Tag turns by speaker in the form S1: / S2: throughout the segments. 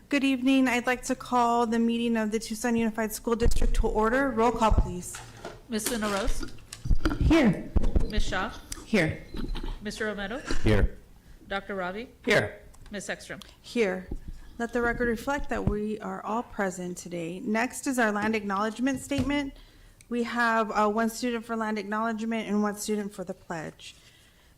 S1: Good evening. I'd like to call the meeting of the Tucson Unified School District to order. Roll call, please.
S2: Ms. Luna Rose?
S1: Here.
S2: Ms. Shaw?
S1: Here.
S2: Mr. Romero?
S3: Here.
S2: Dr. Ravi?
S3: Here.
S2: Ms. Ekstrom?
S1: Here. Let the record reflect that we are all present today. Next is our land acknowledgement statement. We have one student for land acknowledgement and one student for the pledge.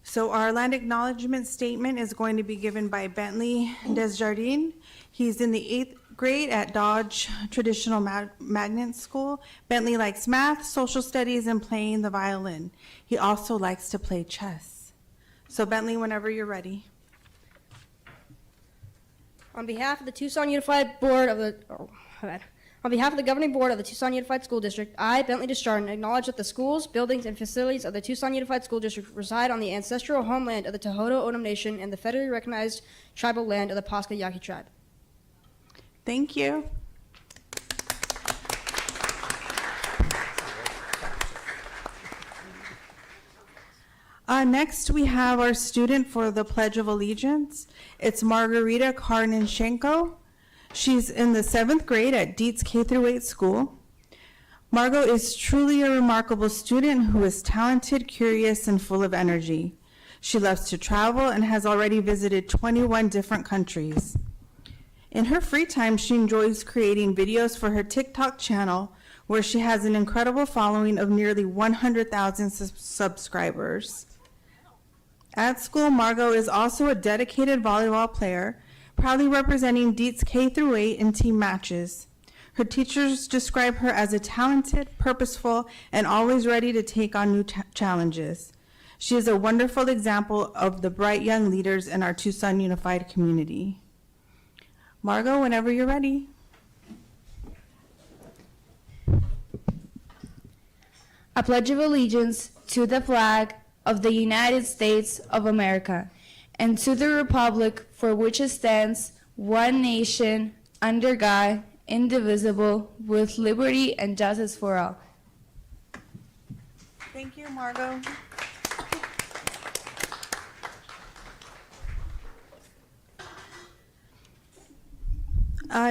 S1: So our land acknowledgement statement is going to be given by Bentley Desjardins. He's in the 8th grade at Dodge Traditional Magnet School. Bentley likes math, social studies, and playing the violin. He also likes to play chess. So Bentley, whenever you're ready.
S4: On behalf of the Tucson Unified Board of the, On behalf of the Governing Board of the Tucson Unified School District, I, Bentley Desjardins, acknowledge that the schools, buildings, and facilities of the Tucson Unified School District reside on the ancestral homeland of the Tohono O'odham Nation and the federally recognized tribal land of the Pasca Yaqui tribe.
S1: Thank you. Next, we have our student for the Pledge of Allegiance. It's Margarita Karnanchenko. She's in the 7th grade at Dietz K-8 school. Margot is truly a remarkable student who is talented, curious, and full of energy. She loves to travel and has already visited 21 different countries. In her free time, she enjoys creating videos for her TikTok channel, where she has an incredible following of nearly 100,000 subscribers. At school, Margot is also a dedicated volleyball player, proudly representing Dietz K-8 in team matches. Her teachers describe her as a talented, purposeful, and always ready to take on new challenges. She is a wonderful example of the bright young leaders in our Tucson Unified community. Margot, whenever you're ready.
S5: I pledge of allegiance to the flag of the United States of America and to the republic for which it stands, one nation, under God, indivisible, with liberty and justice for all.
S1: Thank you, Margot.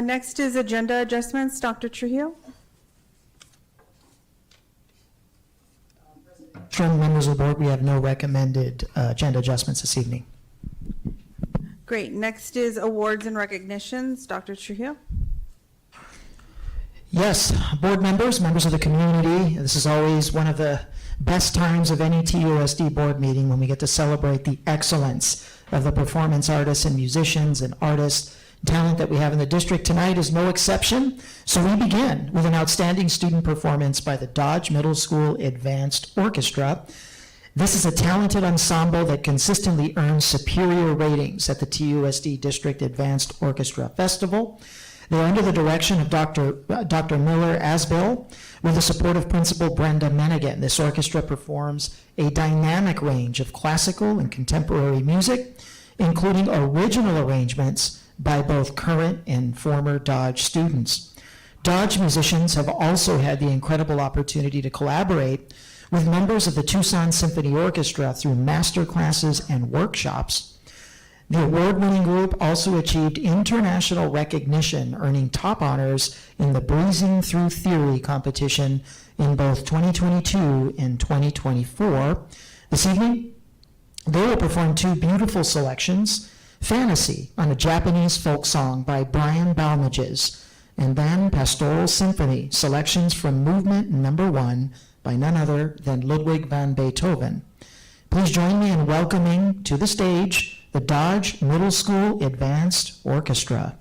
S1: Next is agenda adjustments. Dr. Trujillo.
S6: From members of the board, we have no recommended agenda adjustments this evening.
S1: Great. Next is awards and recognitions. Dr. Trujillo.
S6: Yes, board members, members of the community, this is always one of the best times of any TUSD board meeting when we get to celebrate the excellence of the performance artists and musicians and artists. Talent that we have in the district tonight is no exception. So we begin with an outstanding student performance by the Dodge Middle School Advanced Orchestra. This is a talented ensemble that consistently earns superior ratings at the TUSD District Advanced Orchestra Festival. They're under the direction of Dr. Miller Asbill with the support of Principal Brenda Menigan. This orchestra performs a dynamic range of classical and contemporary music, including original arrangements by both current and former Dodge students. Dodge musicians have also had the incredible opportunity to collaborate with members of the Tucson Symphony Orchestra through master classes and workshops. The award-winning group also achieved international recognition, earning top honors in the Breezing Through Theory competition in both 2022 and 2024. This evening, they will perform two beautiful selections: Fantasy on a Japanese folk song by Brian Balmages, and then Pastoral Symphony, selections from Movement No. 1 by none other than Ludwig van Beethoven. Please join me in welcoming to the stage the Dodge Middle School Advanced Orchestra.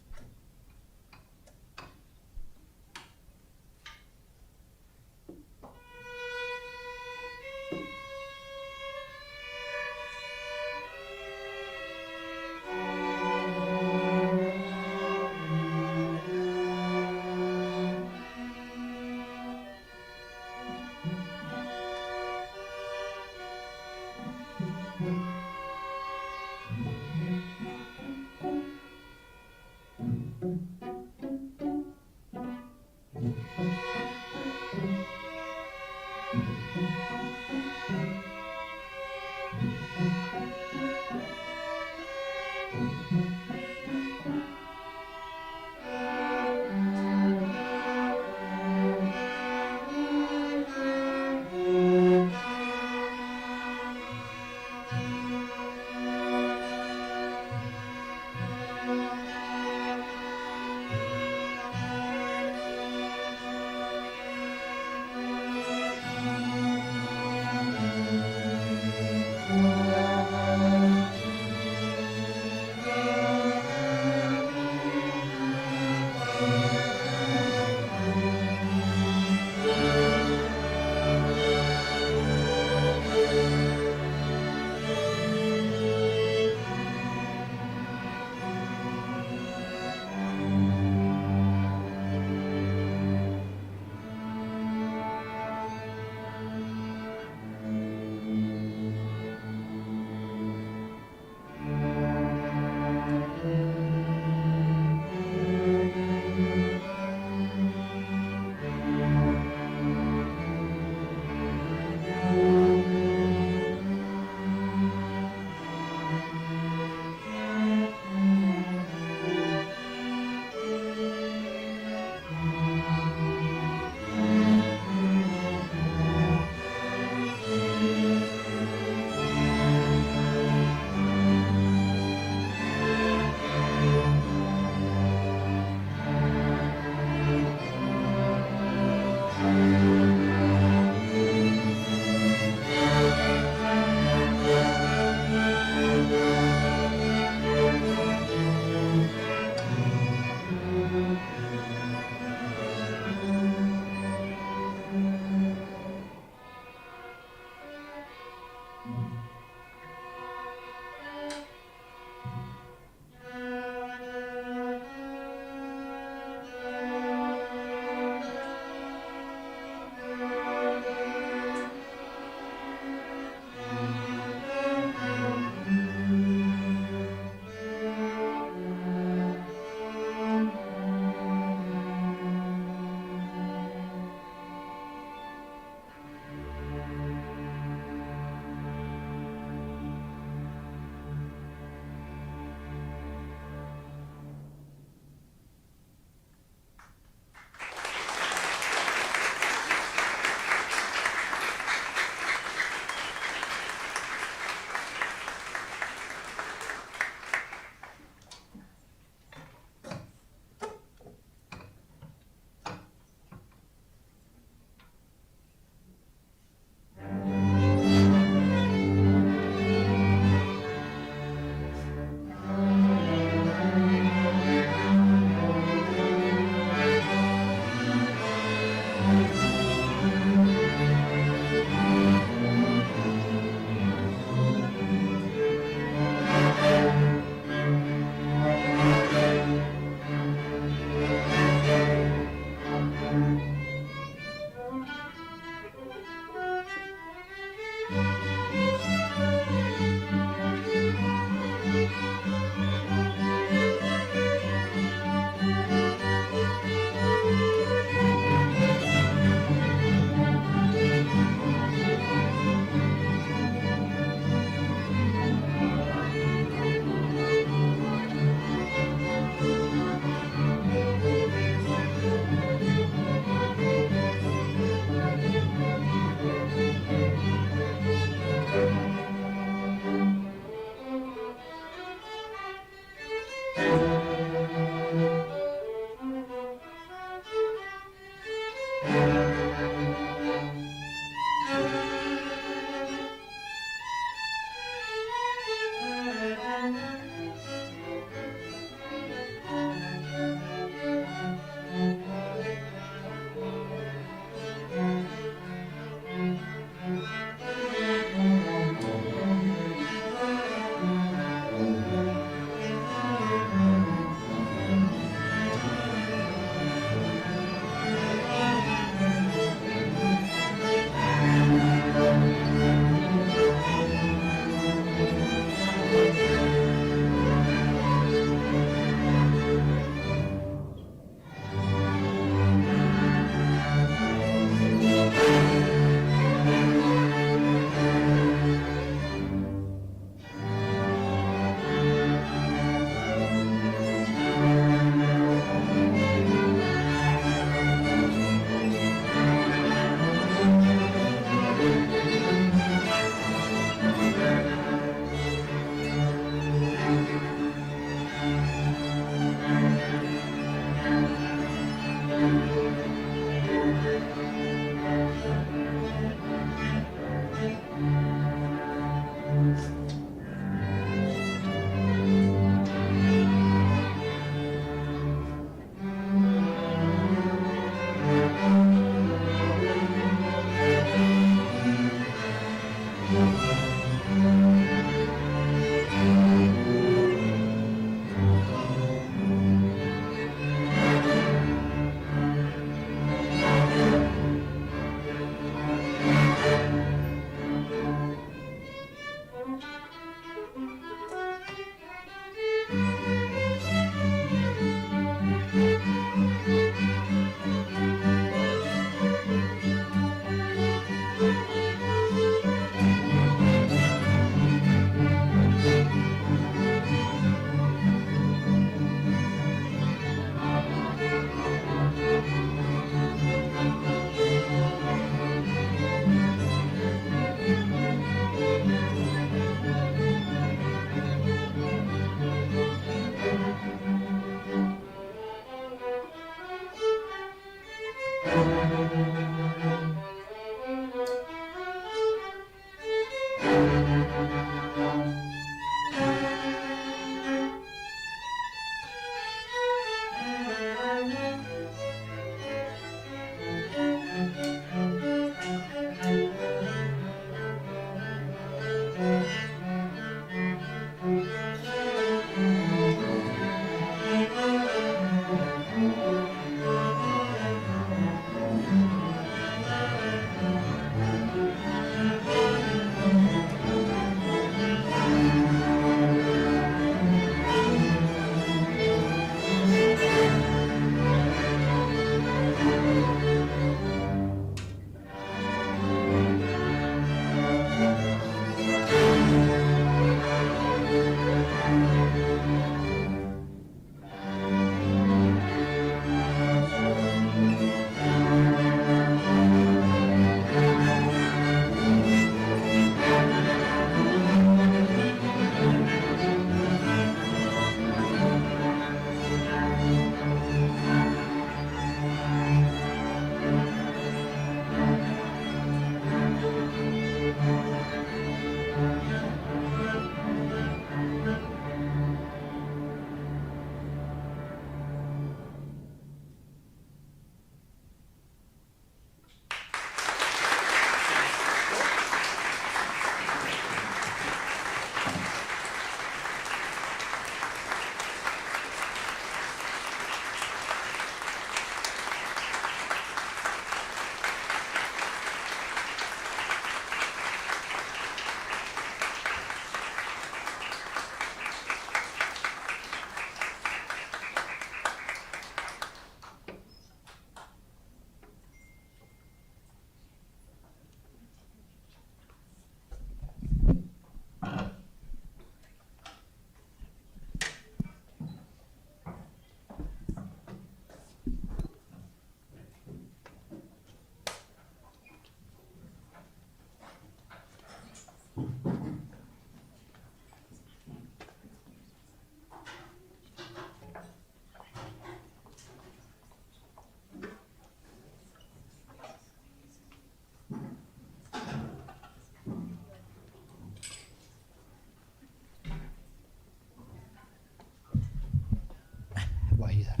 S6: Why you that?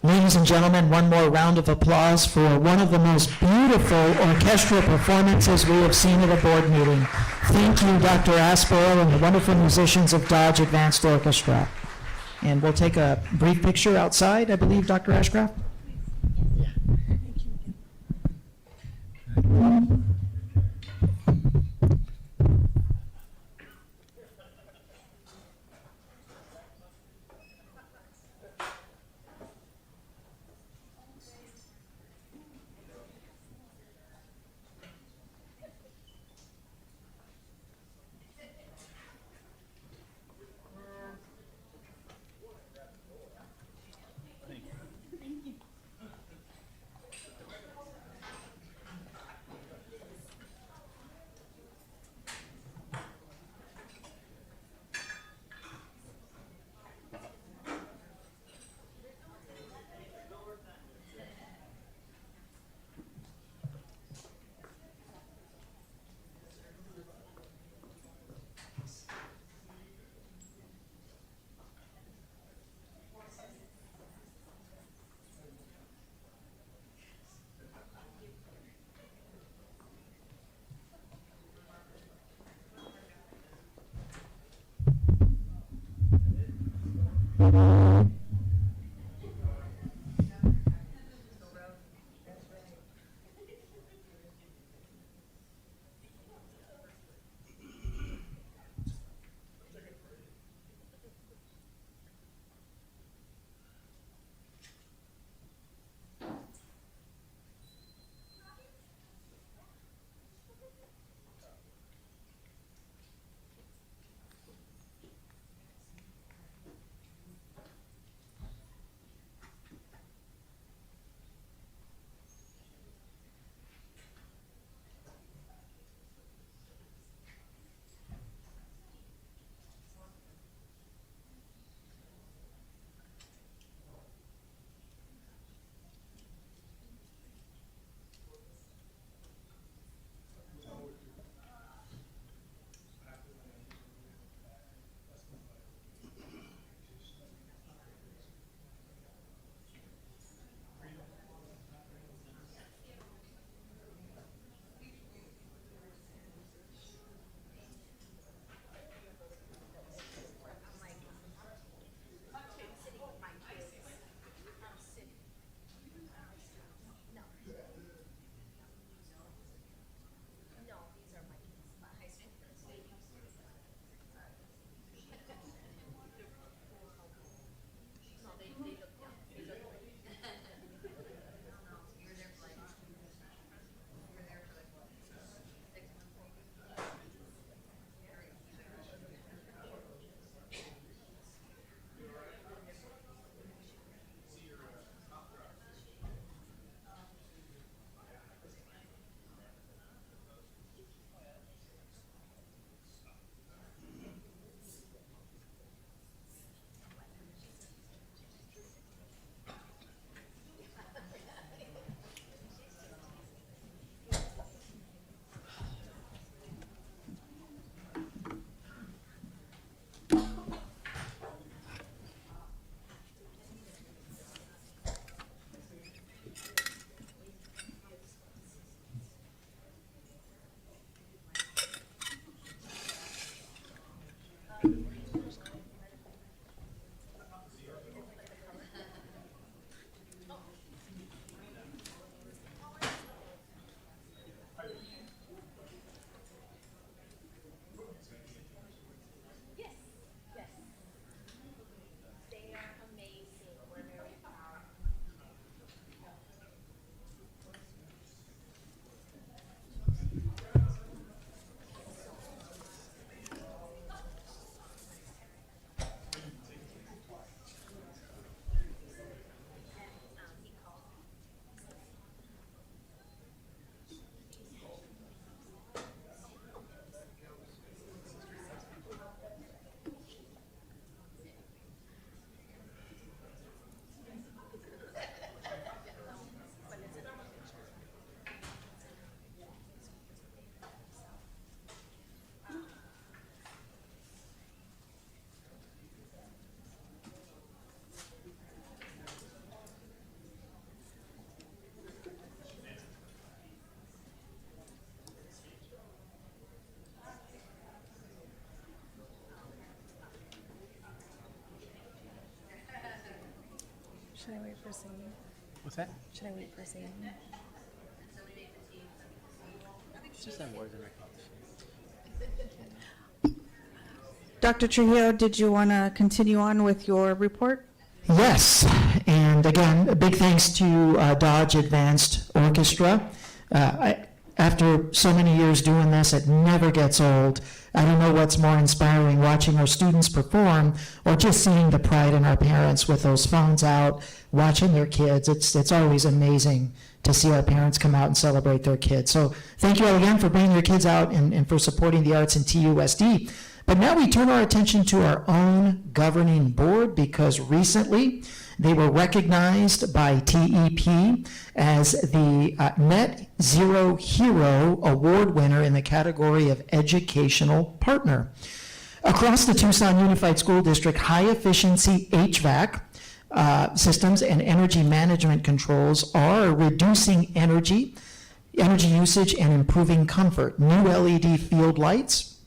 S6: Ladies and gentlemen, one more round of applause for one of the most beautiful orchestral performances we have seen at a board meeting. Thank you, Dr. Aspero, and the wonderful musicians of Dodge Advanced Orchestra. And we'll take a brief picture outside, I believe, Dr. Ashcraft?
S3: Should I wait for singing?
S7: What's that?
S3: Should I wait for singing?
S7: It's just some words in recognition.
S1: Dr. Trujillo, did you want to continue on with your report?
S6: Yes, and again, a big thanks to Dodge Advanced Orchestra. After so many years doing this, it never gets old. I don't know what's more inspiring, watching our students perform or just seeing the pride in our parents with those phones out, watching their kids. It's always amazing to see our parents come out and celebrate their kids. So thank you all again for bringing your kids out and for supporting the arts in TUSD. But now we turn our attention to our own governing board because recently they were recognized by TEP as the Net Zero Hero Award winner in the category of Educational Partner. Across the Tucson Unified School District, high-efficiency HVAC systems and energy management controls are reducing energy usage and improving comfort. New LED field lights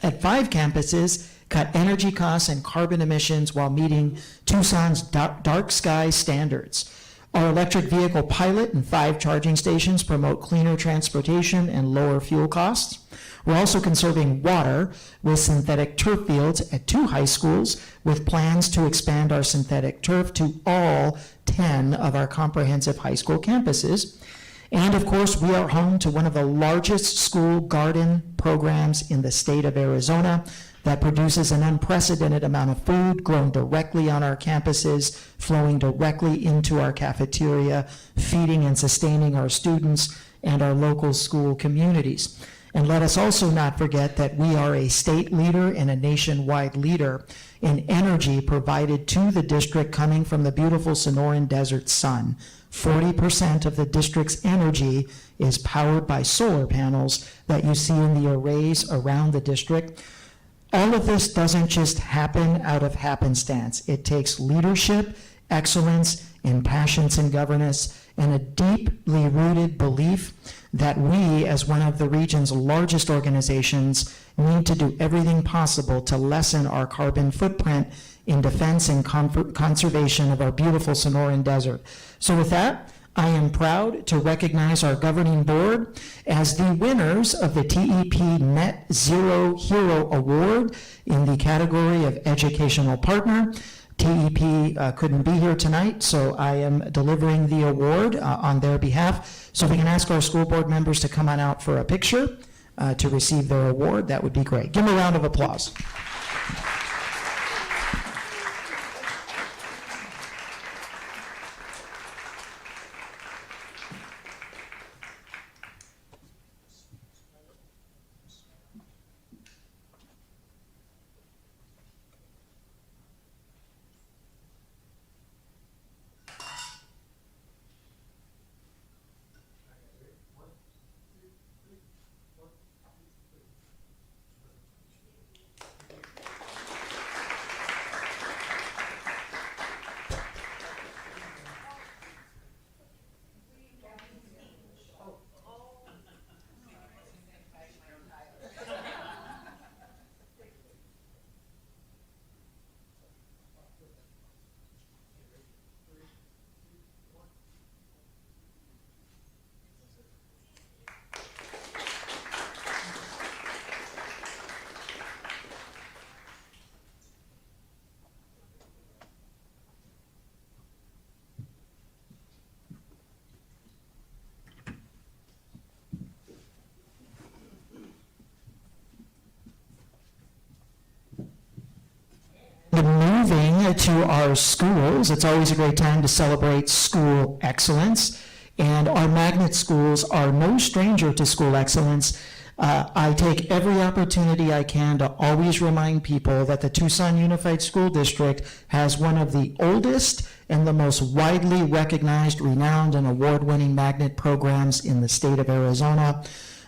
S6: at 5 campuses cut energy costs and carbon emissions while meeting Tucson's dark sky standards. Our electric vehicle pilot and 5 charging stations promote cleaner transportation and lower fuel costs. We're also conserving water with synthetic turf fields at 2 high schools, with plans to expand our synthetic turf to all 10 of our comprehensive high school campuses. And of course, we are home to one of the largest school garden programs in the state of Arizona that produces an unprecedented amount of food grown directly on our campuses, flowing directly into our cafeteria, feeding and sustaining our students and our local school communities. And let us also not forget that we are a state leader and a nationwide leader in energy provided to the district coming from the beautiful Sonoran Desert sun. 40% of the district's energy is powered by solar panels that you see in the arrays around the district. All of this doesn't just happen out of happenstance. It takes leadership, excellence, and passions in governance, and a deeply rooted belief that we, as one of the region's largest organizations, need to do everything possible to lessen our carbon footprint in defense and conservation of our beautiful Sonoran Desert. So with that, I am proud to recognize our governing board as the winners of the TEP Net Zero Hero Award in the category of Educational Partner. TEP couldn't be here tonight, so I am delivering the award on their behalf. So if we can ask our school board members to come on out for a picture to receive their award, that would be great. Give them a round of applause. Moving to our schools, it's always a great time to celebrate school excellence, and our magnet schools are no stranger to school excellence. I take every opportunity I can to always remind people that the Tucson Unified School District has one of the oldest and the most widely recognized, renowned, and award-winning magnet programs in the state of Arizona.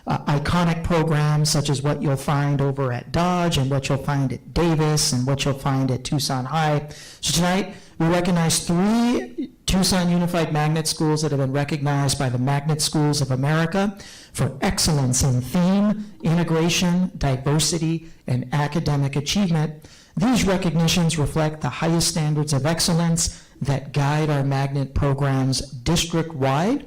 S6: Iconic programs such as what you'll find over at Dodge and what you'll find at Davis and what you'll find at Tucson High. So tonight, we recognize 3 Tucson Unified Magnet Schools that have been recognized by the Magnet Schools of America for excellence in theme, integration, diversity, and academic achievement. These recognitions reflect the highest standards of excellence that guide our magnet programs district-wide.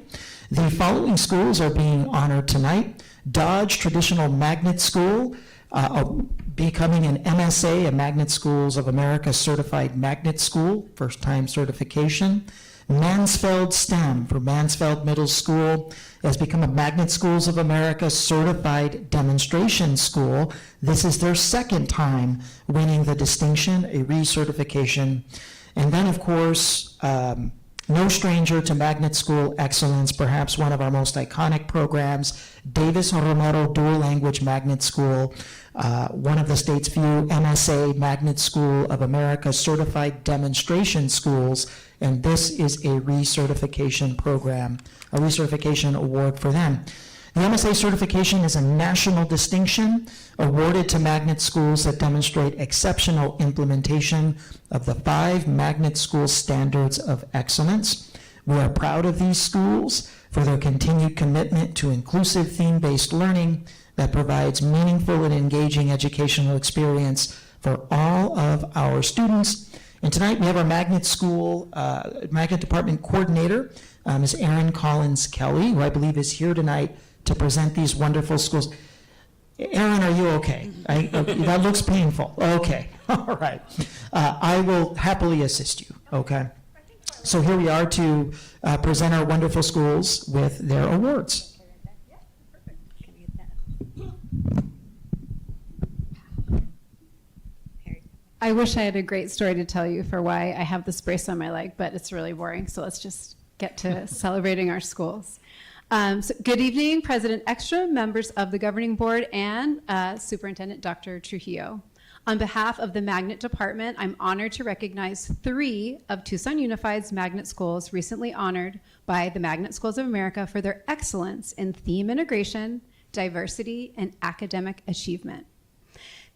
S6: The following schools are being honored tonight. Dodge Traditional Magnet School, becoming an MSA, a Magnet Schools of America Certified Magnet School, first-time certification. Mansfeld STEM for Mansfeld Middle School has become a Magnet Schools of America Certified Demonstration School. This is their second time winning the distinction, a recertification. And then, of course, no stranger to magnet school excellence, perhaps one of our most iconic programs, Davis Romero Dual Language Magnet School, one of the state's few MSA Magnet School of America certified demonstration schools, and this is a recertification program, a recertification award for them. The MSA certification is a national distinction awarded to magnet schools that demonstrate exceptional implementation of the 5 magnet school standards of excellence. We are proud of these schools for their continued commitment to inclusive theme-based learning that provides meaningful and engaging educational experience for all of our students. And tonight we have our Magnet School, Magnet Department Coordinator, Ms. Erin Collins Kelly, who I believe is here tonight to present these wonderful schools. Erin, are you okay? That looks painful. Okay, all right. I will happily assist you, okay? So here we are to present our wonderful schools with their awards.
S8: I wish I had a great story to tell you for why I have this brace on my leg, but it's really boring, so let's just get to celebrating our schools. So good evening, President Ekstrom, members of the Governing Board, and Superintendent Dr. Trujillo. On behalf of the Magnet Department, I'm honored to recognize 3 of Tucson Unified's Magnet schools recently honored by the Magnet Schools of America for their excellence in theme integration, diversity, and academic achievement.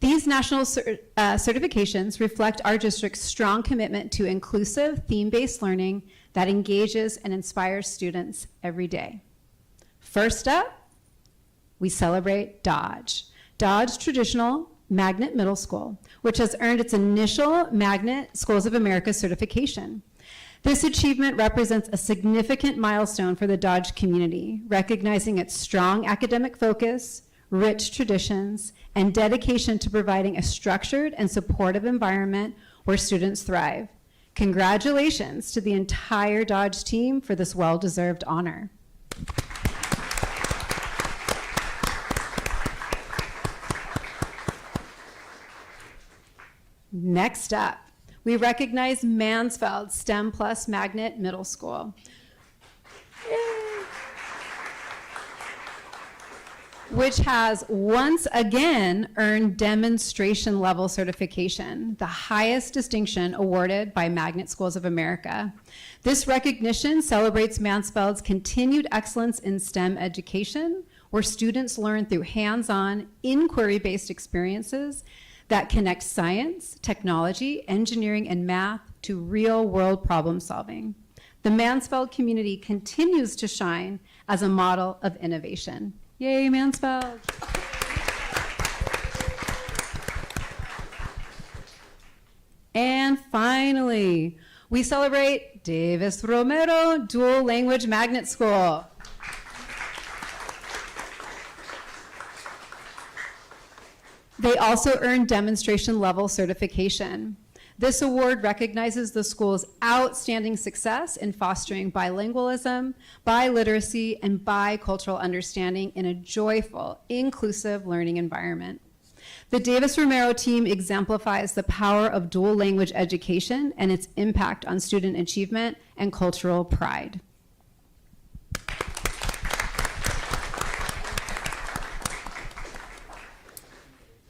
S8: These national certifications reflect our district's strong commitment to inclusive, theme-based learning that engages and inspires students every day. First up, we celebrate Dodge Traditional Magnet Middle School, which has earned its initial Magnet Schools of America certification. This achievement represents a significant milestone for the Dodge community, recognizing its strong academic focus, rich traditions, and dedication to providing a structured and supportive environment where students thrive. Congratulations to the entire Dodge team for this well-deserved honor. Next up, we recognize Mansfeld STEM Plus Magnet Middle School. Which has once again earned demonstration level certification, the highest distinction awarded by Magnet Schools of America. This recognition celebrates Mansfeld's continued excellence in STEM education, where students learn through hands-on, inquiry-based experiences that connect science, technology, engineering, and math to real-world problem solving. The Mansfeld community continues to shine as a model of innovation. Yay, Mansfeld. And finally, we celebrate Davis Romero Dual Language Magnet School. They also earned demonstration level certification. This award recognizes the school's outstanding success in fostering bilingualism, biliteracy, and bicultural understanding in a joyful, inclusive learning environment. The Davis Romero team exemplifies the power of dual language education and its impact on student achievement and cultural pride.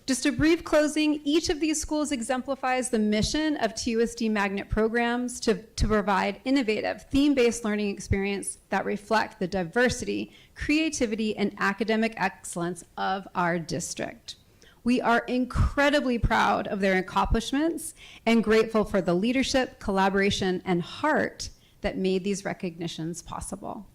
S8: Just a brief closing, each of these schools exemplifies the mission of TUSD Magnet programs to provide innovative, theme-based learning experience that reflect the diversity, creativity, and academic excellence of our district. We are incredibly proud of their accomplishments and grateful for the leadership, collaboration, and heart that made these recognitions possible.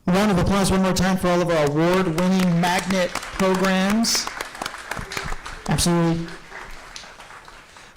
S6: A round of applause one more time for all of our award-winning magnet programs. Absolutely.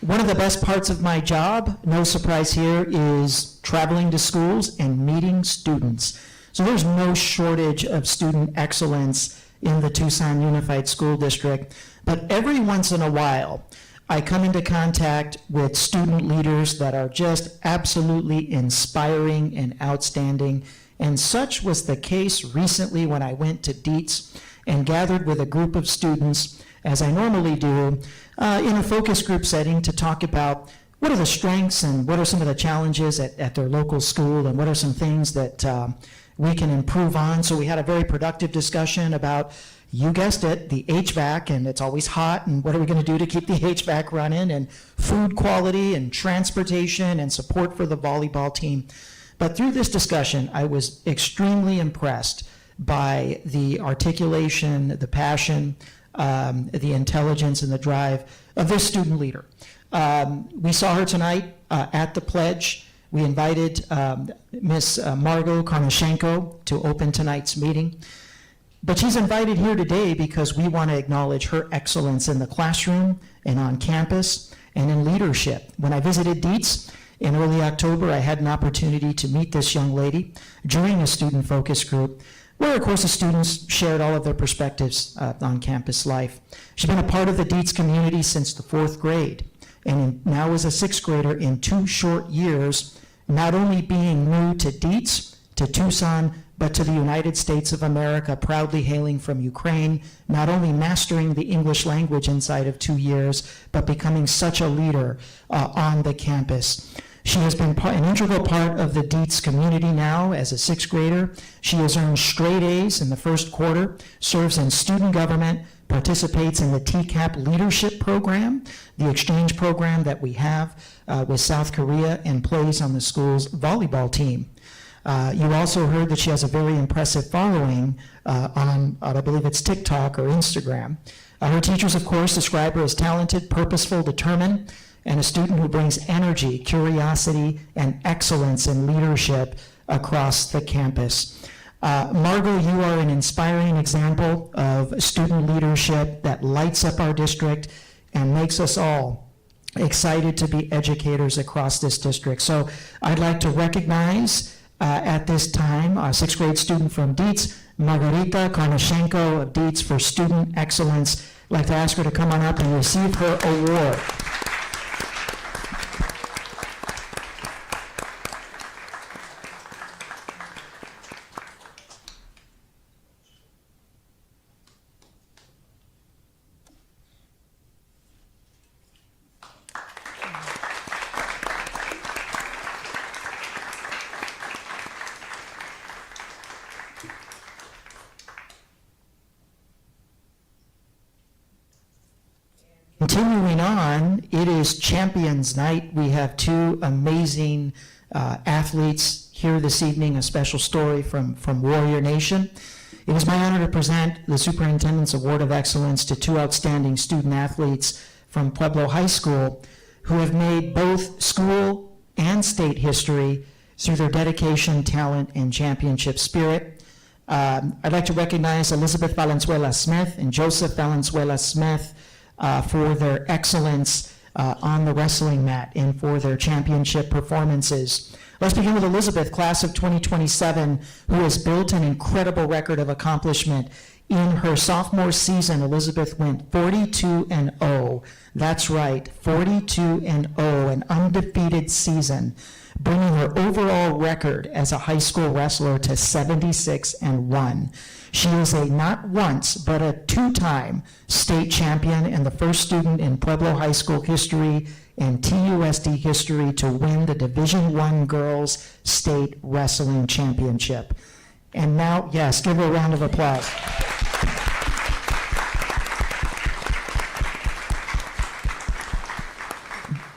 S6: One of the best parts of my job, no surprise here, is traveling to schools and meeting students. So there's no shortage of student excellence in the Tucson Unified School District, but every once in a while, I come into contact with student leaders that are just absolutely inspiring and outstanding. And such was the case recently when I went to Dietz and gathered with a group of students, as I normally do, in a focus group setting to talk about what are the strengths and what are some of the challenges at their local school and what are some things that we can improve on. So we had a very productive discussion about, you guessed it, the HVAC, and it's always hot, and what are we going to do to keep the HVAC running, and food quality and transportation and support for the volleyball team. But through this discussion, I was extremely impressed by the articulation, the passion, the intelligence, and the drive of this student leader. We saw her tonight at the pledge. We invited Miss Margot Karmashenko to open tonight's meeting. But she's invited here today because we want to acknowledge her excellence in the classroom and on campus and in leadership. When I visited Dietz in early October, I had an opportunity to meet this young lady during a student focus group where, of course, the students shared all of their perspectives on campus life. She's been a part of the Dietz community since the 4th grade, and now is a 6th grader in 2 short years, not only being new to Dietz, to Tucson, but to the United States of America, proudly hailing from Ukraine, not only mastering the English language inside of 2 years, but becoming such a leader on the campus. She has been an integral part of the Dietz community now as a 6th grader. She has earned straight A's in the first quarter, serves in student government, participates in the TCAP leadership program, the exchange program that we have with South Korea, and plays on the school's volleyball team. You also heard that she has a very impressive following on, I believe it's TikTok or Instagram. Her teachers, of course, describe her as talented, purposeful, determined, and a student who brings energy, curiosity, and excellence in leadership across the campus. Margot, you are an inspiring example of student leadership that lights up our district and makes us all excited to be educators across this district. So I'd like to recognize at this time a 6th grade student from Dietz, Margarita Karmashenko of Dietz, for student excellence. I'd like to ask her to come on up and receive her award. Continuing on, it is Champions Night. We have 2 amazing athletes here this evening, a special story from Warrior Nation. It is my honor to present the Superintendent's Award of Excellence to 2 outstanding student athletes from Pueblo High School who have made both school and state history through their dedication, talent, and championship spirit. I'd like to recognize Elizabeth Valenzuela Smith and Joseph Valenzuela Smith for their excellence on the wrestling mat and for their championship performances. Let's begin with Elizabeth, class of 2027, who has built an incredible record of accomplishment. In her sophomore season, Elizabeth went 42-0. That's right, 42-0, an undefeated season, bringing her overall record as a high school wrestler to 76-1. She is a not once, but a 2-time state champion and the first student in Pueblo High School history and TUSD history to win the Division I Girls State Wrestling Championship. And now, yes, give her a round of applause.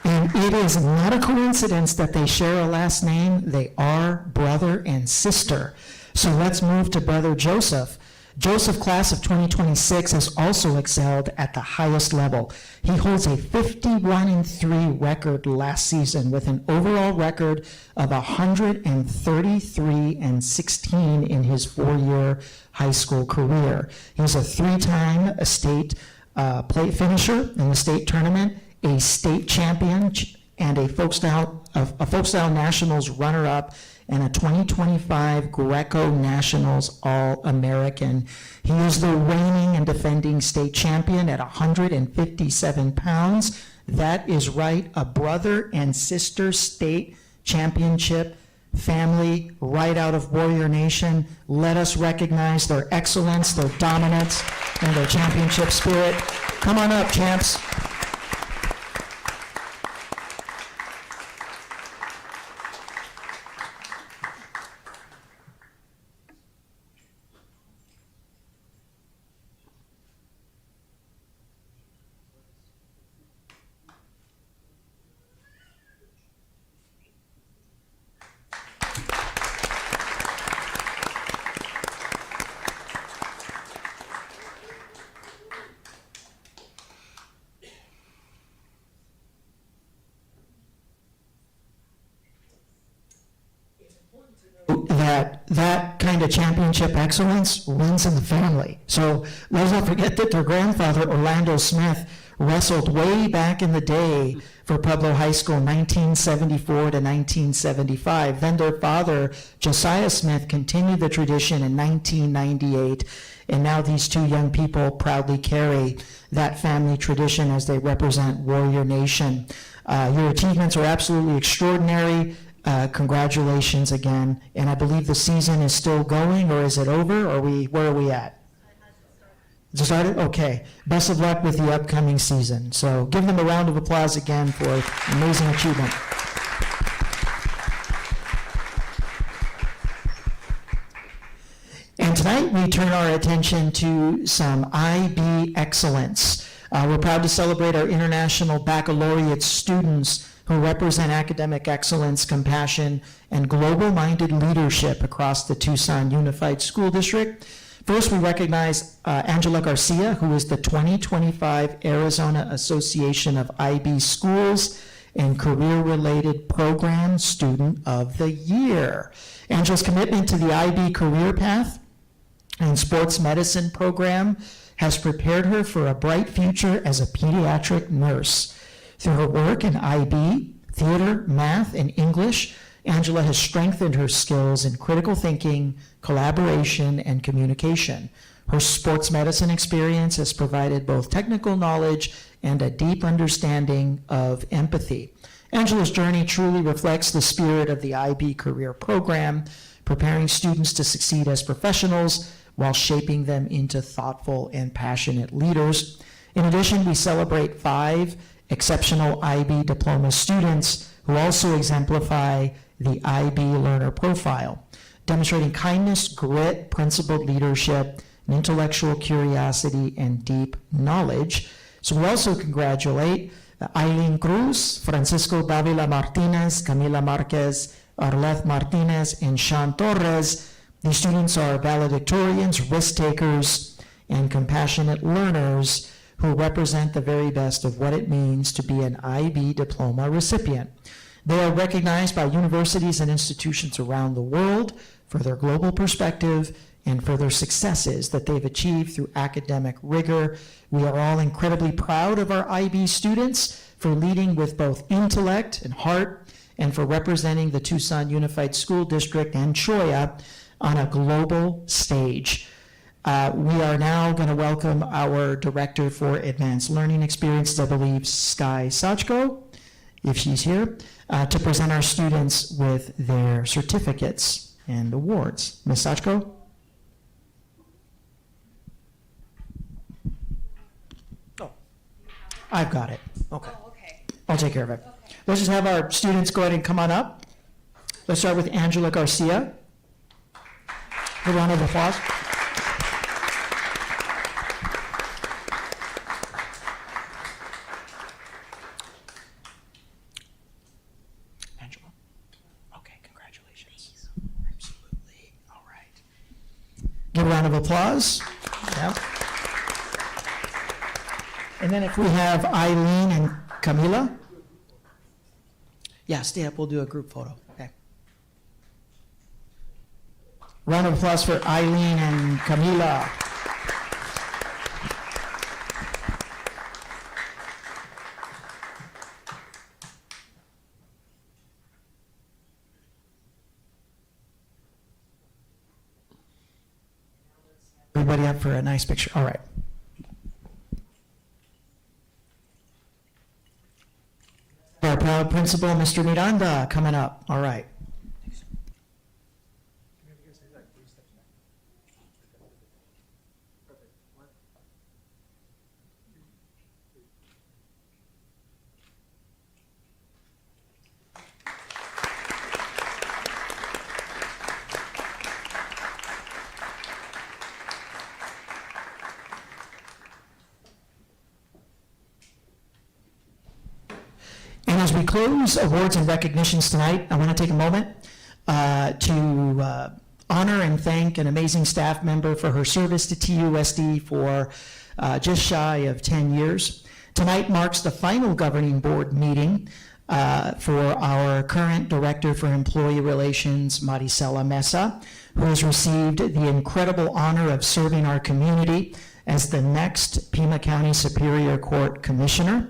S6: And it is not a coincidence that they share a last name. They are brother and sister. So let's move to brother Joseph. Joseph, class of 2026, has also excelled at the highest level. He holds a 51-3 record last season with an overall record of 133-16 in his 4-year high school career. He's a 3-time state plate finisher in the state tournament, a state champion, and a folk style nationals runner-up, and a 2025 Greco Nationals All-American. He is the reigning and defending state champion at 157 pounds. That is right, a brother and sister state championship family right out of Warrior Nation. Let us recognize their excellence, their dominance, and their championship spirit. Come on up, champs. that kind of championship excellence runs in the family. So let's not forget that their grandfather, Orlando Smith, wrestled way back in the day for Pueblo High School, 1974 to 1975. Then their father, Josiah Smith, continued the tradition in 1998. And now these two young people proudly carry that family tradition as they represent Warrior Nation. Your achievements are absolutely extraordinary. Congratulations again. And I believe the season is still going, or is it over? Or where are we at? It started? Okay. Best of luck with the upcoming season. So give them a round of applause again for amazing achievement. And tonight we turn our attention to some IB excellence. We're proud to celebrate our International Baccalaureate students who represent academic excellence, compassion, and global-minded leadership across the Tucson Unified School District. First, we recognize Angela Garcia, who is the 2025 Arizona Association of IB Schools and Career-Related Program Student of the Year. Angela's commitment to the IB career path and sports medicine program has prepared her for a bright future as a pediatric nurse. Through her work in IB, theater, math, and English, Angela has strengthened her skills in critical thinking, collaboration, and communication. Her sports medicine experience has provided both technical knowledge and a deep understanding of empathy. Angela's journey truly reflects the spirit of the IB career program, preparing students to succeed as professionals while shaping them into thoughtful and passionate leaders. In addition, we celebrate 5 exceptional IB diploma students who also exemplify the IB learner profile, demonstrating kindness, grit, principled leadership, and intellectual curiosity, and deep knowledge. So we also congratulate Eileen Cruz, Francisco Davila Martinez, Camila Marquez, Arleth Martinez, and Sean Torres. These students are valedictorians, risk takers, and compassionate learners who represent the very best of what it means to be an IB diploma recipient. They are recognized by universities and institutions around the world for their global perspective and for their successes that they've achieved through academic rigor. We are all incredibly proud of our IB students for leading with both intellect and heart, and for representing the Tucson Unified School District and Choya on a global stage. We are now going to welcome our Director for Advanced Learning Experiences, I believe Sky Sachko, if she's here, to present our students with their certificates and awards. Ms. Sachko? Oh, I've got it. Okay.
S3: Oh, okay.
S6: I'll take care of it. Let's just have our students go ahead and come on up. Let's start with Angela Garcia. A round of applause. Angela. Okay, congratulations. Absolutely. All right. Give a round of applause. Yeah. And then if we have Eileen and Camila. Yeah, stay up. We'll do a group photo. Okay. Round of applause for Eileen and Camila. Everybody up for a nice picture. All right. Our proud principal, Mr. Miranda, coming up. All right. And as we close awards and recognitions tonight, I want to take a moment to honor and thank an amazing staff member for her service to TUSD for just shy of 10 years. Tonight marks the final governing board meeting for our current Director for Employee Relations, Maricela Mesa, who has received the incredible honor of serving our community as the next Pima County Superior Court Commissioner.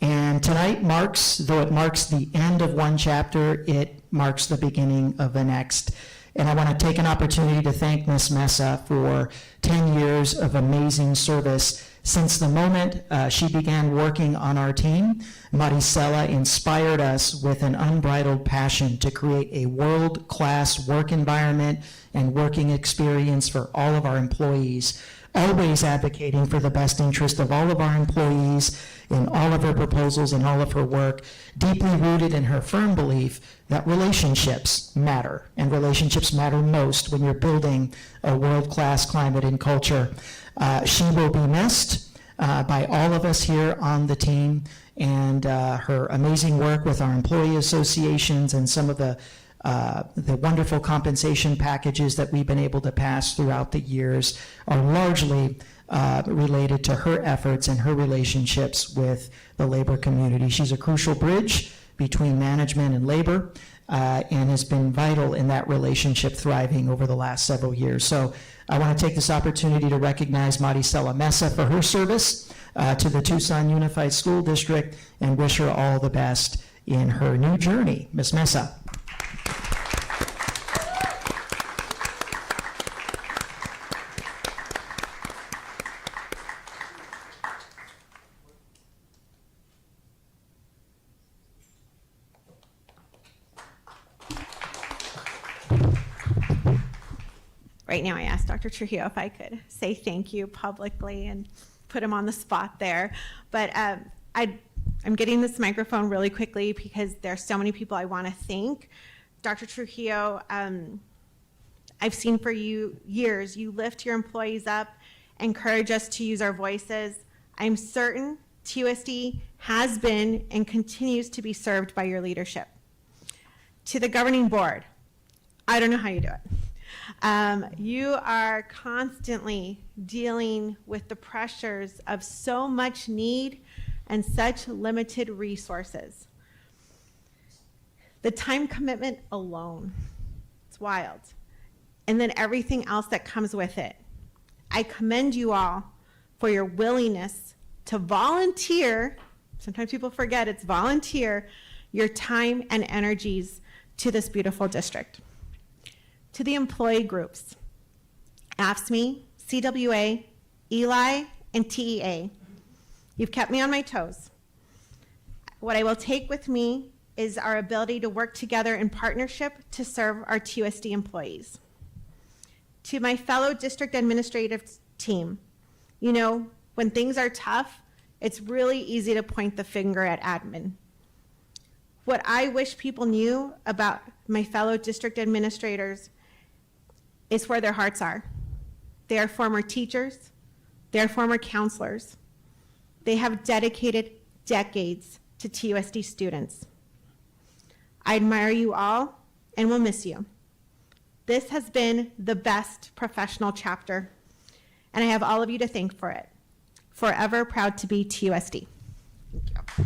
S6: And tonight marks, though it marks the end of one chapter, it marks the beginning of the next. And I want to take an opportunity to thank Ms. Mesa for 10 years of amazing service. Since the moment she began working on our team, Maricela inspired us with an unbridled passion to create a world-class work environment and working experience for all of our employees, always advocating for the best interest of all of our employees in all of her proposals and all of her work, deeply rooted in her firm belief that relationships matter, and relationships matter most when you're building a world-class climate and culture. She will be missed by all of us here on the team, and her amazing work with our employee associations and some of the wonderful compensation packages that we've been able to pass throughout the years are largely related to her efforts and her relationships with the labor community. She's a crucial bridge between management and labor, and has been vital in that relationship thriving over the last several years. So I want to take this opportunity to recognize Maricela Mesa for her service to the Tucson Unified School District and wish her all the best in her new journey. Ms. Mesa.
S9: Right now, I asked Dr. Trujillo if I could say thank you publicly and put him on the spot there. But I'm getting this microphone really quickly because there's so many people I want to thank. Dr. Trujillo, I've seen for you years, you lift your employees up, encourage us to use our voices. I'm certain TUSD has been and continues to be served by your leadership. To the governing board, I don't know how you do it. You are constantly dealing with the pressures of so much need and such limited resources. The time commitment alone, it's wild. And then everything else that comes with it. I commend you all for your willingness to volunteer, sometimes people forget it's volunteer, your time and energies to this beautiful district. To the employee groups, AFSCME, CWA, ELI, and TEA. You've kept me on my toes. What I will take with me is our ability to work together in partnership to serve our TUSD employees. To my fellow district administrative team, you know, when things are tough, it's really easy to point the finger at admin. What I wish people knew about my fellow district administrators is where their hearts are. They are former teachers, they are former counselors. They have dedicated decades to TUSD students. I admire you all and will miss you. This has been the best professional chapter, and I have all of you to thank for it. Forever proud to be TUSD. Thank you.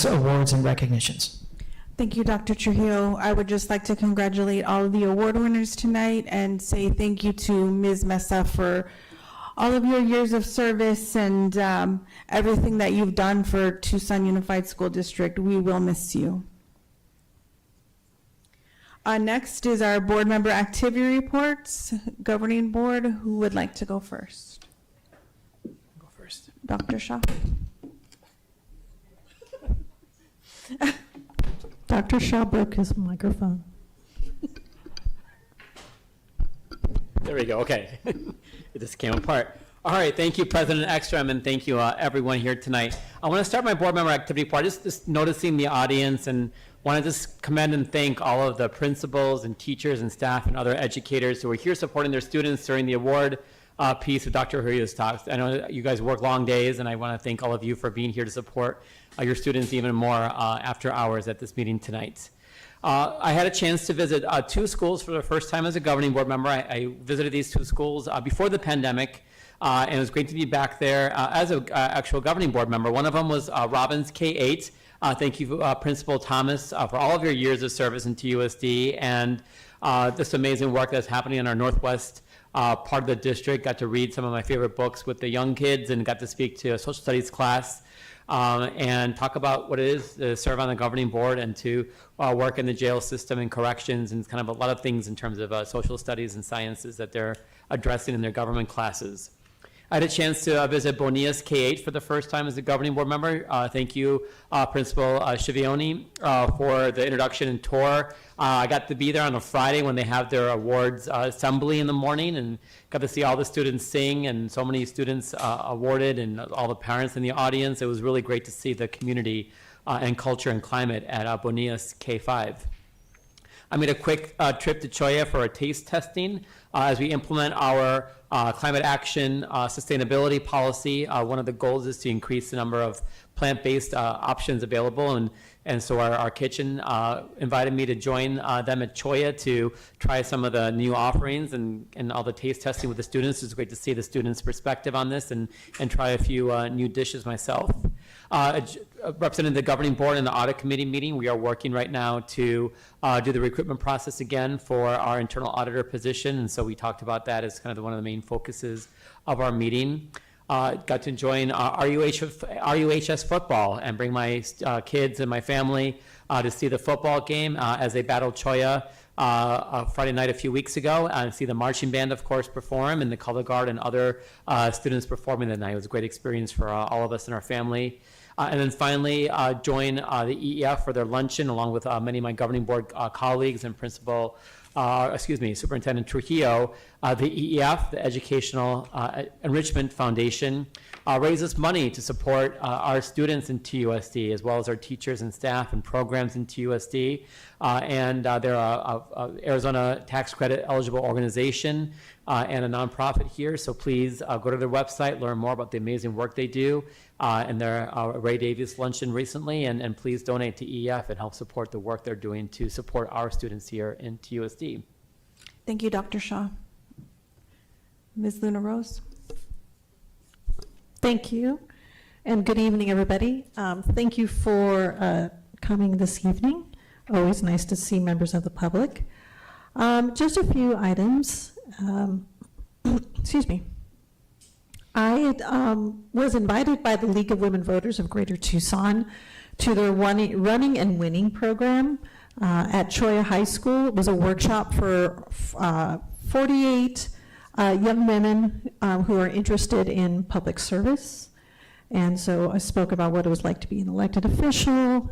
S6: Awards and recognitions.
S1: Thank you, Dr. Trujillo. I would just like to congratulate all of the award winners tonight and say thank you to Ms. Mesa for all of your years of service and everything that you've done for Tucson Unified School District. We will miss you. Next is our board member activity reports. Governing board, who would like to go first?
S7: Go first.
S1: Dr. Shaw.
S10: Dr. Shaw broke his microphone.
S7: There we go. Okay. It just came apart. All right. Thank you, President Ekstrom, and thank you, everyone here tonight. I want to start my board member activity part, just noticing the audience, and want to just commend and thank all of the principals and teachers and staff and other educators who are here supporting their students during the award piece of Dr. Hurria's talks. I know that you guys work long days, and I want to thank all of you for being here to support your students even more after hours at this meeting tonight. I had a chance to visit two schools for the first time as a governing board member. I visited these two schools before the pandemic, and it was great to be back there as an actual governing board member. One of them was Robbins K-8. Thank you, Principal Thomas, for all of your years of service in TUSD and this amazing work that's happening in our Northwest part of the district. Got to read some of my favorite books with the young kids and got to speak to a social studies class. And talk about what it is to serve on the governing board and to work in the jail system and corrections and kind of a lot of things in terms of social studies and sciences that they're addressing in their government classes. I had a chance to visit Bonias K-8 for the first time as a governing board member. Thank you, Principal Schivioni, for the introduction and tour. I got to be there on a Friday when they have their awards assembly in the morning and got to see all the students sing and so many students awarded and all the parents in the audience. It was really great to see the community and culture and climate at Bonias K-5. I made a quick trip to Choya for a taste testing as we implement our climate action sustainability policy. One of the goals is to increase the number of plant-based options available, and so our kitchen invited me to join them at Choya to try some of the new offerings and all the taste testing with the students. It's great to see the students' perspective on this and try a few new dishes myself. Representing the governing board and the audit committee meeting, we are working right now to do the recruitment process again for our internal auditor position, and so we talked about that as kind of one of the main focuses of our meeting. Got to join RUHS football and bring my kids and my family to see the football game as they battled Choya Friday night a few weeks ago, and see the marching band, of course, perform, and the color guard and other students performing that night. It was a great experience for all of us and our family. And then finally, join the EEF for their luncheon, along with many of my governing board colleagues and Superintendent Trujillo. The EEF, the Educational Enrichment Foundation, raises money to support our students in TUSD, as well as our teachers and staff and programs in TUSD. And they're a Arizona tax credit eligible organization and a nonprofit here. So please go to their website, learn more about the amazing work they do and their Ray Davies luncheon recently. And please donate to EEF and help support the work they're doing to support our students here in TUSD.
S1: Thank you, Dr. Shaw. Ms. Luna Rose.
S10: Thank you, and good evening, everybody. Thank you for coming this evening. Always nice to see members of the public. Just a few items. Excuse me. I was invited by the League of Women Voters of Greater Tucson to their running and winning program at Choya High School. It was a workshop for 48 young women who are interested in public service. And so I spoke about what it was like to be an elected official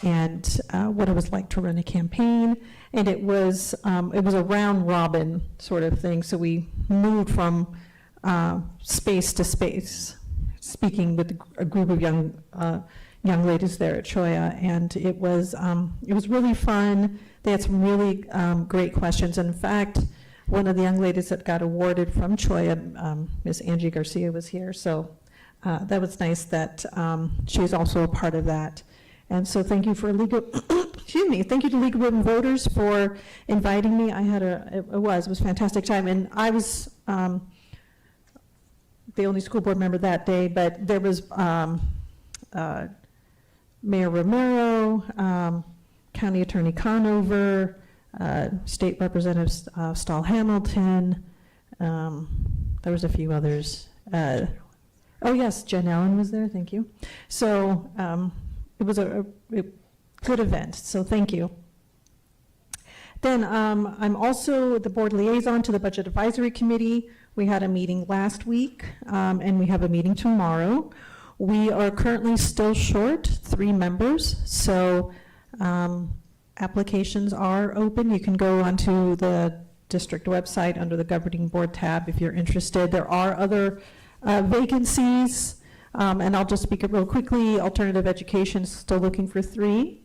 S10: and what it was like to run a campaign. And it was a round robin sort of thing. So we moved from space to space, speaking with a group of young ladies there at Choya, and it was really fun. They had some really great questions. In fact, one of the young ladies that got awarded from Choya, Miss Angie Garcia, was here, so that was nice that she's also a part of that. And so thank you for thank you to League of Women Voters for inviting me. I had it was a fantastic time, and I was the only school board member that day, but there was Mayor Romero, County Attorney Conover, State Representative Stahl Hamilton. There was a few others. Oh yes, Jen Allen was there, thank you. So it was a good event, so thank you. Then I'm also the board liaison to the Budget Advisory Committee. We had a meeting last week, and we have a meeting tomorrow. We are currently still short 3 members, so applications are open. You can go onto the district website under the governing board tab if you're interested. There are other vacancies, and I'll just speak it real quickly. Alternative Education is still looking for 3.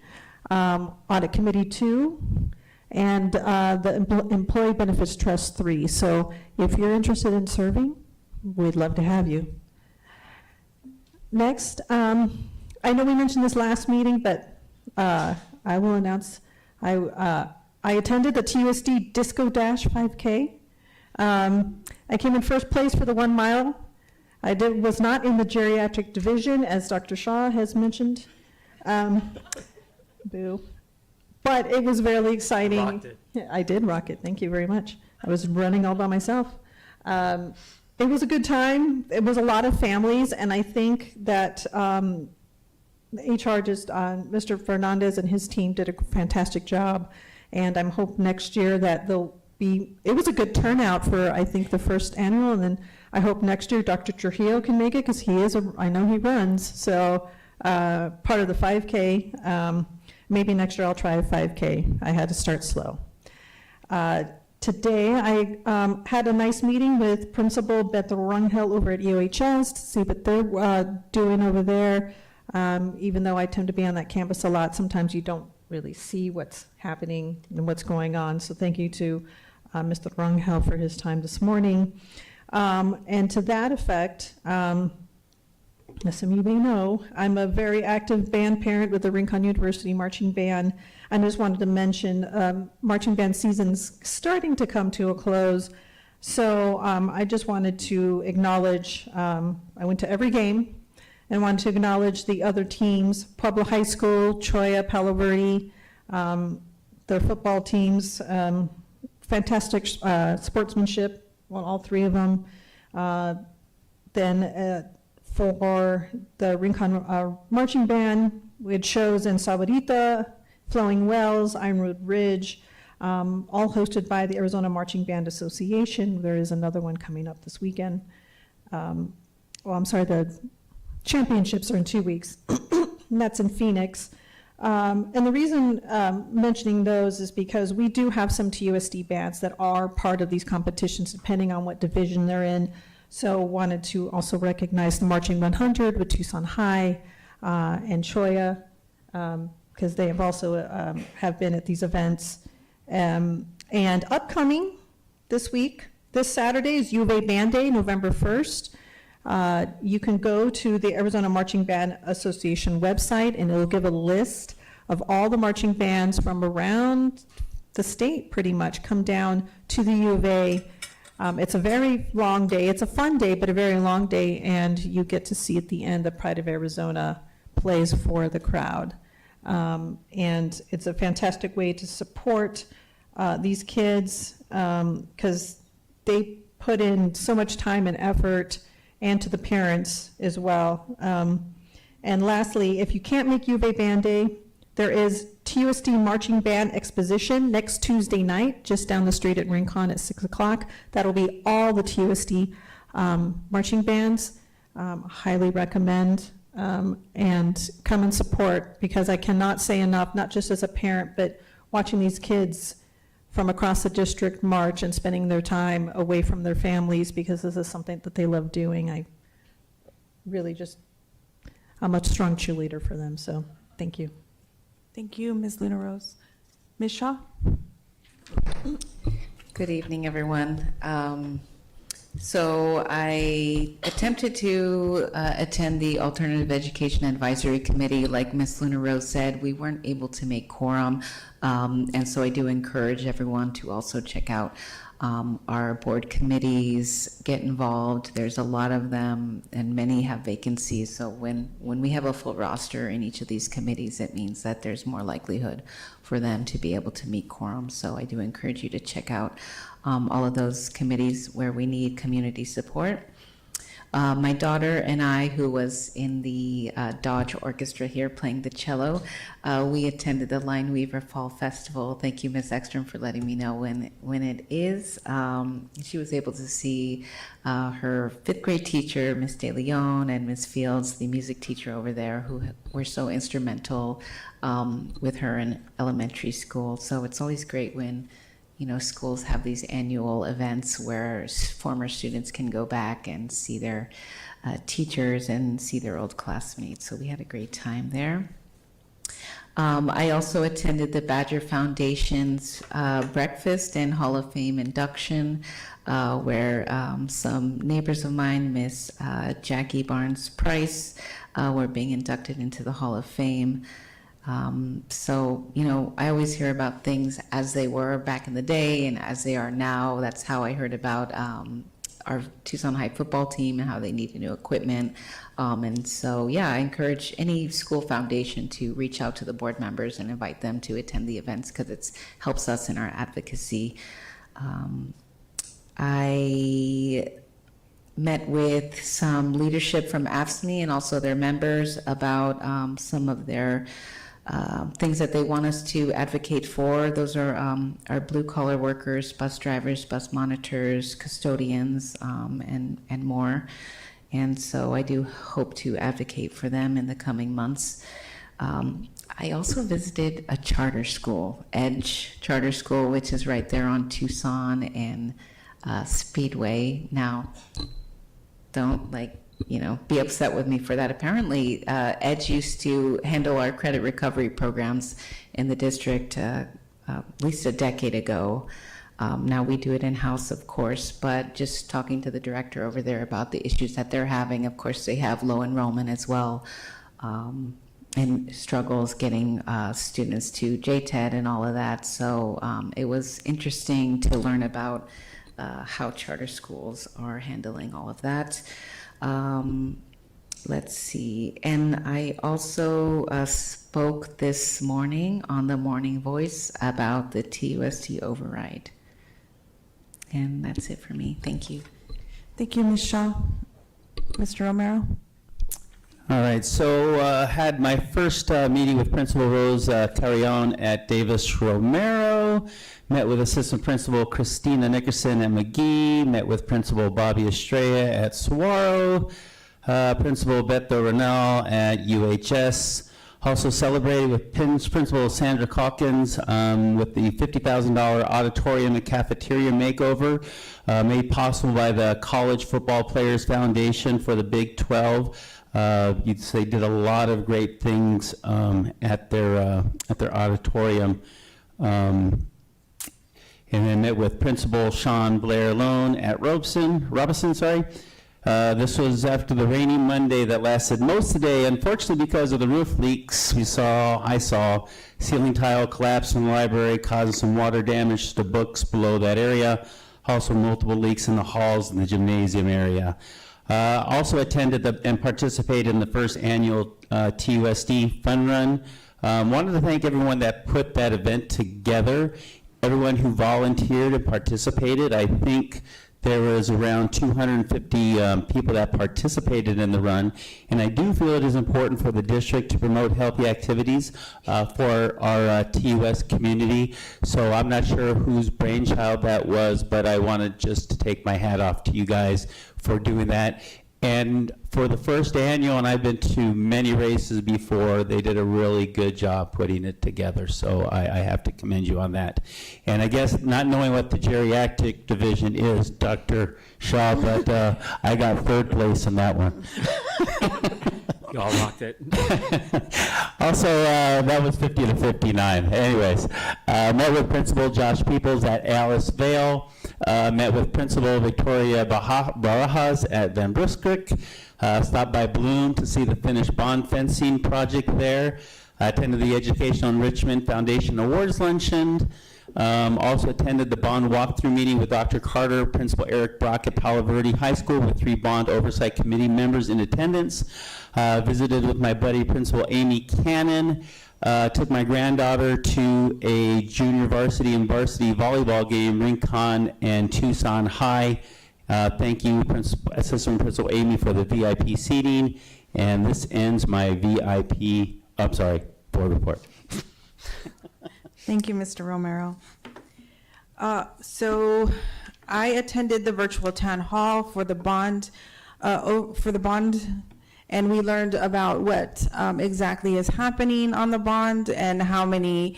S10: Audit Committee 2. And the Employee Benefits Trust 3. So if you're interested in serving, we'd love to have you. Next, I know we mentioned this last meeting, but I will announce, I attended the TUSD Disco Dash 5K. I came in first place for the 1 mile. Was not in the geriatric division, as Dr. Shaw has mentioned. Boo. But it was very exciting.
S7: Rocked it.
S10: Yeah, I did rock it. Thank you very much. I was running all by myself. It was a good time. It was a lot of families, and I think that the HR Mr. Fernandez and his team did a fantastic job. And I'm hoping next year that it was a good turnout for, I think, the first annual, and then I hope next year Dr. Trujillo can make it, because I know he runs, so part of the 5K. Maybe next year I'll try a 5K. I had to start slow. Today I had a nice meeting with Principal Beto Rangel over at EOHS to see what they're doing over there. Even though I tend to be on that campus a lot, sometimes you don't really see what's happening and what's going on. So thank you to Mr. Rangel for his time this morning. And to that effect, as some of you may know, I'm a very active band parent with the Rincon University Marching Band. I just wanted to mention marching band season's starting to come to a close. So I just wanted to acknowledge, I went to every game, and wanted to acknowledge the other teams, Pueblo High School, Choya, Palo Verde, their football teams, fantastic sportsmanship, well, all three of them. Then for the Rincon Marching Band, we had shows in Sabarita, Flowing Wells, Ironwood Ridge, all hosted by the Arizona Marching Band Association. There is another one coming up this weekend. The championships are in 2 weeks, and that's in Phoenix. And the reason mentioning those is because we do have some TUSD bands that are part of these competitions, depending on what division they're in. So wanted to also recognize the Marching 100 with Tucson High and Choya, because they have also have been at these events. And upcoming this week, this Saturday is U of A Band Day, November 1st. You can go to the Arizona Marching Band Association website, and it'll give a list of all the marching bands from around the state, pretty much, come down to the U of A. It's a very long day. It's a fun day, but a very long day, and you get to see at the end the Pride of Arizona plays for the crowd. And it's a fantastic way to support these kids, because they put in so much time and effort, and to the parents as well. And lastly, if you can't make U of A Band Day, there is TUSD Marching Band Exposition next Tuesday night, just down the street at Rincon at 6 o'clock. That'll be all the TUSD marching bands. Highly recommend, and come and support, because I cannot say enough, not just as a parent, but watching these kids from across the district march and spending their time away from their families, because this is something that they love doing. I'm a strong cheerleader for them, so thank you.
S1: Thank you, Ms. Luna Rose. Ms. Shaw?
S11: Good evening, everyone. So I attempted to attend the Alternative Education Advisory Committee. Like Ms. Luna Rose said, we weren't able to make quorum, and so I do encourage everyone to also check out our board committees, get involved. There's a lot of them, and many have vacancies. So when we have a full roster in each of these committees, it means that there's more likelihood for them to be able to meet quorum. So I do encourage you to check out all of those committees where we need community support. My daughter and I, who was in the Dodge Orchestra here playing the cello, we attended the Lineweaver Fall Festival. Thank you, Ms. Ekstrom, for letting me know when it is. She was able to see her 5th grade teacher, Ms. De Leon, and Ms. Fields, the music teacher over there, who were so instrumental with her in elementary school. So it's always great when schools have these annual events where former students can go back and see their teachers and see their old classmates. So we had a great time there. I also attended the Badger Foundation's breakfast and Hall of Fame induction, where some neighbors of mine, Miss Jackie Barnes Price, were being inducted into the Hall of Fame. So, you know, I always hear about things as they were back in the day and as they are now. That's how I heard about our Tucson High football team and how they needed new equipment. And so, yeah, I encourage any school foundation to reach out to the board members and invite them to attend the events because it helps us in our advocacy. I met with some leadership from AFSCME and also their members about some of their things that they want us to advocate for. Those are our blue-collar workers, bus drivers, bus monitors, custodians, and more. And so I do hope to advocate for them in the coming months. I also visited a charter school, Edge Charter School, which is right there on Tucson and Speedway. Now, don't be upset with me for that. Apparently, Edge used to handle our credit recovery programs in the district at least a decade ago. Now we do it in-house, of course, but just talking to the director over there about the issues that they're having. Of course, they have low enrollment as well, and struggles getting students to JTED and all of that. So it was interesting to learn about how charter schools are handling all of that. Let's see. And I also spoke this morning on the Morning Voice about the TUSD override. And that's it for me. Thank you.
S1: Thank you, Ms. Shaw. Mr. Romero?
S12: All right, so had my first meeting with Principal Rose Carrion at Davis Romero, met with Assistant Principal Christina Nickerson at McGee, met with Principal Bobby Estrella at Saguaro, Principal Beto Renal at UHS, also celebrated with Principal Sandra Calkins with the $50,000 auditorium and cafeteria makeover made possible by the College Football Players Foundation for the Big 12. They did a lot of great things at their auditorium. And then met with Principal Sean Blair Lone at Robson. This was after the rainy Monday that lasted most of the day. Unfortunately, because of the roof leaks, I saw ceiling tile collapse in the library, causing some water damage to the books below that area. Also, multiple leaks in the halls and the gymnasium area. Also attended and participated in the first annual TUSD Fun Run. Wanted to thank everyone that put that event together, everyone who volunteered and participated. I think there was around 250 people that participated in the run, and I do feel it is important for the district to promote healthy activities for our TUS community. So I'm not sure whose brainchild that was, but I wanted just to take my hat off to you guys for doing that. And for the first annual, and I've been to many races before, they did a really good job putting it together. So I have to commend you on that. And I guess not knowing what the geriatric division is, Dr. Shaw, but I got third place in that one.
S7: You all rocked it.
S12: Also, that was 50 to 59. Anyways, met with Principal Josh Peoples at Alice Vale. Met with Principal Victoria Barajas at Van Bruskirk. Stopped by Bloom to see the finished bond fencing project there. Attended the Educational Enrichment Foundation Awards Luncheon. Also attended the bond walkthrough meeting with Dr. Carter, Principal Eric Brock at Palo Verde High School with 3 bond oversight committee members in attendance. Visited with my buddy Principal Amy Cannon. Took my granddaughter to a junior varsity and varsity volleyball game, Rincon and Tucson High. Thank you, Assistant Principal Amy, for the VIP seating. And this ends my board report.
S1: Thank you, Mr. Romero. So I attended the virtual town hall for the bond, and we learned about what exactly is happening on the bond and how many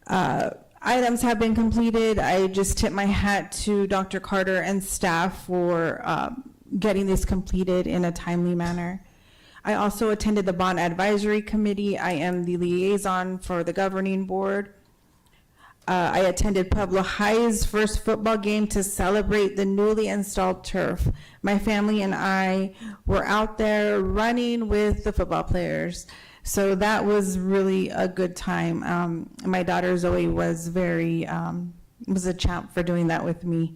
S1: items have been completed. I just tip my hat to Dr. Carter and staff for getting this completed in a timely manner. I also attended the Bond Advisory Committee. I am the liaison for the governing board. I attended Pueblo High's first football game to celebrate the newly installed turf. My family and I were out there running with the football players. So that was really a good time. My daughter Zoe was was a champ for doing that with me.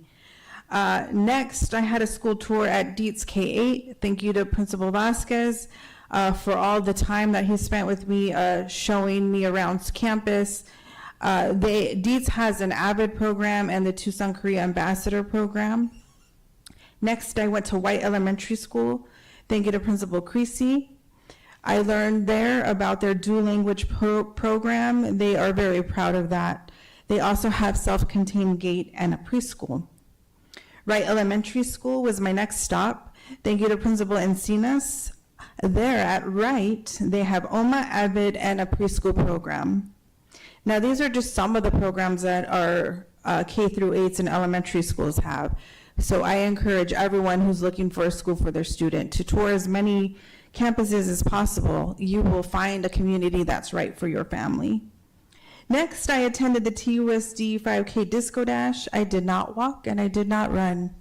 S1: Next, I had a school tour at Dietz K-8. Thank you to Principal Vasquez for all the time that he spent with me, showing me around campus. Dietz has an AVID program and the Tucson Korea Ambassador program. Next, I went to White Elementary School. Thank you to Principal Creasy. I learned there about their dual language program. They are very proud of that. They also have self-contained gate and a preschool. Wright Elementary School was my next stop. Thank you to Principal Encinas. There at Wright, they have OMA, AVID, and a preschool program. Now, these are just some of the programs that our K through 8s and elementary schools have. So I encourage everyone who's looking for a school for their student to tour as many campuses as possible. You will find a community that's right for your family. Next, I attended the TUSD 5K Disco Dash. I did not walk and I did not run.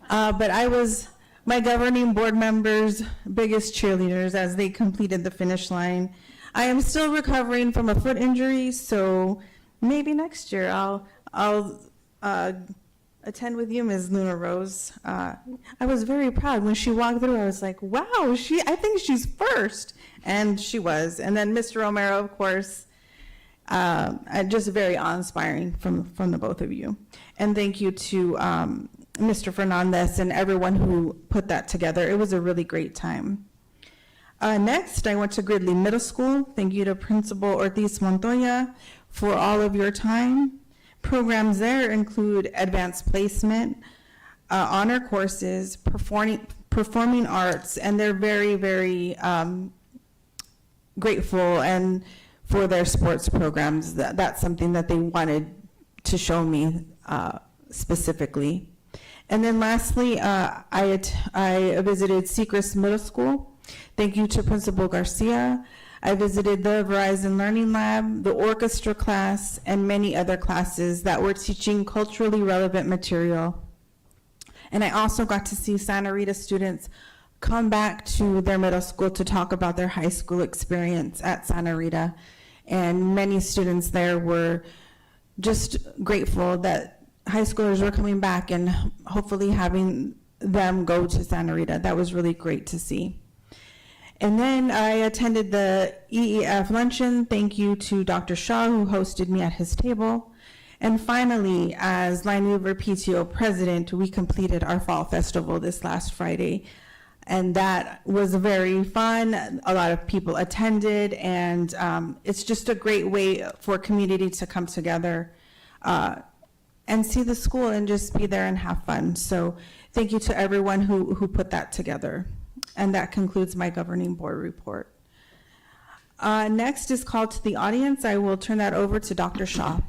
S1: But I was my governing board members' biggest cheerleaders as they completed the finish line. I am still recovering from a foot injury, so maybe next year I'll attend with you, Ms. Luna Rose. I was very proud when she walked through. I was like, wow, I think she's first, and she was. And then Mr. Romero, of course, just very awe-inspiring from the both of you. And thank you to Mr. Fernandez and everyone who put that together. It was a really great time. Next, I went to Gridley Middle School. Thank you to Principal Ortiz Montoya for all of your time. Programs there include advanced placement, honor courses, performing arts, and they're very, very grateful and for their sports programs. That's something that they wanted to show me specifically. And then lastly, I visited Sechrist Middle School. Thank you to Principal Garcia. I visited the Verizon Learning Lab, the orchestra class, and many other classes that were teaching culturally relevant material. And I also got to see Santa Rita students come back to their middle school to talk about their high school experience at Santa Rita. And many students there were just grateful that high schoolers were coming back and hopefully having them go to Santa Rita. That was really great to see. And then I attended the EEF luncheon. Thank you to Dr. Shaw, who hosted me at his table. And finally, as Line Weaver PTO president, we completed our fall festival this last Friday. And that was very fun. A lot of people attended, and it's just a great way for community to come together and see the school and just be there and have fun. So thank you to everyone who put that together. And that concludes my governing board report. Next is call to the audience. I will turn that over to Dr. Shaw.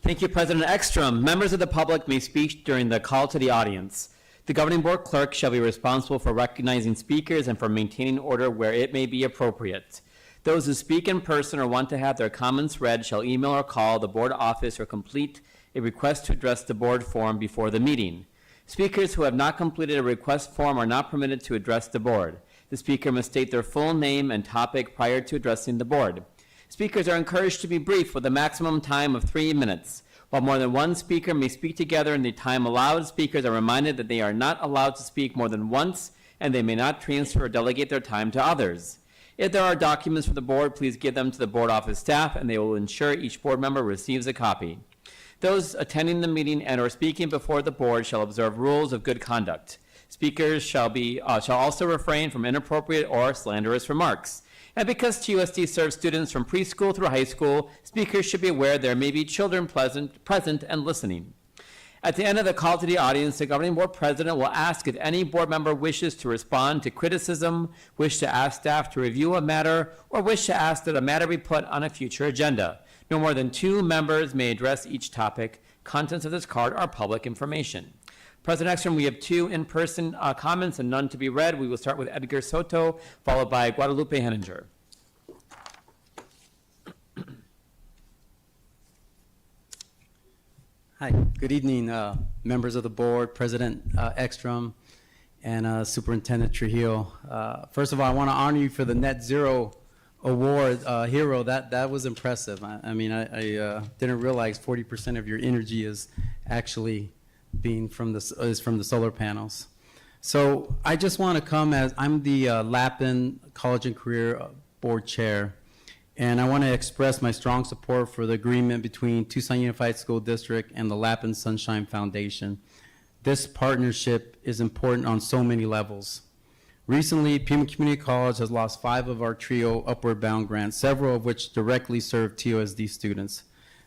S7: Thank you, President Ekstrom. Members of the public may speak during the call to the audience. The governing board clerk shall be responsible for recognizing speakers and for maintaining order where it may be appropriate. Those who speak in person or want to have their comments read shall email or call the board office or complete a request to address the board form before the meeting. Speakers who have not completed a request form are not permitted to address the board. The speaker must state their full name and topic prior to addressing the board. Speakers are encouraged to be brief with a maximum time of 3 minutes. While more than one speaker may speak together in the time allowed, speakers are reminded that they are not allowed to speak more than once, and they may not transfer or delegate their time to others. If there are documents for the board, please give them to the board office staff, and they will ensure each board member receives a copy. Those attending the meeting and or speaking before the board shall observe rules of good conduct. Speakers shall also refrain from inappropriate or slanderous remarks. And because TUSD serves students from preschool through high school, speakers should be aware there may be children present and listening. At the end of the call to the audience, the governing board president will ask if any board member wishes to respond to criticism, wish to ask staff to review a matter, or wish to ask that a matter be put on a future agenda. No more than 2 members may address each topic. Contents of this card are public information. President Ekstrom, we have 2 in-person comments and none to be read. We will start with Edgar Soto, followed by Guadalupe Henninger.
S13: Hi, good evening, members of the board, President Ekstrom, and Superintendent Trujillo. First of all, I want to honor you for the Net Zero Award hero. That was impressive. I mean, I didn't realize 40% of your energy is actually being from the solar panels. So I just want to come as I'm the Lapin College and Career Board Chair, and I want to express my strong support for the agreement between Tucson Unified School District and the Lapin Sunshine Foundation. This partnership is important on so many levels. Recently, Pima Community College has lost 5 of our TRIO Upward Bound grants, several of which directly serve TUSD students.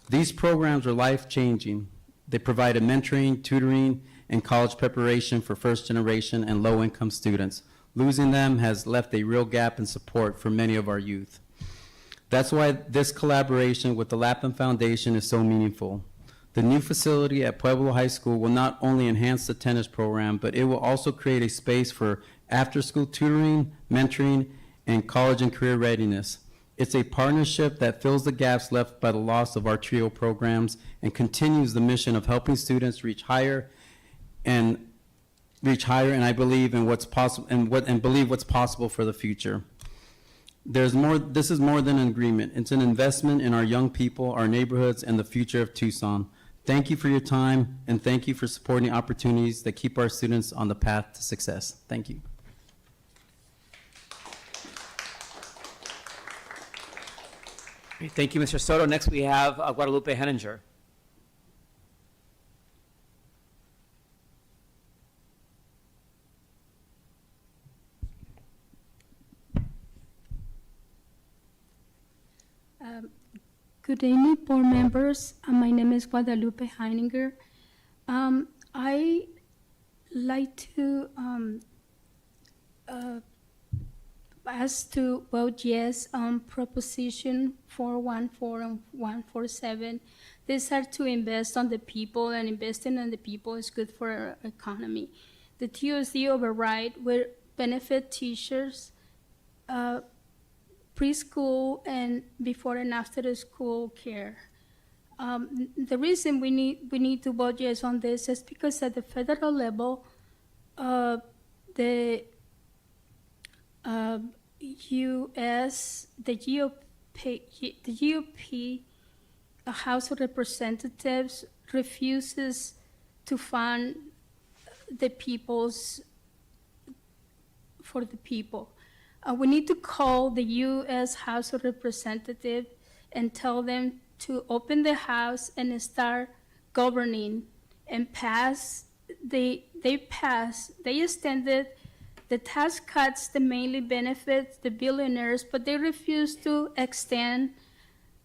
S13: These programs are life-changing. They provided mentoring, tutoring, and college preparation for first-generation and low-income students. Losing them has left a real gap in support for many of our youth. That's why this collaboration with the Lapin Foundation is so meaningful. The new facility at Pueblo High School will not only enhance the tennis program, but it will also create a space for after-school tutoring, mentoring, and college and career readiness. It's a partnership that fills the gaps left by the loss of our TRIO programs and continues the mission of helping students reach higher, and I believe in what's possible and believe what's possible for the future. There's more. This is more than an agreement. It's an investment in our young people, our neighborhoods, and the future of Tucson. Thank you for your time, and thank you for supporting opportunities that keep our students on the path to success. Thank you.
S7: Great. Thank you, Mr. Soto. Next, we have Guadalupe Henninger.
S14: Good evening, board members. My name is Guadalupe Heininger. I like to ask to vote yes on Proposition 414 and 147. These are to invest on the people, and investing on the people is good for our economy. The TUSD override will benefit teachers, preschool, and before and after the school care. The reason we need to vote yes on this is because at the federal level, the GOP House of Representatives refuses to fund the people's for the people. We need to call the U.S. House of Representatives and tell them to open the House and start governing and pass. They extended the tax cuts that mainly benefit the billionaires, but they refuse to extend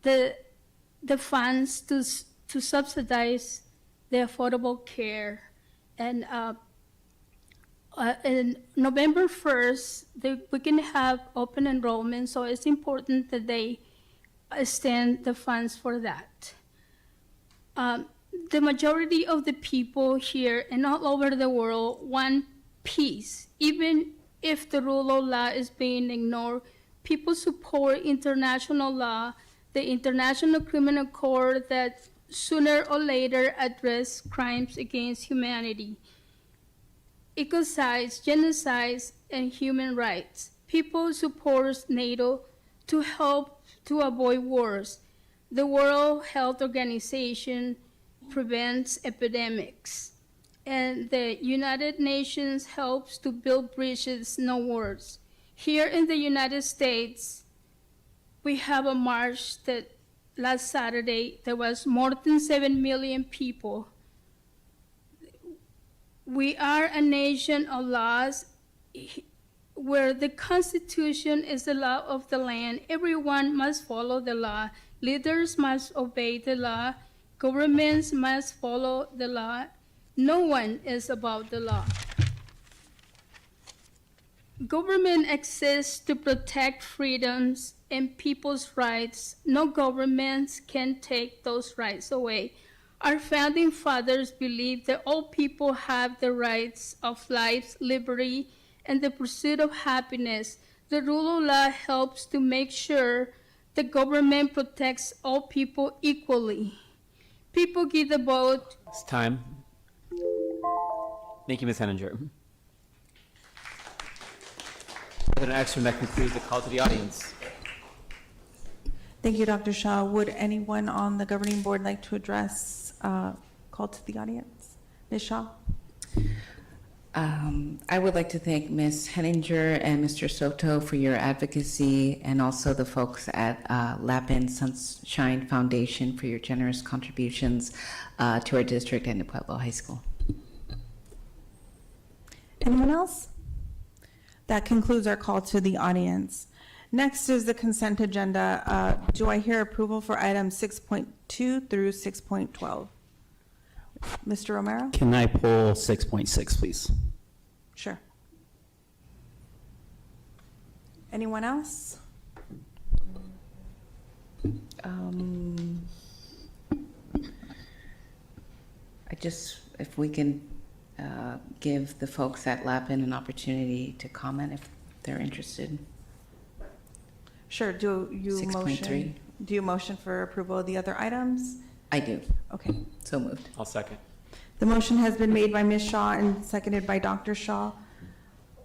S14: the funds to subsidize the affordable care. And November 1st, we can have open enrollment, so it's important that they extend the funds for that. The majority of the people here and all over the world want peace. Even if the rule of law is being ignored, people support international law, the International Criminal Court that sooner or later address crimes against humanity, ecocides, genocides, and human rights. People support NATO to help to avoid wars. The World Health Organization prevents epidemics, and the United Nations helps to build bridges, no wars. Here in the United States, we have a march that last Saturday, there was more than 7 million people. We are a nation of laws where the Constitution is the law of the land. Everyone must follow the law. Leaders must obey the law. Governments must follow the law. No one is above the law. Government exists to protect freedoms and people's rights. No governments can take those rights away. Our founding fathers believed that all people have the rights of life, liberty, and the pursuit of happiness. The rule of law helps to make sure the government protects all people equally. People give the vote.
S7: It's time. Thank you, Ms. Henninger. President Ekstrom, that concludes the call to the audience.
S1: Thank you, Dr. Shaw. Would anyone on the governing board like to address call to the audience? Ms. Shaw?
S11: I would like to thank Ms. Henninger and Mr. Soto for your advocacy, and also the folks at Lapin Sunshine Foundation for your generous contributions to our district and to Pueblo High School.
S1: Anyone else? That concludes our call to the audience. Next is the consent agenda. Do I hear approval for items 6.2 through 6.12? Mr. Romero?
S12: Can I pull 6.6, please?
S1: Sure. Anyone else?
S11: If we can give the folks at Lapin an opportunity to comment if they're interested.
S1: Sure. Do you
S11: 6.3.
S1: motion for approval of the other items?
S11: I do.
S1: Okay.
S11: So moved.
S7: I'll second.
S1: The motion has been made by Ms. Shaw and seconded by Dr. Shaw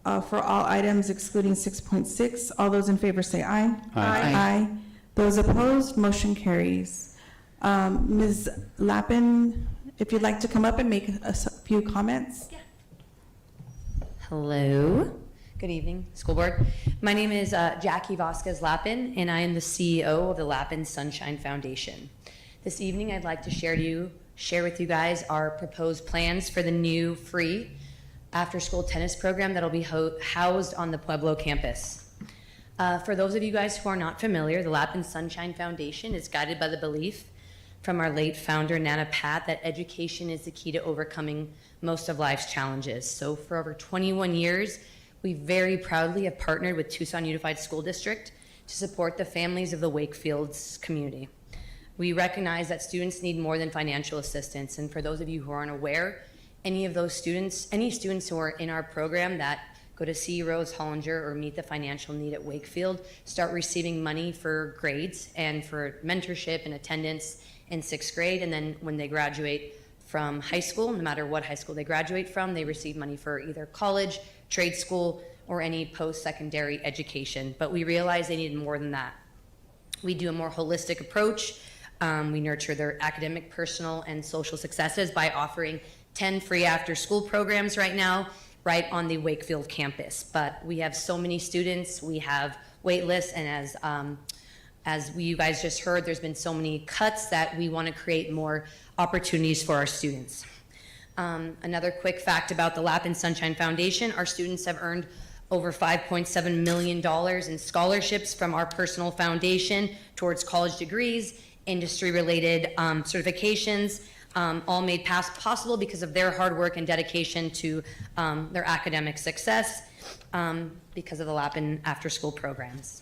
S1: for all items excluding 6.6. All those in favor say aye.
S12: Aye.
S1: Aye. Those opposed, motion carries. Ms. Lappin, if you'd like to come up and make a few comments.
S15: Hello. Good evening, school board. My name is Jackie Vasquez Lappin, and I am the CEO of the Lapin Sunshine Foundation. This evening, I'd like to share with you guys our proposed plans for the new free after-school tennis program that'll be housed on the Pueblo campus. For those of you guys who are not familiar, the Lapin Sunshine Foundation is guided by the belief from our late founder, Nana Pat, that education is the key to overcoming most of life's challenges. So for over 21 years, we very proudly have partnered with Tucson Unified School District to support the families of the Wakefield's community. We recognize that students need more than financial assistance, and for those of you who aren't aware, any students who are in our program that go to see Rose Hollinger or meet the financial need at Wakefield start receiving money for grades and for mentorship and attendance in 6th grade, and then when they graduate from high school, no matter what high school they graduate from, they receive money for either college, trade school, or any post-secondary education. But we realize they need more than that. We do a more holistic approach. We nurture their academic, personal, and social successes by offering 10 free after-school programs right now, right on the Wakefield campus. But we have so many students, we have wait lists, and you guys just heard, there's been so many cuts that we want to create more opportunities for our students. Another quick fact about the Lapin Sunshine Foundation, our students have earned over $5.7 million in scholarships from our personal foundation towards college degrees, industry-related certifications, all made possible because of their hard work and dedication to their academic success because of the Lapin after-school programs.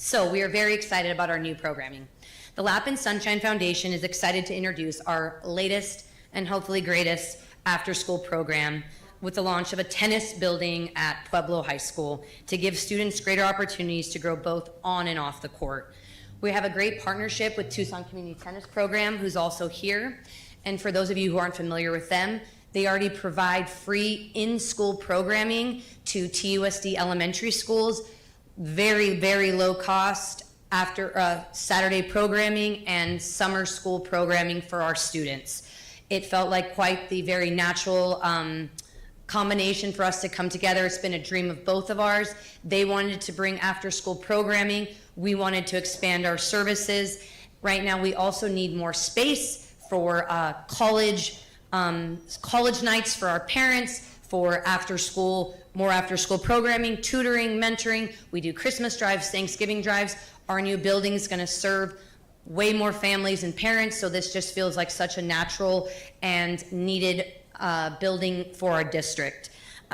S15: So we are very excited about our new programming. The Lapin Sunshine Foundation is excited to introduce our latest and hopefully greatest after-school program with the launch of a tennis building at Pueblo High School to give students greater opportunities to grow both on and off the court. We have a great partnership with Tucson Community Tennis Program, who's also here. And for those of you who aren't familiar with them, they already provide free in-school programming to TUSD elementary schools, very, very low cost after Saturday programming and summer school programming for our students. It felt like quite the very natural combination for us to come together. It's been a dream of both of ours. They wanted to bring after-school programming. We wanted to expand our services. Right now, we also need more space for college nights for our parents, for more after-school programming, tutoring, mentoring. We do Christmas drives, Thanksgiving drives. Our new building is going to serve way more families and parents, so this just feels like such a natural and needed building for our district.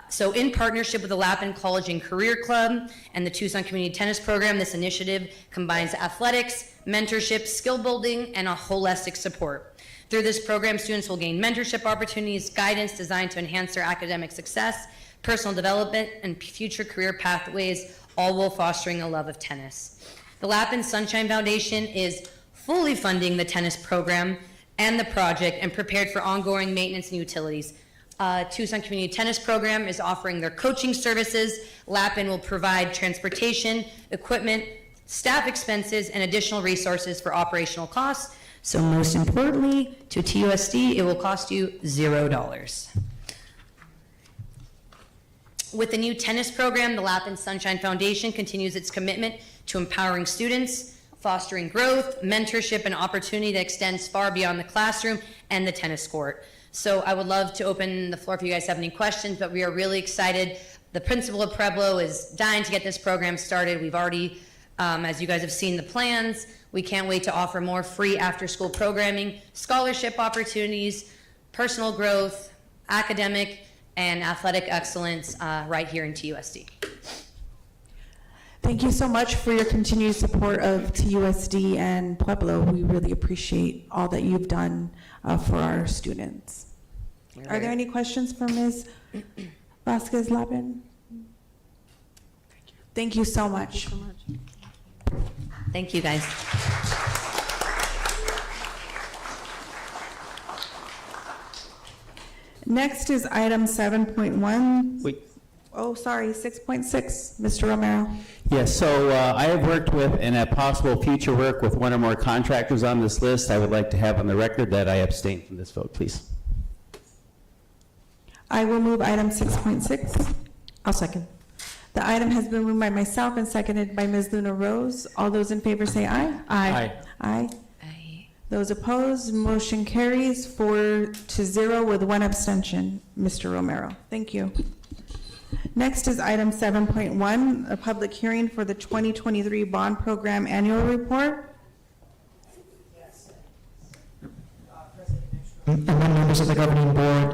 S15: So in partnership with the Lapin College and Career Club and the Tucson Community Tennis Program, this initiative combines athletics, mentorship, skill building, and a holistic support. Through this program, students will gain mentorship opportunities, guidance designed to enhance their academic success, personal development, and future career pathways, all while fostering a love of tennis. The Lapin Sunshine Foundation is fully funding the tennis program and the project and prepared for ongoing maintenance and utilities. Tucson Community Tennis Program is offering their coaching services. Lapin will provide transportation, equipment, staff expenses, and additional resources for operational costs. So most importantly, to TUSD, it will cost you $0. With the new tennis program, the Lapin Sunshine Foundation continues its commitment to empowering students, fostering growth, mentorship, and opportunity that extends far beyond the classroom and the tennis court. So I would love to open the floor if you guys have any questions, but we are really excited. The principal of Pueblo is dying to get this program started. We've already, as you guys have seen the plans, we can't wait to offer more free after-school programming, scholarship opportunities, personal growth, academic, and athletic excellence right here in TUSD.
S1: Thank you so much for your continued support of TUSD and Pueblo. We really appreciate all that you've done for our students. Are there any questions for Ms. Vasquez Lapin? Thank you so much.
S15: Thank you, guys.
S1: Next is item 7.1.
S12: Wait.
S1: Oh, sorry, 6.6, Mr. Romero.
S12: Yes, so I have worked with and have possible future work with one or more contractors on this list. I would like to have on the record that I abstain from this vote, please.
S1: I will move item 6.6.
S10: I'll second.
S1: The item has been moved by myself and seconded by Ms. Luna Rose. All those in favor say aye.
S12: Aye.
S1: Aye. Those opposed, motion carries 4-0 with one abstention. Mr. Romero, thank you. Next is item 7.1, a public hearing for the 2023 bond program annual report.
S6: And then members of the governing board,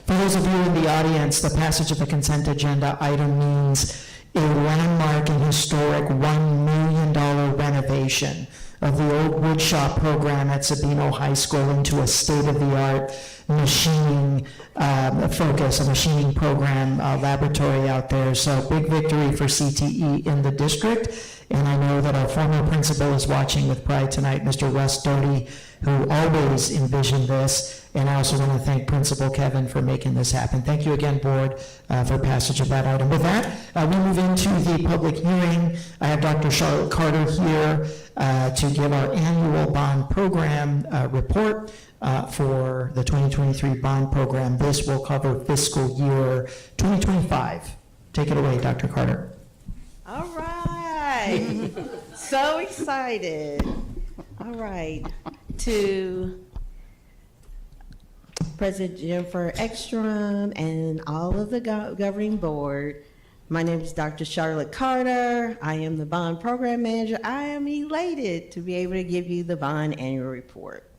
S6: for those of you in the audience, the passage of the consent agenda item means a landmark and historic $1 million renovation of the old woodshop program at Sabino High School into a state-of-the-art machining focus, a machining program laboratory out there. So big victory for CTE in the district. And I know that our former principal is watching with pride tonight, Mr. Russ Doty, who always envisioned this. And I also want to thank Principal Kevin for making this happen. Thank you again, board, for passage of that item. With that, we move into the public hearing. I have Dr. Charlotte Carter here to give our annual bond program report for the 2023 bond program. This will cover fiscal year 2025. Take it away, Dr. Carter.
S16: All right. So excited. All right. To President Jennifer Ekstrom and all of the governing board, my name is Dr. Charlotte Carter. I am the bond program manager. I am elated to be able to give you the bond annual report.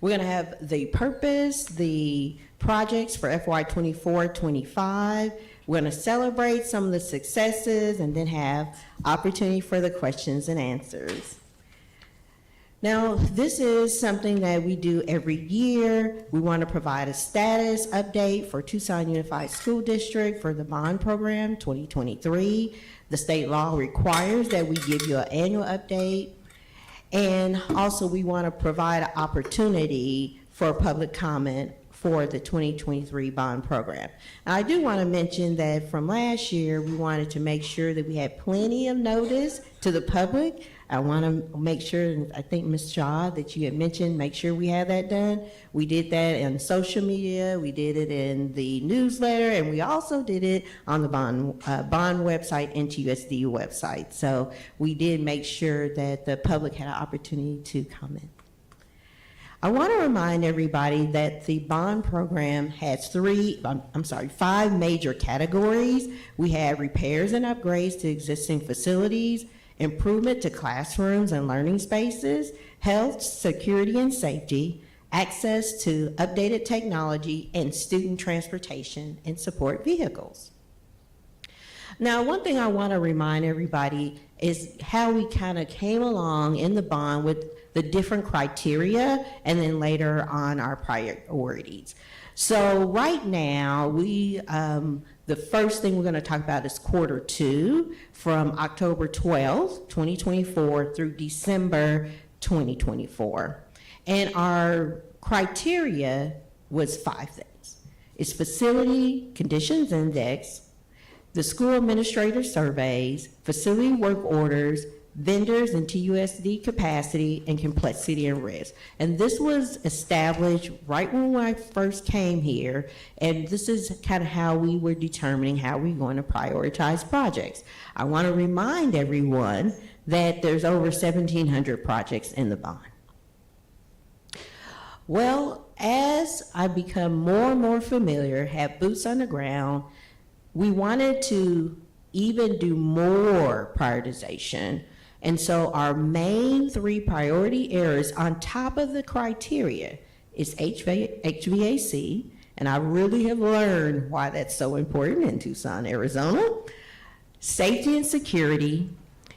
S16: We're going to have the purpose, the projects for FY 24-25. We're going to celebrate some of the successes and then have opportunity for the questions and answers. Now, this is something that we do every year. We want to provide a status update for Tucson Unified School District for the bond program 2023. The state law requires that we give you an annual update. And also we want to provide an opportunity for public comment for the 2023 bond program. Now, I do want to mention that from last year, we wanted to make sure that we had plenty of notice to the public. I want to make sure, and I think Ms. Shaw, that you had mentioned, make sure we have that done. We did that in social media, we did it in the newsletter, and we also did it on the bond website and TUSD website. So we did make sure that the public had an opportunity to comment. I want to remind everybody that the bond program has five major categories. We have repairs and upgrades to existing facilities, improvement to classrooms and learning spaces, health, security, and safety, access to updated technology, and student transportation and support vehicles. Now, one thing I want to remind everybody is how we kind of came along in the bond with the different criteria and then later on our priorities. So right now, the first thing we're going to talk about is quarter two from October 12th, 2024 through December 2024. And our criteria was 5 things. It's facility conditions index, the school administrator surveys, facility work orders, vendors and TUSD capacity, and complexity and risk. And this was established right when I first came here, and this is kind of how we were determining how we're going to prioritize projects. I want to remind everyone that there's over 1,700 projects in the bond. Well, as I become more and more familiar, have boots on the ground, we wanted to even do more prioritization. And so our main 3 priority areas on top of the criteria is HVAC, and I really have learned why that's so important in Tucson, Arizona, safety and security,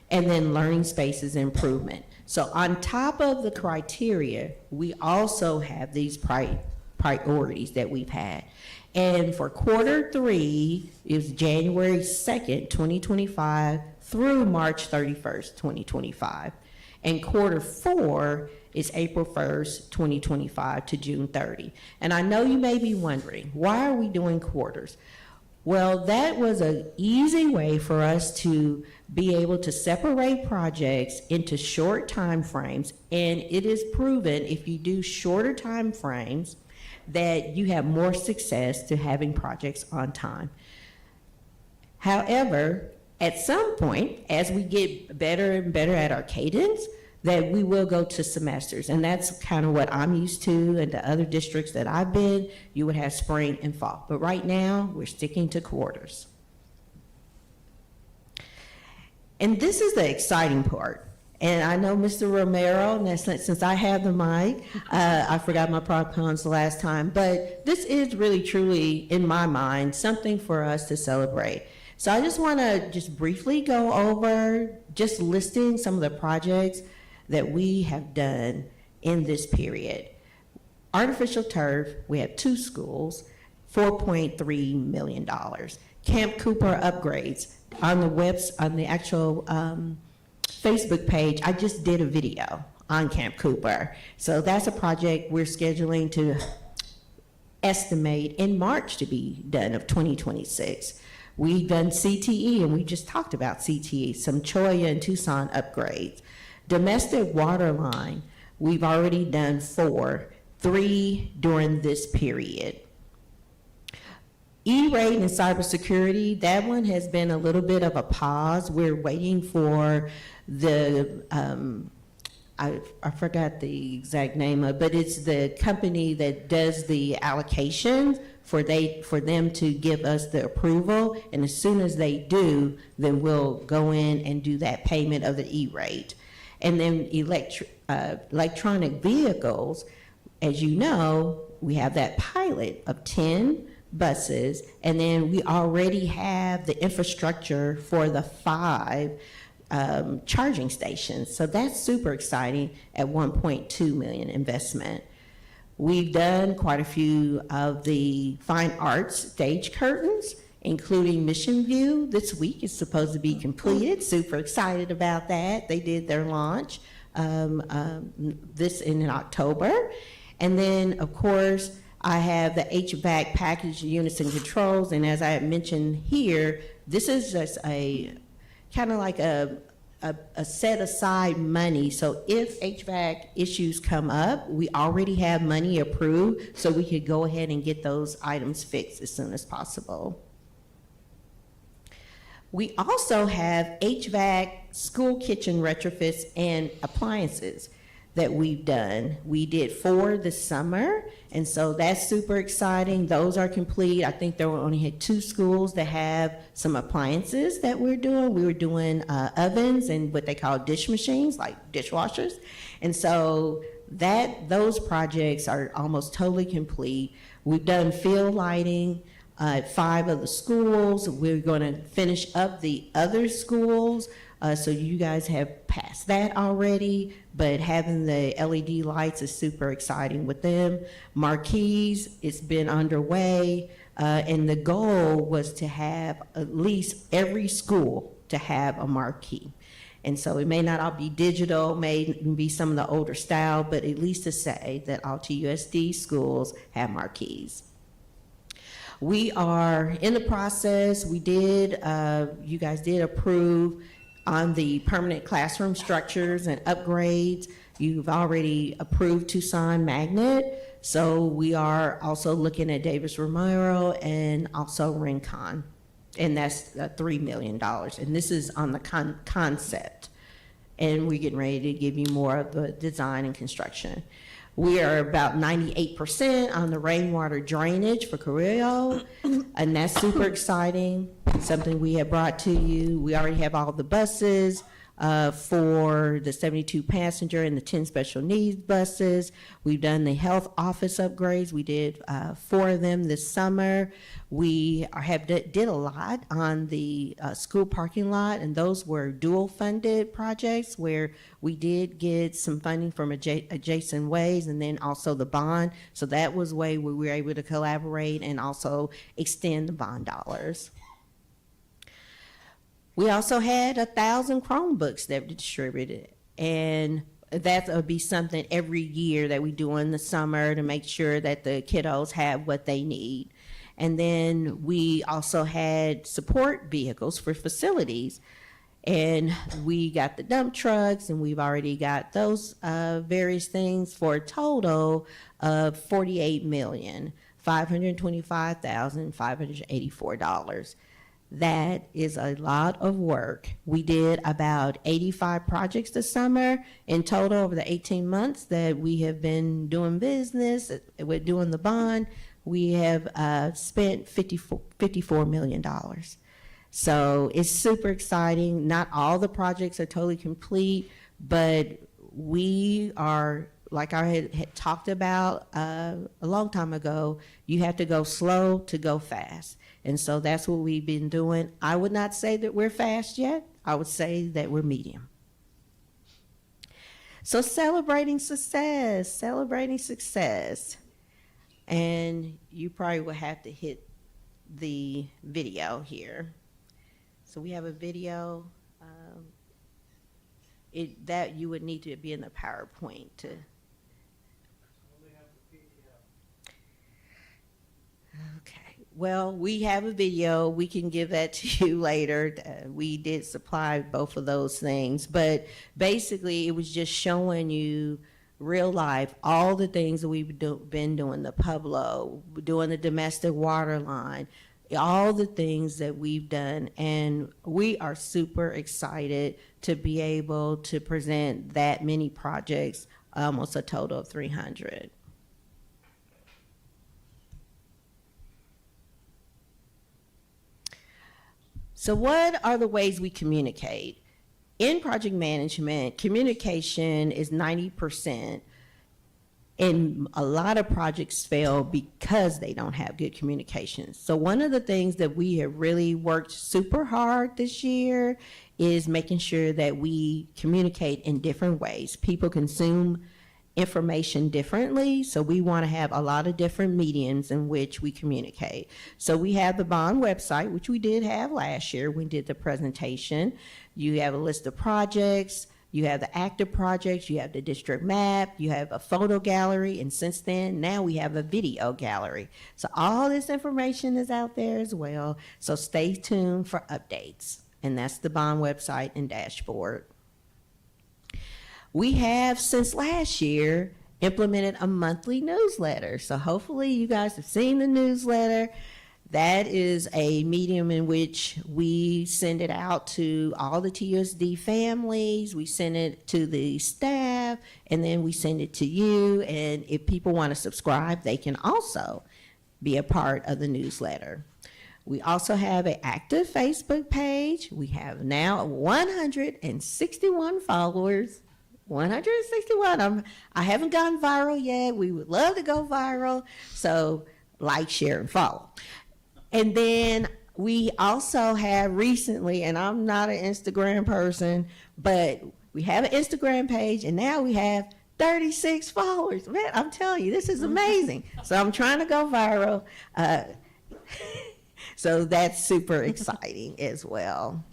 S16: and then learning spaces improvement. So on top of the criteria, we also have these priorities that we've had. And for quarter 3 is January 2nd, 2025 through March 31st, 2025. And quarter 4 is April 1st, 2025 to June 30. And I know you may be wondering, why are we doing quarters? Well, that was an easy way for us to be able to separate projects into short time frames, and it is proven if you do shorter time frames that you have more success to having projects on time. However, at some point, as we get better and better at our cadence, that we will go to semesters. And that's kind of what I'm used to, and the other districts that I've been, you would have spring and fall. But right now, we're sticking to quarters. And this is the exciting part. And I know Mr. Romero, and since I have the mic, I forgot my prop-cons the last time, but this is really, truly, in my mind, something for us to celebrate. So I just want to just briefly go over just listing some of the projects that we have done in this period. Artificial turf, we have 2 schools, $4.3 million. Camp Cooper upgrades. On the actual Facebook page, I just did a video on Camp Cooper. So that's a project we're scheduling to estimate in March to be done of 2026. We've done CTE, and we just talked about CTE, some Cholla and Tucson upgrades. Domestic water line, we've already done 4, 3 during this period. E-rate and cybersecurity, that one has been a little bit of a pause. We're waiting for the, I forgot the exact name of, but it's the company that does the allocations for them to give us the approval. And as soon as they do, then we'll go in and do that payment of the E-rate. And then electronic vehicles, as you know, we have that pilot of 10 buses, and then we already have the infrastructure for the 5 charging stations. So that's super exciting at $1.2 million investment. We've done quite a few of the fine arts stage curtains, including Mission View. This week is supposed to be completed. Super excited about that. They did their launch this in October. And then, of course, I have the HVAC package units and controls, and as I had mentioned here, this is just a kind of like a set aside money. So if HVAC issues come up, we already have money approved, so we could go ahead and get those items fixed as soon as possible. We also have HVAC school kitchen retrofits and appliances that we've done. We did 4 this summer, and so that's super exciting. Those are complete. I think there were only had 2 schools that have some appliances that we're doing. We were doing ovens and what they call dish machines, like dishwashers. And so those projects are almost totally complete. We've done field lighting at 5 of the schools. We're going to finish up the other schools. So you guys have passed that already, but having the LED lights is super exciting with them. Marquees, it's been underway, and the goal was to have at least every school to have a marquee. And so it may not all be digital, may even be some of the older style, but at least to say that all TUSD schools have marquees. We are in the process. We did, you guys did approve on the permanent classroom structures and upgrades. You've already approved Tucson Magnet. So we are also looking at Davis Romero and also Rincon. And that's $3 million. And this is on the concept. And we're getting ready to give you more of the design and construction. We are about 98% on the rainwater drainage for Carrillo, and that's super exciting, something we have brought to you. We already have all the buses for the 72 passenger and the 10 special needs buses. We've done the health office upgrades. We did 4 of them this summer. We did a lot on the school parking lot, and those were dual funded projects where we did get some funding from adjacent ways and then also the bond. So that was a way where we were able to collaborate and also extend the bond dollars. We also had 1,000 Chromebooks that were distributed, and that would be something every year that we do in the summer to make sure that the kiddos have what they need. And then we also had support vehicles for facilities, and we got the dump trucks, and we've already got those various things for a total of $48,525,584. That is a lot of work. We did about 85 projects this summer in total over the 18 months that we have been doing business, we're doing the bond. We have spent $54 million. So it's super exciting. Not all the projects are totally complete, but we are, like I had talked about a long time ago, you have to go slow to go fast. And so that's what we've been doing. I would not say that we're fast yet. I would say that we're medium. So celebrating success. And you probably will have to hit the video here. So we have a video that you would need to be in the PowerPoint to. Okay. Well, we have a video. We can give that to you later. We did supply both of those things. But basically, it was just showing you real life, all the things that we've been doing, the Pueblo, doing the domestic water line, all the things that we've done. And we are super excited to be able to present that many projects, almost a total of 300. So what are the ways we communicate? In project management, communication is 90%, and a lot of projects fail because they don't have good communication. So one of the things that we have really worked super hard this year is making sure that we communicate in different ways. People consume information differently, so we want to have a lot of different mediums in which we communicate. So we have the bond website, which we did have last year when we did the presentation. You have a list of projects, you have the active projects, you have the district map, you have a photo gallery, and since then, now we have a video gallery. So all this information is out there as well, so stay tuned for updates. And that's the bond website and dashboard. We have, since last year, implemented a monthly newsletter. So hopefully you guys have seen the newsletter. That is a medium in which we send it out to all the TUSD families. We send it to the staff, and then we send it to you. And if people want to subscribe, they can also be a part of the newsletter. We also have an active Facebook page. We have now 161 followers. 161. I haven't gone viral yet. We would love to go viral. So like, share, and follow. And then we also have recently, and I'm not an Instagram person, but we have an Instagram page, and now we have 36 followers. Man, I'm telling you, this is amazing. So I'm trying to go viral. So that's super exciting as well.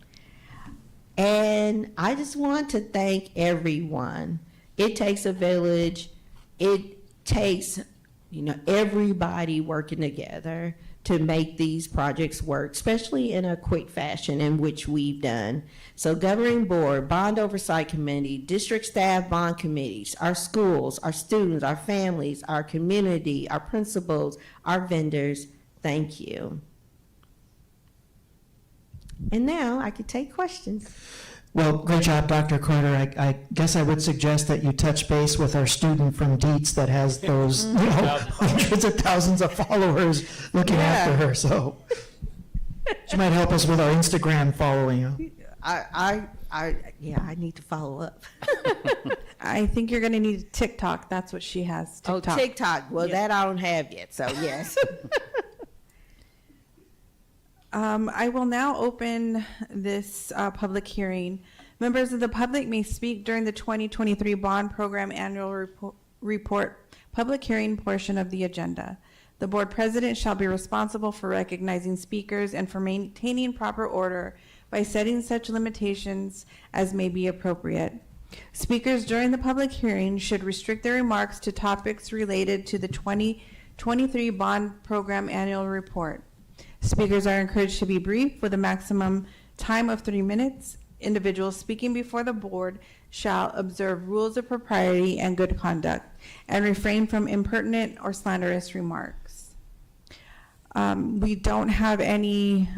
S16: And I just want to thank everyone. It takes a village. It takes, everybody working together to make these projects work, especially in a quick fashion in which we've done. So governing board, bond oversight committee, district staff bond committees, our schools, our students, our families, our community, our principals, our vendors, thank you. And now I could take questions.
S6: Well, great job, Dr. Carter. I guess I would suggest that you touch base with our student from Dietz that has those hundreds of thousands of followers looking after her. So she might help us with our Instagram following.
S16: I need to follow up.
S1: I think you're going to need TikTok. That's what she has. TikTok.
S16: Oh, TikTok. Well, that I don't have yet, so yes.
S1: I will now open this public hearing. Members of the public may speak during the 2023 Bond Program Annual Report public hearing portion of the agenda. The board president shall be responsible for recognizing speakers and for maintaining proper order by setting such limitations as may be appropriate. Speakers during the public hearing should restrict their remarks to topics related to the 2023 Bond Program Annual Report. Speakers are encouraged to be brief with a maximum time of 3 minutes. Individuals speaking before the board shall observe rules of propriety and good conduct and refrain from impertinent or slanderous remarks. We don't have any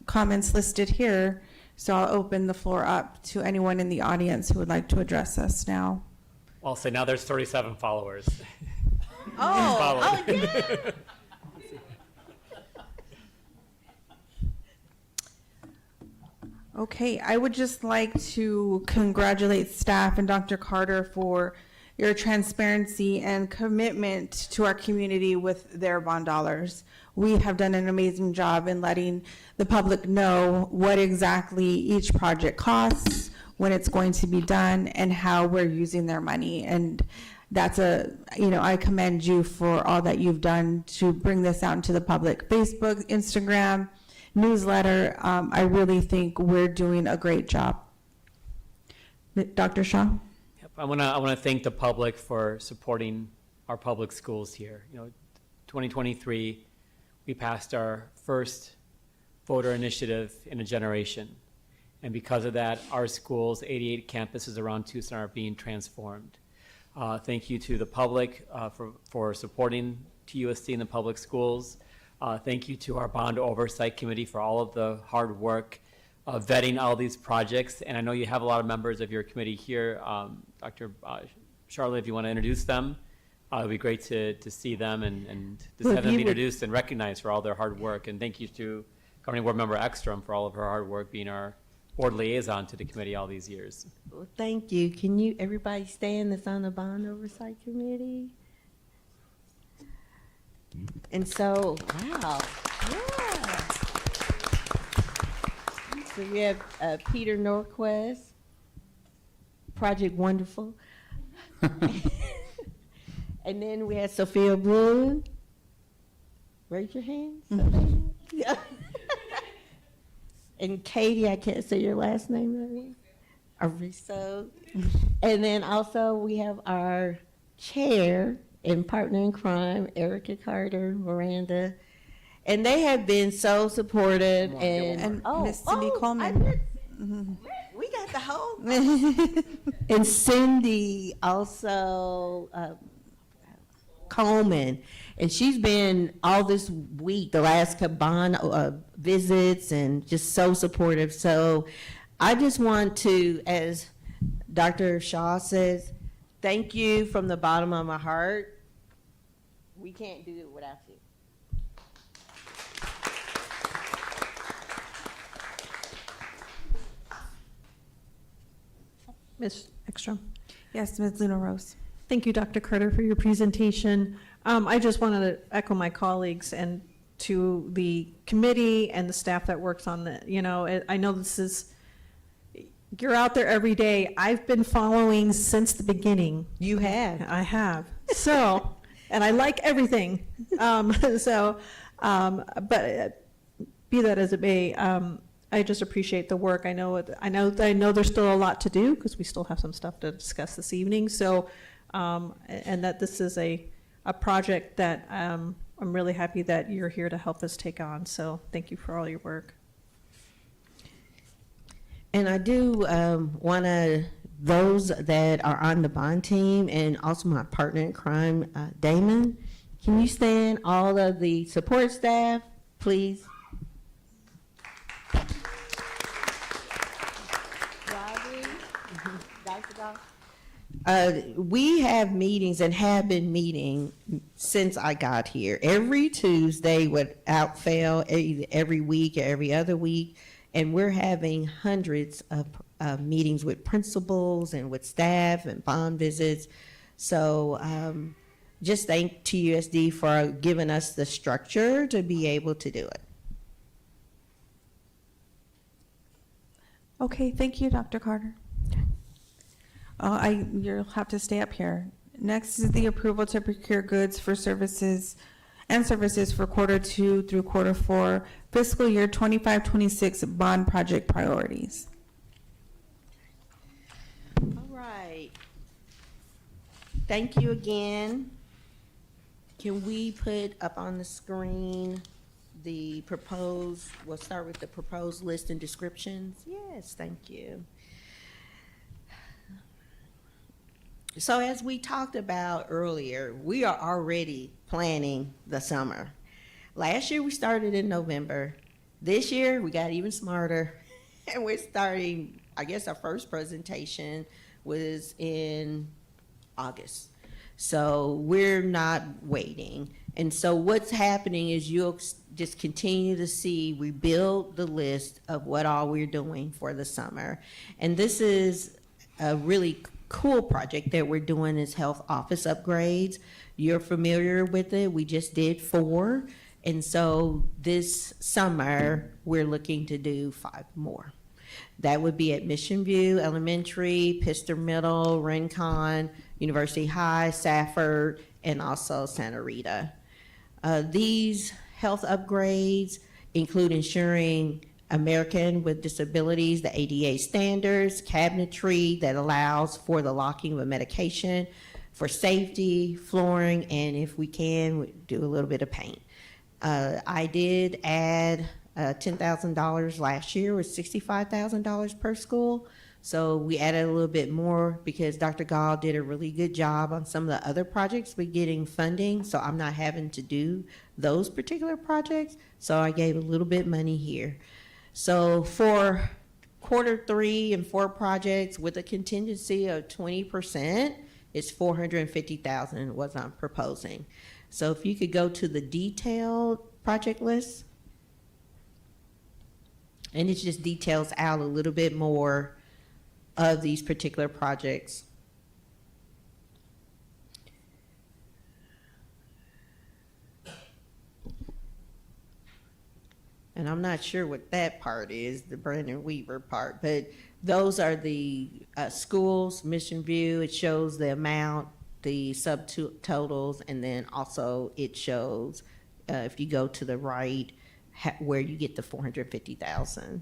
S1: comments listed here, so I'll open the floor up to anyone in the audience who would like to address us now.
S7: I'll say now there's 37 followers.
S16: Oh, yeah.
S1: Okay, I would just like to congratulate staff and Dr. Carter for your transparency and commitment to our community with their bond dollars. We have done an amazing job in letting the public know what exactly each project costs, when it's going to be done, and how we're using their money. And that's I commend you for all that you've done to bring this out into the public. Facebook, Instagram, newsletter. I really think we're doing a great job. Dr. Shaw?
S7: Yep, I want to thank the public for supporting our public schools here. 2023, we passed our first voter initiative in a generation. And because of that, our schools, 88 campuses around Tucson, are being transformed. Thank you to the public for supporting TUSD and the public schools. Thank you to our Bond Oversight Committee for all of the hard work vetting all these projects. And I know you have a lot of members of your committee here. Dr. Charlotte, if you want to introduce them, it would be great to see them and just have them be introduced and recognized for all their hard work. And thank you to Governing Board Member Ekstrom for all of her hard work being our board liaison to the committee all these years.
S16: Well, thank you. Can you, everybody stand that's on the Bond Oversight Committee? And so, wow, yeah. So we have Peter Norquist, Project Wonderful. And then we had Sophia Bloom. Raise your hand, Sophia. And Katie, I can't say your last name. Ariso. And then also we have our chair and partner in crime, Erica Carter, Miranda. And they have been so supportive. And
S1: Miss Cindy Coleman.
S16: We got the whole. And Cindy also, Coleman. And she's been all this week, the last bond visits, and just so supportive. So I just want to, as Dr. Shaw says, thank you from the bottom of my heart. We can't do it without you.
S10: Ms. Ekstrom?
S1: Yes, Ms. Luna Rose.
S10: Thank you, Dr. Carter, for your presentation. I just wanted to echo my colleagues and to the committee and the staff that works on the, I know this is, you're out there every day. I've been following since the beginning.
S16: You have.
S10: I have. So, and I like everything. But be that as it may, I just appreciate the work. I know there's still a lot to do because we still have some stuff to discuss this evening. So, and that this is a project that I'm really happy that you're here to help us take on. So thank you for all your work.
S16: And I do want to, those that are on the bond team and also my partner in crime, Damon, can you stand, all of the support staff, please? We have meetings and have been meeting since I got here. Every Tuesday without fail, either every week or every other week. And we're having hundreds of meetings with principals and with staff and bond visits. So just thank TUSD for giving us the structure to be able to do it.
S1: Okay, thank you, Dr. Carter. You'll have to stay up here. Next is the approval to procure goods for services for Q2 through Q4 fiscal year 25-26 bond project priorities.
S16: All right. Thank you again. Can we put up on the screen the proposed, we'll start with the proposed list and descriptions. Yes, thank you. So as we talked about earlier, we are already planning the summer. Last year we started in November. This year we got even smarter and we're starting, I guess our first presentation was in August. So we're not waiting. And so what's happening is you'll just continue to see, we build the list of what all we're doing for the summer. And this is a really cool project that we're doing, is health office upgrades. You're familiar with it. We just did 4. And so this summer, we're looking to do 5 more. That would be at Mission View Elementary, Pister Middle, Rincon, University High, Safford, and also Santa Rita. These health upgrades include ensuring American with disabilities, the ADA standards, cabinetry that allows for the locking of a medication, for safety, flooring, and if we can, we do a little bit of paint. I did add $10,000 last year, with $65,000 per school. So we added a little bit more because Dr. Gall did a really good job on some of the other projects with getting funding. So I'm not having to do those particular projects. So I gave a little bit money here. So for Q3 and 4 projects with a contingency of 20%, it's $450,000 what I'm proposing. So if you could go to the detailed project list, and it just details out a little bit more of these particular projects. And I'm not sure what that part is, the Brandon Weaver part, but those are the schools, Mission View. It shows the amount, the subtotals, and then also it shows, if you go to the right, where you get the $450,000.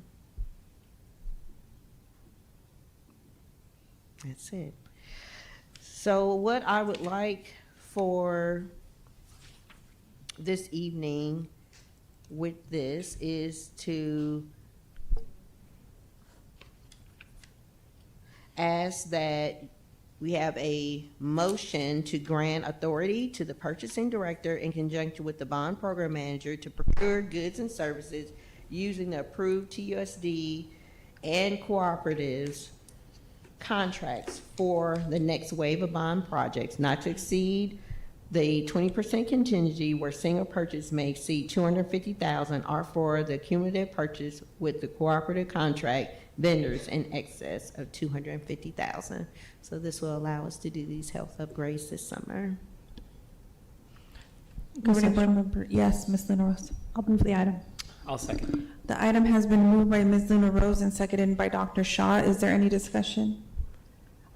S16: That's it. So what I would like for this evening with this is to ask that we have a motion to grant authority to the purchasing director in conjunction with the bond program manager to procure goods and services using the approved TUSD and cooperatives contracts for the next wave of bond projects, not to exceed the 20% contingency where single purchase may exceed $250,000, or for the cumulative purchase with the cooperative contract vendors in excess of $250,000. So this will allow us to do these health upgrades this summer.
S1: Governing Board Member, yes, Ms. Luna Rose.
S10: I'll move the item.
S7: I'll second.
S1: The item has been moved by Ms. Luna Rose and seconded by Dr. Shaw. Is there any discussion?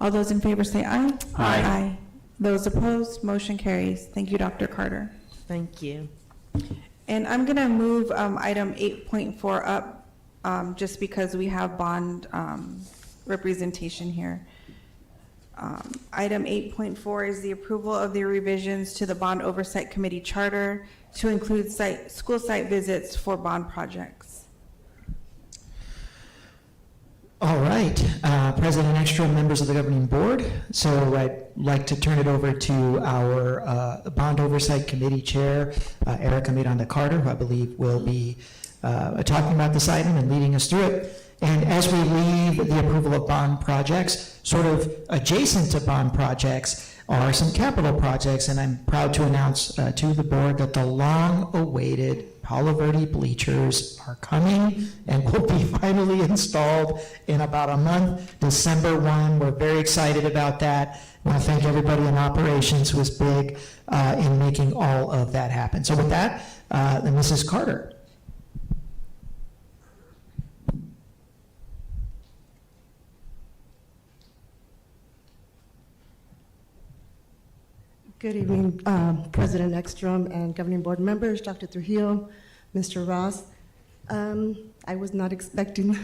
S1: All those in favor say aye.
S7: Aye.
S1: Those opposed, motion carries. Thank you, Dr. Carter.
S16: Thank you.
S1: And I'm going to move item 8.4 up just because we have bond representation here. Item 8.4 is the approval of the revisions to the Bond Oversight Committee charter to include school site visits for bond projects.
S6: All right, President Ekstrom, members of the governing board. So I'd like to turn it over to our Bond Oversight Committee Chair, Erica Miranda-Carter, who I believe will be talking about this item and leading us through it. And as we leave the approval of bond projects, sort of adjacent to bond projects are some capital projects, and I'm proud to announce to the board that the long-awaited Palo Verde bleachers are coming and will be finally installed in about a month, December 1. We're very excited about that. I want to thank everybody in operations who was big in making all of that happen. So with that, Mrs. Carter.
S17: Good evening, President Ekstrom and governing board members, Dr. Trujillo, Mr. Ross. I was not expecting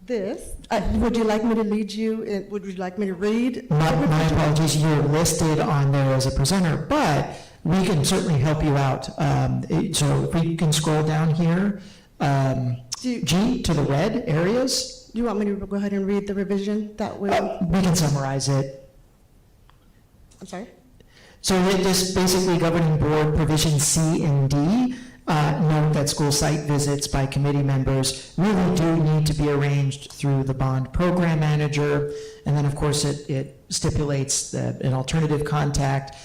S17: this. Would you like me to lead you? Would you like me to read?
S6: My apologies, you're listed on there as a presenter, but we can certainly help you out. So if we can scroll down here, G to the red areas.
S17: Do you want me to go ahead and read the revision? That way.
S6: We can summarize it.
S17: I'm sorry?
S6: So this basically governing board provision C and D note that school site visits by committee members really do need to be arranged through the bond program manager. And then of course it stipulates that an alternative contact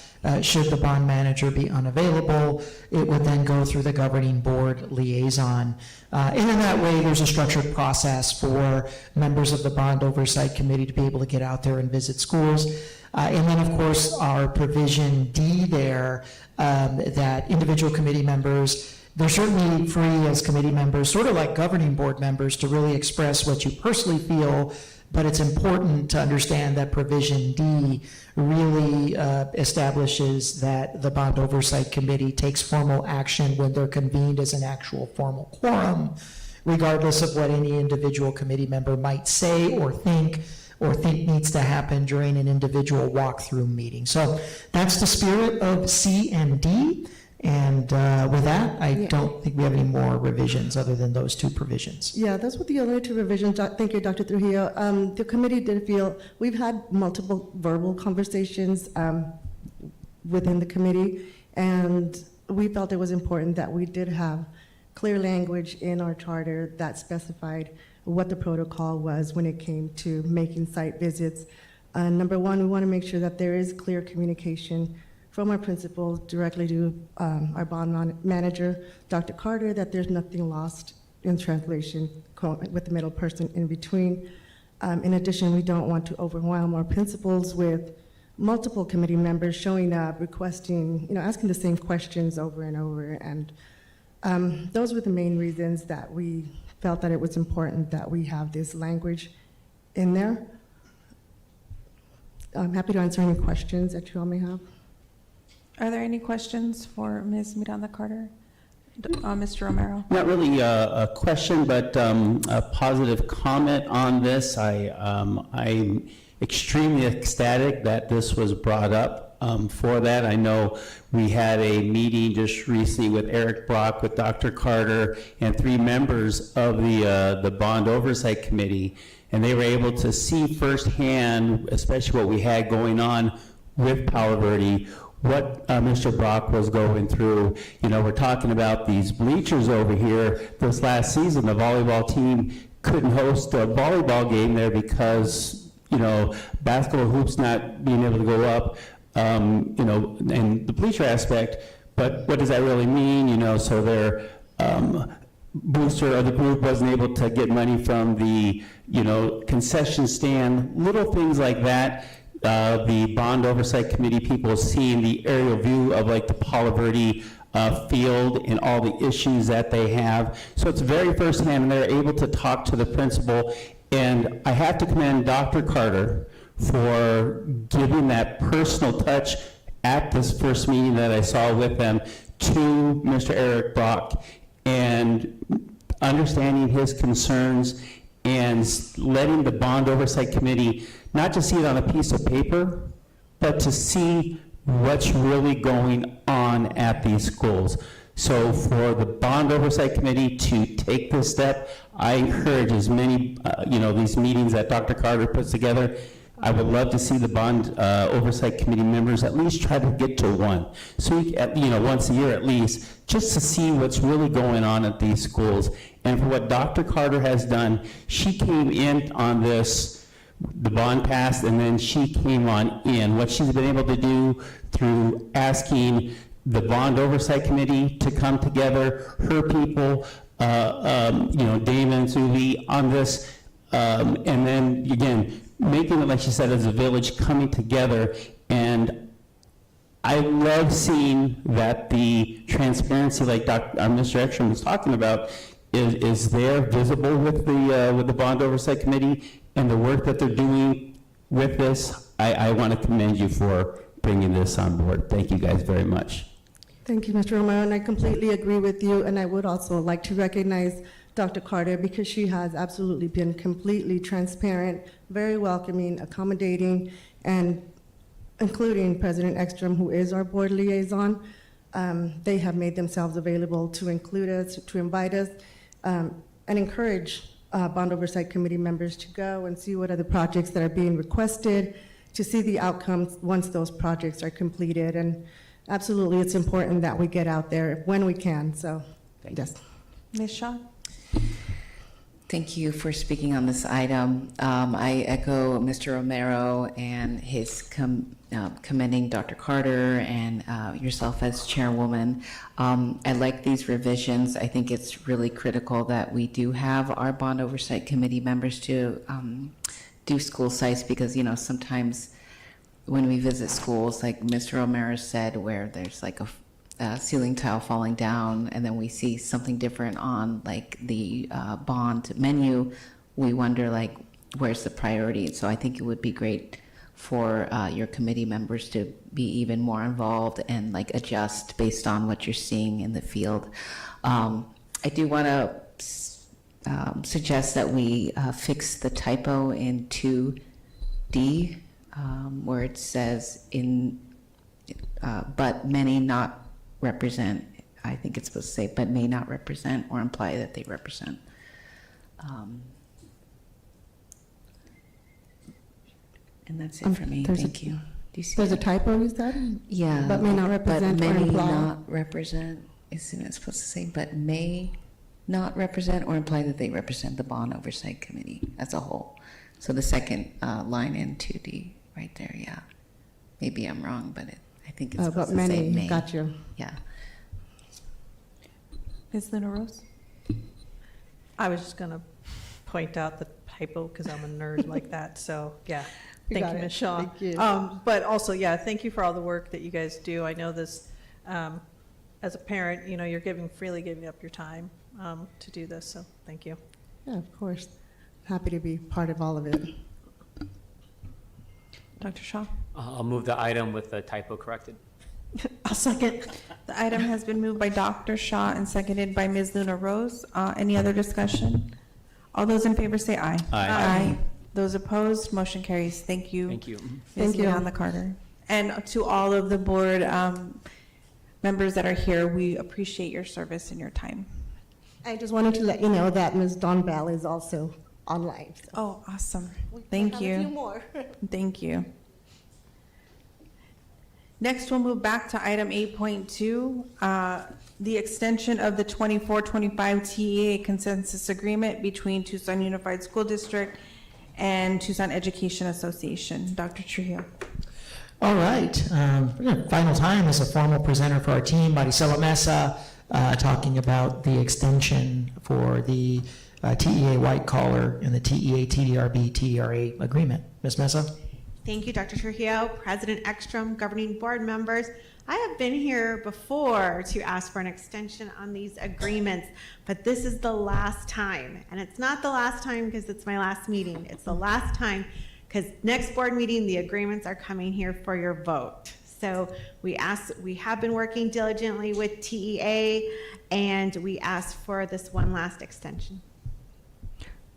S6: should the bond manager be unavailable, it would then go through the governing board liaison. And in that way, there's a structured process for members of the bond oversight committee to be able to get out there and visit schools. And then, of course, our provision D there, that individual committee members, they're certainly free as committee members, sort of like governing board members, to really express what you personally feel, but it's important to understand that provision D really establishes that the Bond Oversight Committee takes formal action when they're convened as an actual formal quorum, regardless of what any individual committee member might say or think needs to happen during an individual walkthrough meeting. So that's the spirit of C and D. And with that, I don't think we have any more revisions other than those two provisions.
S17: Yeah, those were the only two revisions. Thank you, Dr. Trujillo. The committee did feel, we've had multiple verbal conversations within the committee, and we felt it was important that we did have clear language in our charter that specified what the protocol was when it came to making site visits. Number one, we want to make sure that there is clear communication from our principal directly to our bond manager, Dr. Carter, that there's nothing lost in translation with the middle person in between. In addition, we don't want to overwhelm our principals with multiple committee members showing up, requesting, asking the same questions over and over. And those were the main reasons that we felt that it was important that we have this language in there. I'm happy to answer any questions that you all may have.
S1: Are there any questions for Ms. Miranda-Carter? Mr. Romero?
S12: Not really a question, but a positive comment on this. I'm extremely ecstatic that this was brought up for that. I know we had a meeting just recently with Eric Brock, with Dr. Carter, and 3 members of the Bond Oversight Committee, and they were able to see firsthand, especially what we had going on with Palo Verde, what Mr. Brock was going through. We're talking about these bleachers over here. This last season, the volleyball team couldn't host a volleyball game there because, basketball hoops not being able to go up, and the bleacher aspect. But what does that really mean? So their booster or the group wasn't able to get money from the, concession stand, little things like that. The Bond Oversight Committee people seeing the aerial view of like the Palo Verde field and all the issues that they have. So it's very firsthand, and they're able to talk to the principal. And I have to commend Dr. Carter for giving that personal touch at this first meeting that I saw with them to Mr. Eric Brock. And understanding his concerns and letting the Bond Oversight Committee not just see it on a piece of paper, but to see what's really going on at these schools. So for the Bond Oversight Committee to take this step, I encourage as many, these meetings that Dr. Carter puts together, I would love to see the Bond Oversight Committee members at least try to get to one. So, once a year at least, just to see what's really going on at these schools. And for what Dr. Carter has done, she came in on this, the bond passed, and then she came on in. What she's been able to do through asking the Bond Oversight Committee to come together, her people, Damon and Zuli on this, and then again, making it, like she said, as a village coming together. And I love seeing that the transparency, like Mr. Ekstrom was talking about, is there visible with the Bond Oversight Committee and the work that they're doing with this. I want to commend you for bringing this on board. Thank you guys very much.
S17: Thank you, Mr. Romero, and I completely agree with you, and I would also like to recognize Dr. Carter because she has absolutely been completely transparent, very welcoming, accommodating, and including President Ekstrom, who is our board liaison. They have made themselves available to include us, to invite us, and encourage Bond Oversight Committee members to go and see what are the projects that are being requested, to see the outcomes once those projects are completed. And absolutely, it's important that we get out there when we can. So, yes.
S1: Ms. Shaw?
S11: Thank you for speaking on this item. I echo Mr. Romero and his commending Dr. Carter and yourself as chairwoman. I like these revisions. I think it's really critical that we do have our Bond Oversight Committee members to do school sites because, sometimes when we visit schools, like Mr. Romero said, where there's like a ceiling tile falling down, and then we see something different on like the bond menu, we wonder like, where's the priority? So I think it would be great for your committee members to be even more involved and like adjust based on what you're seeing in the field. I do want to suggest that we fix the typo in 2D where it says but many not represent. I think it's supposed to say, but may not represent or imply that they represent. And that's it for me. Thank you. Do you see
S17: There's
S11: that?
S17: a typo, you said?
S11: Yeah.
S17: But may not represent
S11: but
S17: or
S11: may
S17: imply.
S11: not represent. Isn't it supposed to say, but may not represent or imply that they represent the Bond Oversight Committee as a whole? So the second line in 2D right there, yeah. Maybe I'm wrong, but I think it's supposed
S17: but
S11: to say
S17: many,
S11: may.
S17: got you.
S11: Yeah.
S1: Ms. Luna Rose?
S18: I was just going to point out the typo because I'm a nerd like that. So, yeah. Thank you, Ms. Shaw.
S17: Thank you.
S18: But also, yeah, thank you for all the work that you guys do. I know this, as a parent, you're freely giving up your time to do this. So, thank you.
S17: Yeah, of course. Happy to be part of all of it.
S1: Dr. Shaw?
S7: I'll move the item with the typo corrected.
S1: I'll second. The item has been moved by Dr. Shaw and seconded by Ms. Luna Rose. Any other discussion? All those in favor say aye.
S7: Aye.
S1: Those opposed, motion carries. Thank you.
S7: Thank you.
S1: Ms.
S17: Thank you.
S1: Leon Carter. And to all of the board members that are here, we appreciate your service and your time.
S17: I just wanted to let you know that Ms. Dawn Bell is also online. So.
S1: Oh, awesome.
S17: We
S1: Thank
S17: have
S1: you.
S17: A few more.
S1: Thank you. Next, we'll move back to item 8.2, the extension of the 24-25 TEA consensus agreement between Tucson Unified School District and Tucson Education Association. Dr. Trujillo.
S6: All right. Final time as a formal presenter for our team, Maricela Mesa, talking about the extension for the TEA white collar and the TEA TDRB TERA agreement. Ms. Mesa?
S9: Thank you, Dr. Trujillo, President Ekstrom, governing board members. I have been here before to ask for an extension on these agreements, but this is the last time. And it's not the last time because it's my last meeting. It's the last time because next board meeting, the agreements are coming here for your vote. So we have been working diligently with TEA, and we ask for this one last extension.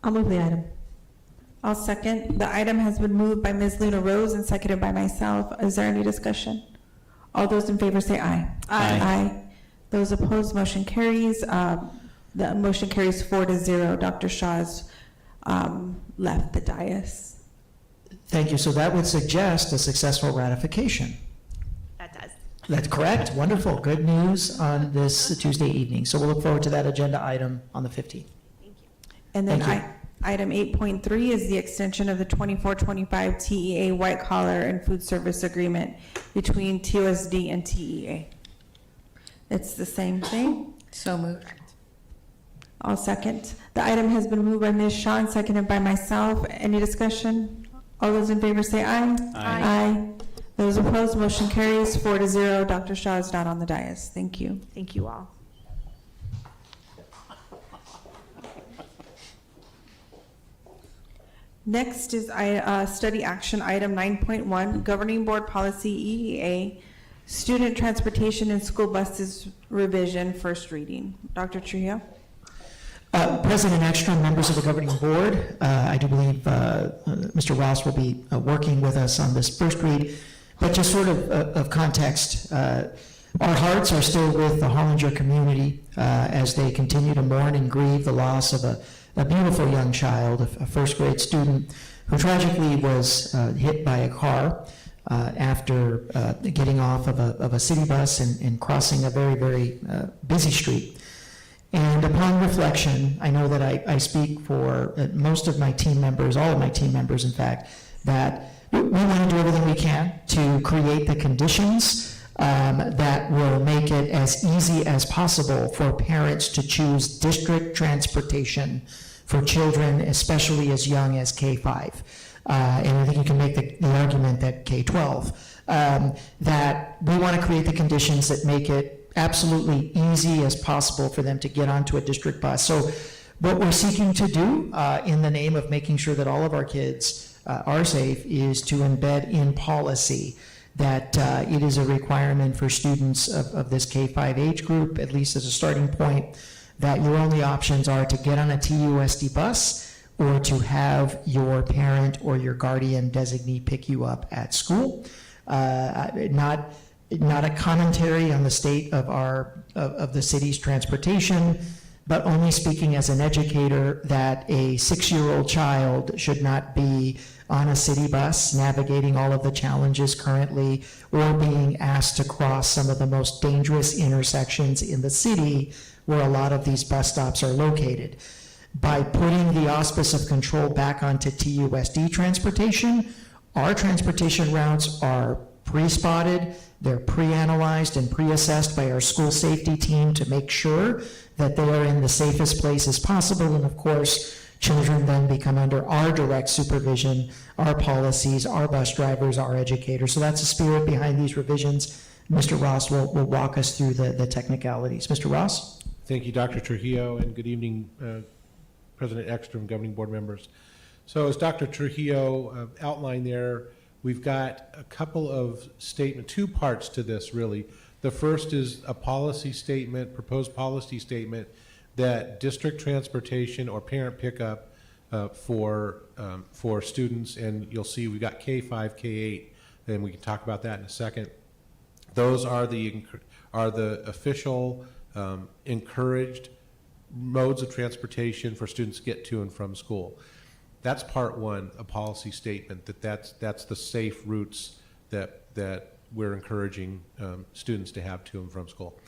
S10: I'll move the item.
S1: I'll second. The item has been moved by Ms. Luna Rose and seconded by myself. Is there any discussion? All those in favor say aye.
S7: Aye.
S1: Aye. Those opposed, motion carries. The motion carries 4-0. Dr. Shaw's left the dais.
S6: Thank you. So that would suggest a successful ratification.
S9: That does.
S6: That's correct. Wonderful. Good news on this Tuesday evening. So we'll look forward to that agenda item on the 15th.
S1: And then
S6: Thank you.
S1: item 8.3 is the extension of the 24-25 TEA white collar and food service agreement between TUSD and TEA. It's the same thing.
S11: So moved.
S1: I'll second. The item has been moved by Ms. Shaw and seconded by myself. Any discussion? All those in favor say aye. Aye. Those opposed, motion carries 4-0. Dr. Shaw is not on the dais. Thank you.
S9: Thank you all.
S1: Next is study action item 9.1, Governing Board Policy EEA, Student Transportation and School Buses Revision, first reading. Dr. Trujillo?
S6: President Ekstrom, members of the governing board, I do believe Mr. Ross will be working with us on this first read, but just sort of context, our hearts are still with the Hollinger community as they continue to mourn and grieve the loss of a beautiful young child, a first grade student who tragically was hit by a car after getting off of a city bus and crossing a very, very busy street. And upon reflection, I know that I speak for most of my team members, all of my team members, in fact, that we want to do everything we can to create the conditions that will make it as easy as possible for parents to choose district transportation for children, especially as young as K-5. And I think you can make the argument that K-12, that we want to create the conditions that make it absolutely easy as possible for them to get onto a district bus. So what we're seeking to do in the name of making sure that all of our kids are safe is to embed in policy that it is a requirement for students of this K-5 age group, at least as a starting point, that your only options are to get on a TUSD bus or to have your parent or your guardian designee pick you up at school. Not a commentary on the state of the city's transportation, but only speaking as an educator that a 6-year-old child should not be on a city bus navigating all of the challenges currently or being asked to cross some of the most dangerous intersections in the city where a lot of these bus stops are located. By putting the auspice of control back onto TUSD transportation, our transportation routes are pre-spotted, they're pre-analyzed and pre-assessed by our school safety team to make sure that they are in the safest places possible. And of course, children then become under our direct supervision, our policies, our bus drivers, our educators. So that's the spirit behind these revisions. Mr. Ross will walk us through the technicalities. Mr. Ross?
S19: Thank you, Dr. Trujillo, and good evening, President Ekstrom, governing board members. So as Dr. Trujillo outlined there, we've got a couple of two parts to this, really. The first is a policy statement, proposed policy statement, that district transportation or parent pickup for students, and you'll see we've got K-5, K-8, and we can talk about that in a second. Those are the official encouraged modes of transportation for students to get to and from school. That's part one, a policy statement, that's the safe routes that we're encouraging students to have to and from school.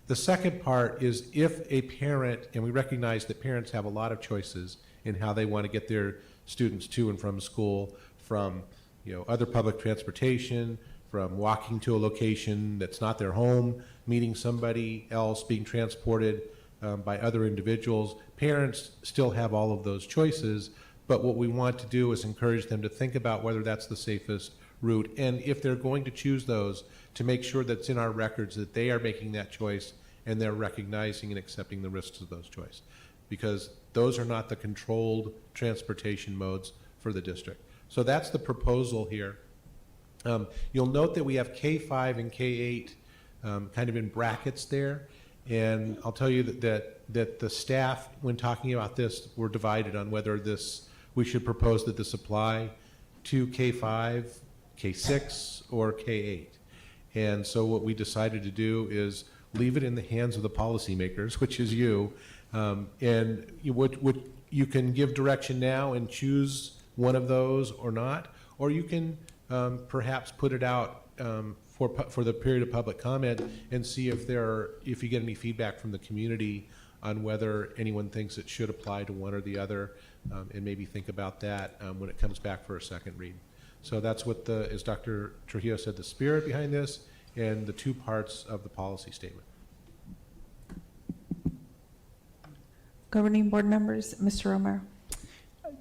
S19: The second part is if a parent, and we recognize that parents have a lot of choices in how they want to get their students to and from school, from other public transportation, from walking to a location that's not their home, meeting somebody else, being transported by other individuals. Parents still have all of those choices, but what we want to do is encourage them to think about whether that's the safest route, and if they're going to choose those, to make sure that it's in our records that they are making that choice and they're recognizing and accepting the risks of those choices, because those are not the controlled transportation modes for the district. So that's the proposal here. You'll note that we have K5 and K8 kind of in brackets there. And I'll tell you that the staff, when talking about this, were divided on whether we should propose that this apply to K5, K6, or K8. And so what we decided to do is leave it in the hands of the policymakers, which is you. And you can give direction now and choose one of those or not, or you can perhaps put it out for the period of public comment and see if you get any feedback from the community on whether anyone thinks it should apply to one or the other, and maybe think about that when it comes back for a second read. So that's what as Dr. Trujillo said, the spirit behind this and the two parts of the policy statement.
S1: Governing board members, Mr. Romero.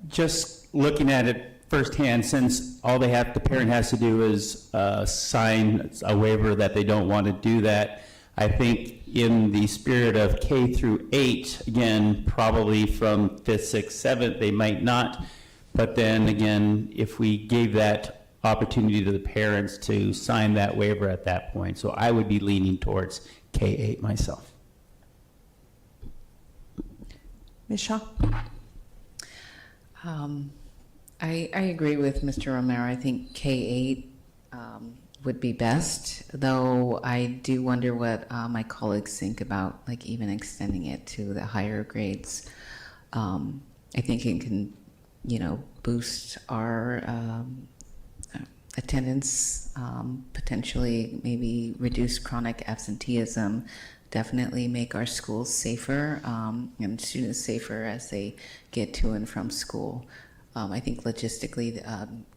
S12: Just looking at it firsthand, since all the parent has to do is sign a waiver that they don't want to do that, I think in the spirit of K through 8, again, probably from 5th, 6th, 7th, they might not. But then again, if we gave that opportunity to the parents to sign that waiver at that point. So I would be leaning towards K8 myself.
S1: Ms. Shaw.
S11: I agree with Mr. Romero. I think K8 would be best, though I do wonder what my colleagues think about like even extending it to the higher grades. I think it can, boost our attendance, potentially maybe reduce chronic absenteeism, definitely make our schools safer and students safer as they get to and from school. I think logistically,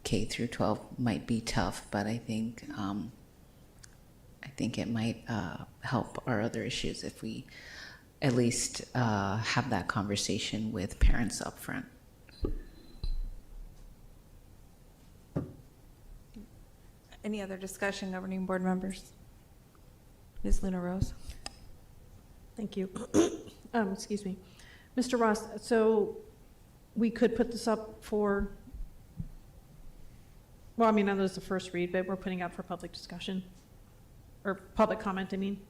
S11: K through 12 might be tough, but I think it might help our other issues if we at least have that conversation with parents up front.
S1: Any other discussion, governing board members? Ms. Luna Rose.
S18: Thank you. Excuse me. Mr. Ross, so we could put this up for, well, I mean, I know it's the first read, but we're putting out for public discussion or public comment, I mean.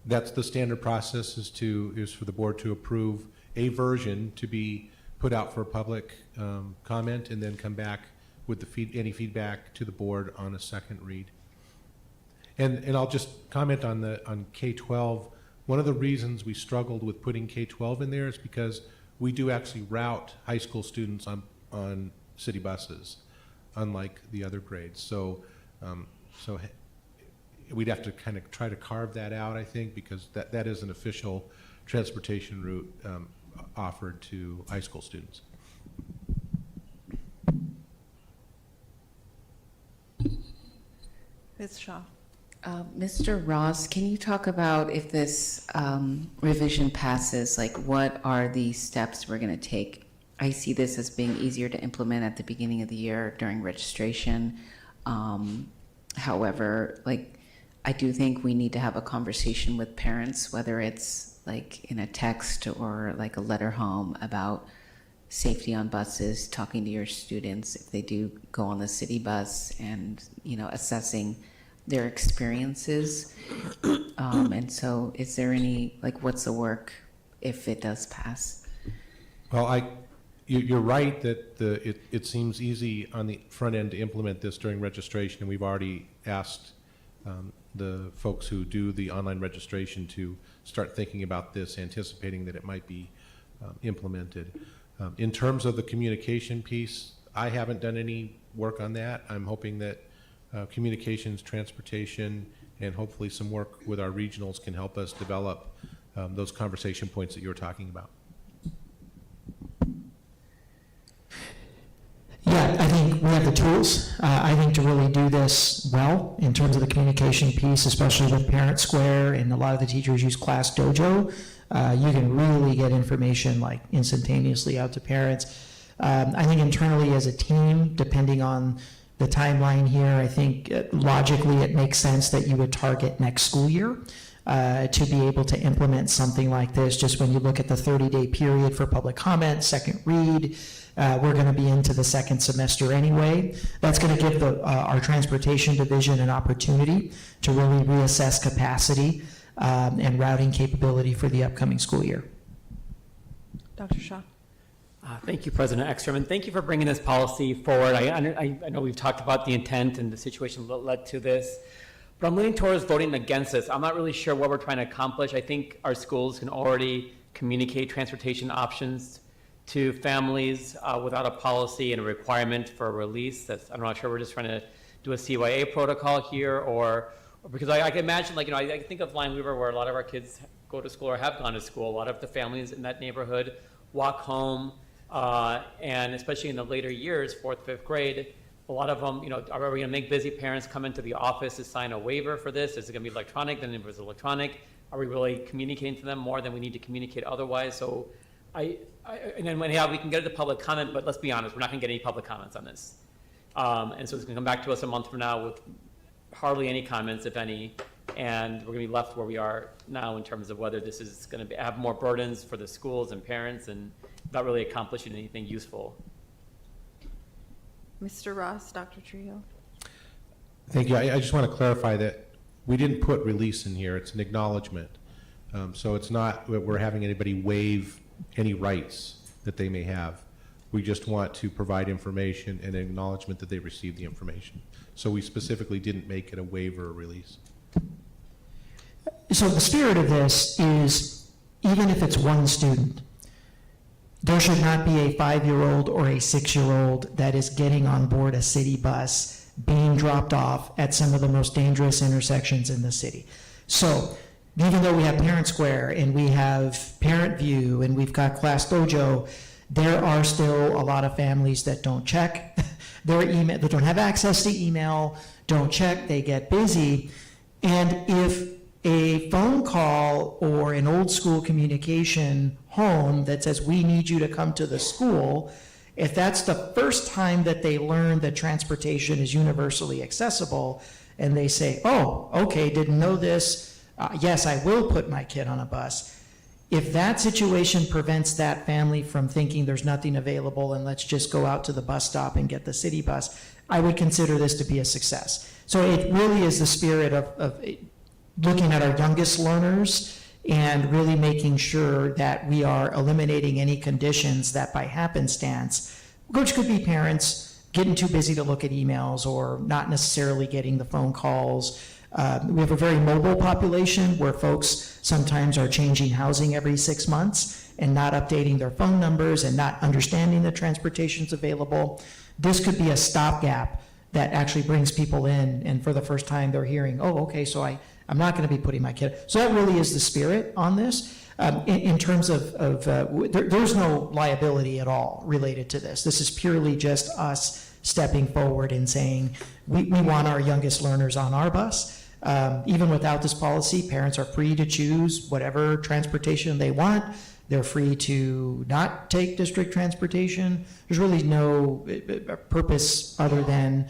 S19: That's the standard process is for the board to approve a version to be put out for public comment and then come back with any feedback to the board on a second read. And I'll just comment on K-12. One of the reasons we struggled with putting K-12 in there is because we do actually route high school students on city buses, unlike the other grades. So we'd have to kind of try to carve that out, I think, because that is an official transportation route offered to high school students.
S1: Ms. Shaw.
S11: Mr. Ross, can you talk about if this revision passes, like what are the steps we're going to take? I see this as being easier to implement at the beginning of the year during registration. However, like I do think we need to have a conversation with parents, whether it's like in a text or like a letter home about safety on buses, talking to your students if they do go on the city bus and, assessing their experiences. And so is there any, like, what's the work if it does pass?
S19: Well, you're right that it seems easy on the front end to implement this during registration, and we've already asked the folks who do the online registration to start thinking about this, anticipating that it might be implemented. In terms of the communication piece, I haven't done any work on that. I'm hoping that communications, transportation, and hopefully some work with our regionals can help us develop those conversation points that you were talking about.
S6: Yeah, I think we have the tools, I think, to really do this well in terms of the communication piece, especially with Parent Square, and a lot of the teachers use Class Dojo. You can really get information like instantaneously out to parents. I think internally as a team, depending on the timeline here, I think logically it makes sense that you would target next school year. to be able to implement something like this. Just when you look at the 30-day period for public comment, second read, we're going to be into the second semester anyway. That's going to give our transportation division an opportunity to really reassess capacity and routing capability for the upcoming school year.
S1: Dr. Shaw.
S7: Thank you, President Ekstrom, and thank you for bringing this policy forward. I know we've talked about the intent and the situation that led to this, but I'm leaning towards voting against this. I'm not really sure what we're trying to accomplish. I think our schools can already communicate transportation options to families without a policy and a requirement for a release. I'm not sure we're just trying to do a CYA protocol here, or because I can imagine, like, I think of Line Weaver, where a lot of our kids go to school or have gone to school. A lot of the families in that neighborhood walk home. And especially in the later years, 4th, 5th grade, a lot of them, are we going to make busy parents come into the office to sign a waiver for this? Is it going to be electronic? Then if it was electronic, are we really communicating to them more than we need to communicate otherwise? So and then we can get it to public comment, but let's be honest, we're not going to get any public comments on this. And so it's going to come back to us a month from now with hardly any comments, if any, and we're going to be left where we are now in terms of whether this is going to have more burdens for the schools and parents and not really accomplishing anything useful.
S1: Mr. Ross, Dr. Trujillo.
S19: Thank you. I just want to clarify that we didn't put release in here. It's an acknowledgement. So it's not that we're having anybody waive any rights that they may have. We just want to provide information and acknowledgement that they received the information. So we specifically didn't make it a waiver or release.
S6: So the spirit of this is, even if it's one student, there should not be a 5-year-old or a 6-year-old that is getting on board a city bus being dropped off at some of the most dangerous intersections in the city. So even though we have Parent Square and we have Parent View and we've got Class Dojo, there are still a lot of families that don't check their email, that don't have access to email, don't check, they get busy. And if a phone call or an old school communication home that says, we need you to come to the school, if that's the first time that they learn that transportation is universally accessible, and they say, oh, okay, didn't know this, yes, I will put my kid on a bus. If that situation prevents that family from thinking there's nothing available and let's just go out to the bus stop and get the city bus, I would consider this to be a success. So it really is the spirit of looking at our youngest learners and really making sure that we are eliminating any conditions that by happenstance, which could be parents getting too busy to look at emails or not necessarily getting the phone calls. We have a very mobile population where folks sometimes are changing housing every 6 months and not updating their phone numbers and not understanding that transportation's available. This could be a stopgap that actually brings people in, and for the first time they're hearing, oh, okay, so I'm not going to be putting my kid. So that really is the spirit on this. In terms of there's no liability at all related to this. This is purely just us stepping forward and saying, we want our youngest learners on our bus. Even without this policy, parents are free to choose whatever transportation they want. They're free to not take district transportation. There's really no purpose other than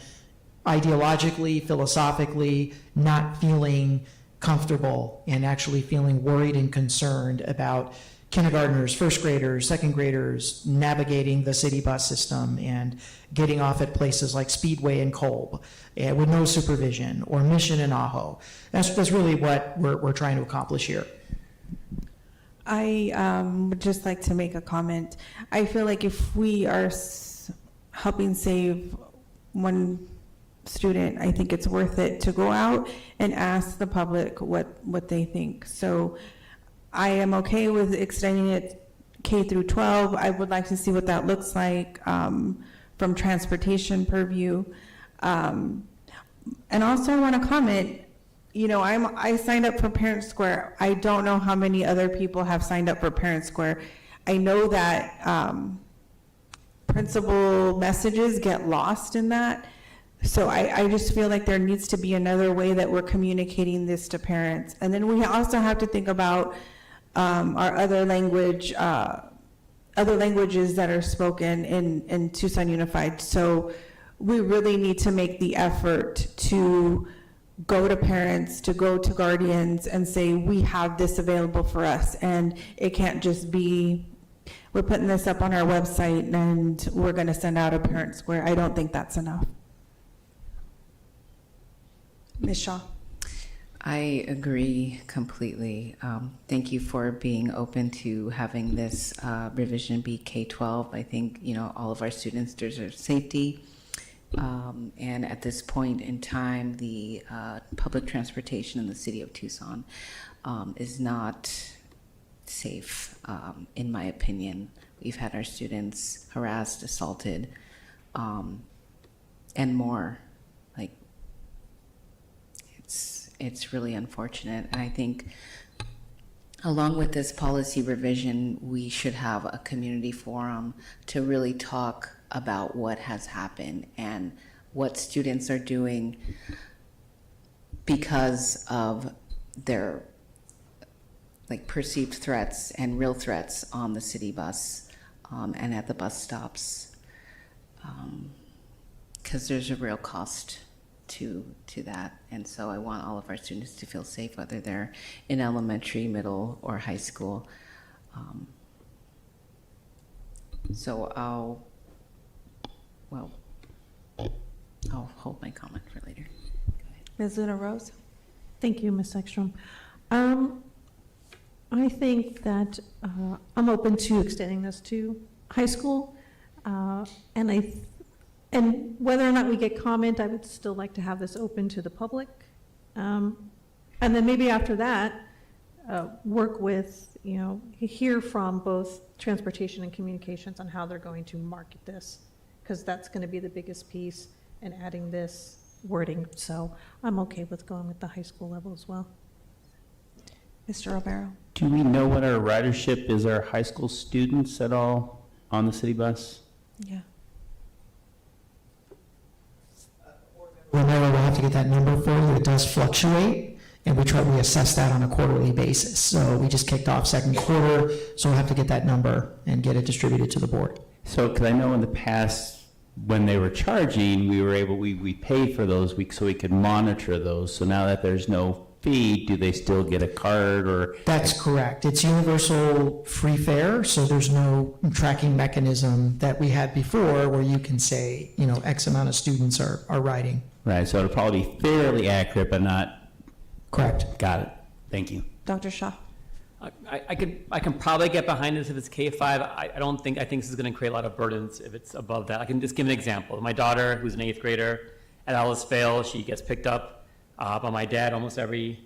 S6: ideologically, philosophically, not feeling comfortable and actually feeling worried and concerned about kindergartners, first graders, second graders navigating the city bus system and getting off at places like Speedway and Kolb with no supervision, or Mission and Ajo. That's really what we're trying to accomplish here.
S1: I would just like to make a comment. I feel like if we are helping save one student, I think it's worth it to go out and ask the public what they think. So I am okay with extending it K through 12. I would like to see what that looks like from transportation purview. And also I want to comment, I signed up for Parent Square. I don't know how many other people have signed up for Parent Square. I know that principal messages get lost in that. So I just feel like there needs to be another way that we're communicating this to parents. And then we also have to think about our other languages that are spoken in Tucson Unified. So we really need to make the effort to go to parents, to go to guardians and say, we have this available for us. And it can't just be, we're putting this up on our website and we're going to send out a parent square. I don't think that's enough. Ms. Shaw.
S11: I agree completely. Thank you for being open to having this revision be K-12. I think, all of our students deserve safety. And at this point in time, the public transportation in the city of Tucson is not safe, in my opinion. We've had our students harassed, assaulted, and more. Like, it's really unfortunate. And I think along with this policy revision, we should have a community forum to really talk about what has happened and what students are doing because of their perceived threats and real threats on the city bus and at the bus stops, because there's a real cost to that. And so I want all of our students to feel safe, whether they're in elementary, middle, or high school. So I'll hold my comment for later.
S1: Ms. Luna Rose.
S10: Thank you, Ms. Ekstrom. I think that I'm open to extending this to high school, and whether or not we get comment, I would still like to have this open to the public, and then maybe after that, work with, hear from both transportation and communications on how they're going to market this, because that's going to be the biggest piece in adding this wording. So I'm okay with going with the high school level as well.
S1: Mr. Romero.
S12: Do we know what our ridership is, our high school students at all on the city bus?
S1: Yeah.
S6: Remember, we'll have to get that number for you. It does fluctuate, and we assess that on a quarterly basis. So we just kicked off second quarter, so we'll have to get that number and get it distributed to the board.
S12: So, because I know in the past, when they were charging, we paid for those weeks so we could monitor those. So now that there's no fee, do they still get a card or?
S6: That's correct. It's universal free fare, so there's no tracking mechanism that we had before where you can say, X amount of students are riding.
S12: Right, so it'll probably be fairly accurate, but not.
S6: Correct.
S12: Got it. Thank you.
S1: Dr. Shaw.
S7: I can probably get behind this if it's K-5. I think this is going to create a lot of burdens if it's above that. I can just give an example. My daughter, who's an 8th grader at Alice Vale, she gets picked up by my dad almost every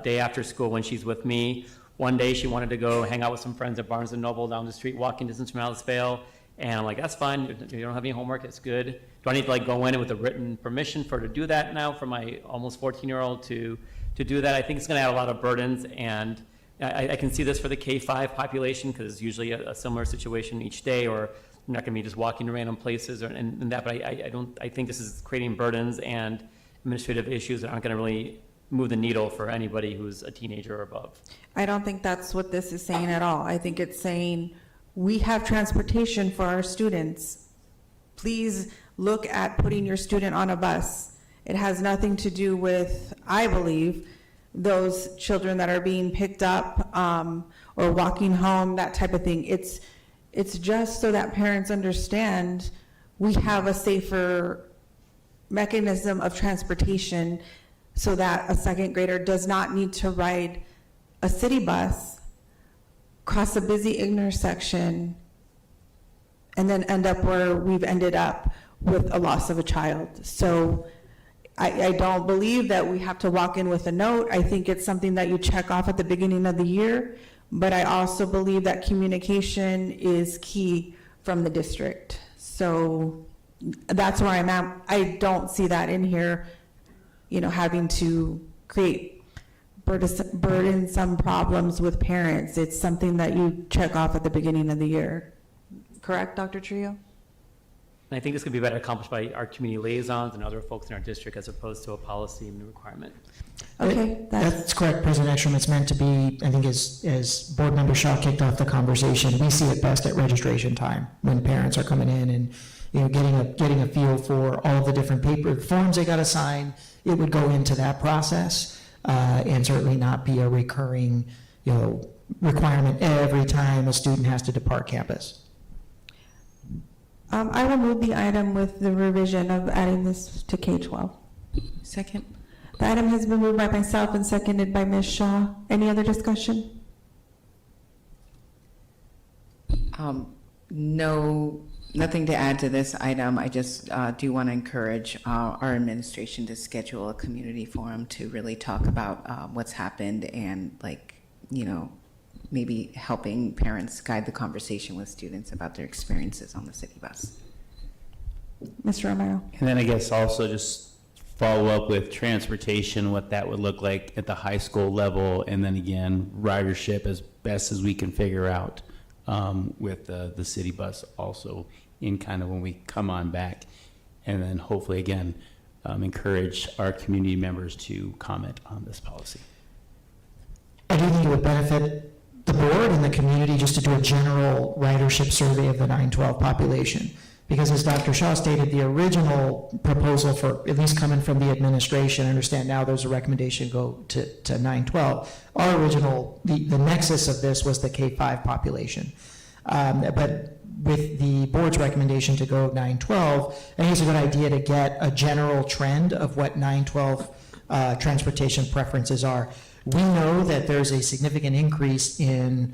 S7: day after school when she's with me. One day she wanted to go hang out with some friends at Barnes & Noble down the street, walking distance from Alice Vale. And I'm like, that's fine. You don't have any homework. It's good. Do I need to go in with a written permission for her to do that now for my almost 14-year-old to do that? I think it's going to add a lot of burdens. And I can see this for the K-5 population because it's usually a similar situation each day, or you're not going to be just walking to random places and that. But I think this is creating burdens and administrative issues that aren't going to really move the needle for anybody who's a teenager or above.
S1: I don't think that's what this is saying at all. I think it's saying we have transportation for our students. Please look at putting your student on a bus. It has nothing to do with, I believe, those children that are being picked up or walking home, that type of thing. It's just so that parents understand we have a safer mechanism of transportation so that a 2nd grader does not need to ride a city bus, cross a busy intersection, and then end up where we've ended up with a loss of a child. So I don't believe that we have to walk in with a note. I think it's something that you check off at the beginning of the year, but I also believe that communication is key from the district. So that's where I'm at. I don't see that in here, having to create burdensome problems with parents. It's something that you check off at the beginning of the year. Correct, Dr. Trio?
S7: And I think this could be better accomplished by our community liaisons and other folks in our district as opposed to a policy and requirement.
S1: Okay.
S6: That's correct, President Ekstrom. It's meant to be, I think as Board Member Shaw kicked off the conversation, we see it best at registration time when parents are coming in getting a feel for all the different paper forms they got to sign. It would go into that process, and certainly not be a recurring, requirement every time a student has to depart campus.
S1: I will move the item with the revision of adding this to K-12.
S11: Second.
S1: The item has been moved by myself and seconded by Ms. Shaw. Any other discussion?
S11: No, nothing to add to this item. I just do want to encourage our administration to schedule a community forum to really talk about what's happened and, maybe helping parents guide the conversation with students about their experiences on the city bus.
S1: Mr. Romero.
S12: And then I guess also just follow up with transportation, what that would look like at the high school level, and then again, ridership as best as we can figure out with the city bus also in kind of when we come on back. And then hopefully again, encourage our community members to comment on this policy.
S6: I do think it would benefit the board and the community just to do a general ridership survey of the 912 population. Because as Dr. Shaw stated, the original proposal for, at least coming from the administration, I understand now there's a recommendation to go to 912. Our original, the nexus of this was the K-5 population. But with the board's recommendation to go 912, I think it's a good idea to get a general trend of what 912 transportation preferences are. We know that there's a significant increase in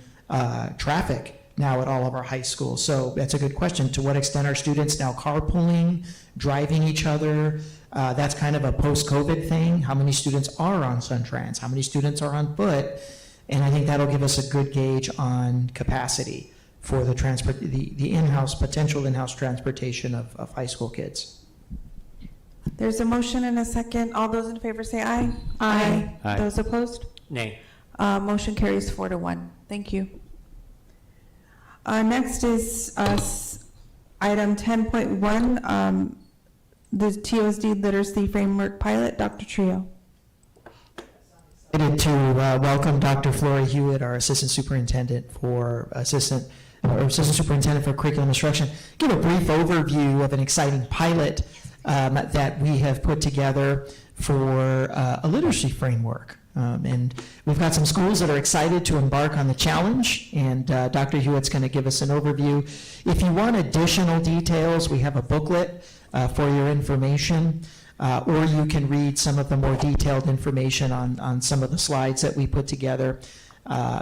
S6: traffic now at all of our high schools. So that's a good question. To what extent are students now carpooling, driving each other? That's kind of a post-COVID thing. How many students are on Suntrans? How many students are on foot? And I think that'll give us a good gauge on capacity for the in-house, potential in-house transportation of high school kids.
S1: There's a motion and a second. All those in favor say aye. Aye.
S12: Aye.
S1: Those opposed?
S7: Nay.
S1: Motion carries 4-1. Thank you. Next is item 10.1, the TUSD Literacy Framework Pilot. Dr. Trio.
S6: Excited to welcome Dr. Flora Hewitt, our Assistant Superintendent for Assistant Superintendent for Curriculum Instruction. Give a brief overview of an exciting pilot that we have put together for a literacy framework. And we've got some schools that are excited to embark on the challenge, and Dr. Hewitt's going to give us an overview. If you want additional details, we have a booklet for your information, or you can read some of the more detailed information on some of the slides that we put together,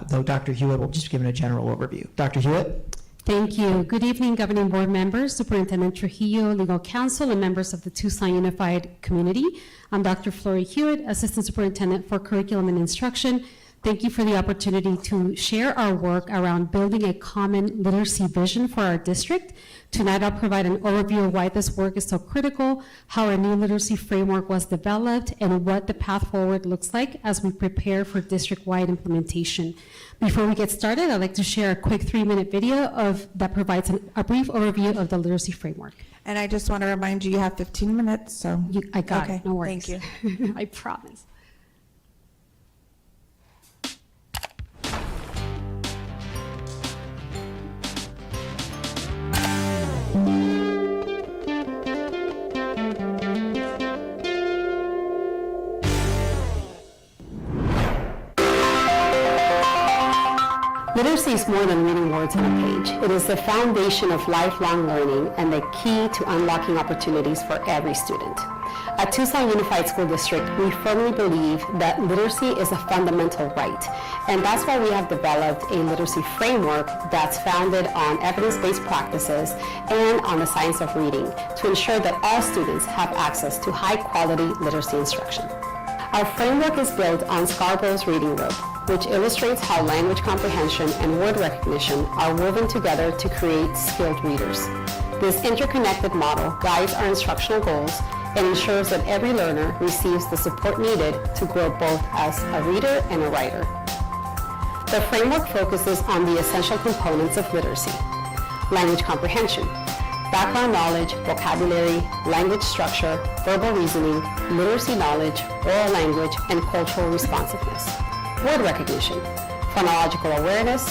S6: though Dr. Hewitt will just give a general overview. Dr. Hewitt?
S20: Thank you. Good evening, governing board members, Superintendent Trujillo, legal counsel, and members of the Tucson Unified Community. I'm Dr. Flora Hewitt, Assistant Superintendent for Curriculum and Instruction. Thank you for the opportunity to share our work around building a common literacy vision for our district. Tonight, I'll provide an overview of why this work is so critical, how our new literacy framework was developed, and what the path forward looks like as we prepare for district-wide implementation. Before we get started, I'd like to share a quick 3-minute video that provides a brief overview of the literacy framework.
S1: And I just want to remind you, you have 15 minutes, so.
S20: I got it, no worries.
S1: Thank
S20: you. I promise. Literacy is more than reading words on a page. It is the foundation of lifelong learning and the key to unlocking opportunities for every student. At Tucson Unified School District, we firmly believe that literacy is a fundamental right, and that's why we have developed a literacy framework that's founded on evidence-based practices and on the science of reading to ensure that all students have access to high-quality literacy instruction. Our framework is built on Scarborough's reading rope, which illustrates how language comprehension and word recognition are woven together to create skilled readers. This interconnected model guides our instructional goals and ensures that every learner receives the support needed to grow both as a reader and a writer. The framework focuses on the essential components of literacy: language comprehension, background knowledge, vocabulary, language structure, verbal reasoning, literacy knowledge, oral language, and cultural responsiveness. Word recognition, phonological awareness,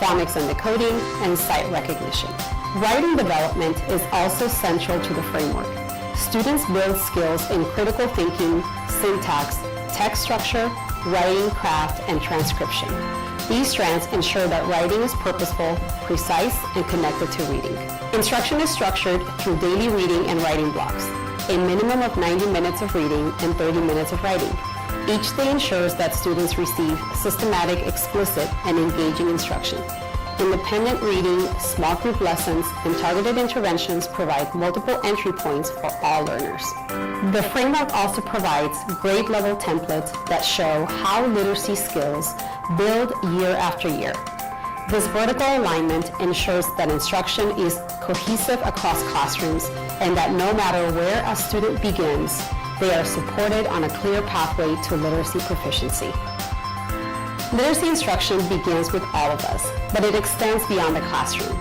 S20: phonics and decoding, and sight recognition. Writing development is also central to the framework. Students build skills in critical thinking, syntax, text structure, writing, craft, and transcription. These strands ensure that writing is purposeful, precise, and connected to reading. Instruction is structured through daily reading and writing blocks, a minimum of 90 minutes of reading and 30 minutes of writing. Each day ensures that students receive systematic, explicit, and engaging instruction. Independent reading, small group lessons, and targeted interventions provide multiple entry points for all learners. The framework also provides grade-level templates that show how literacy skills build year after year. This vertical alignment ensures that instruction is cohesive across classrooms and that no matter where a student begins, they are supported on a clear pathway to literacy proficiency. Literacy instruction begins with all of us, but it extends beyond the classroom.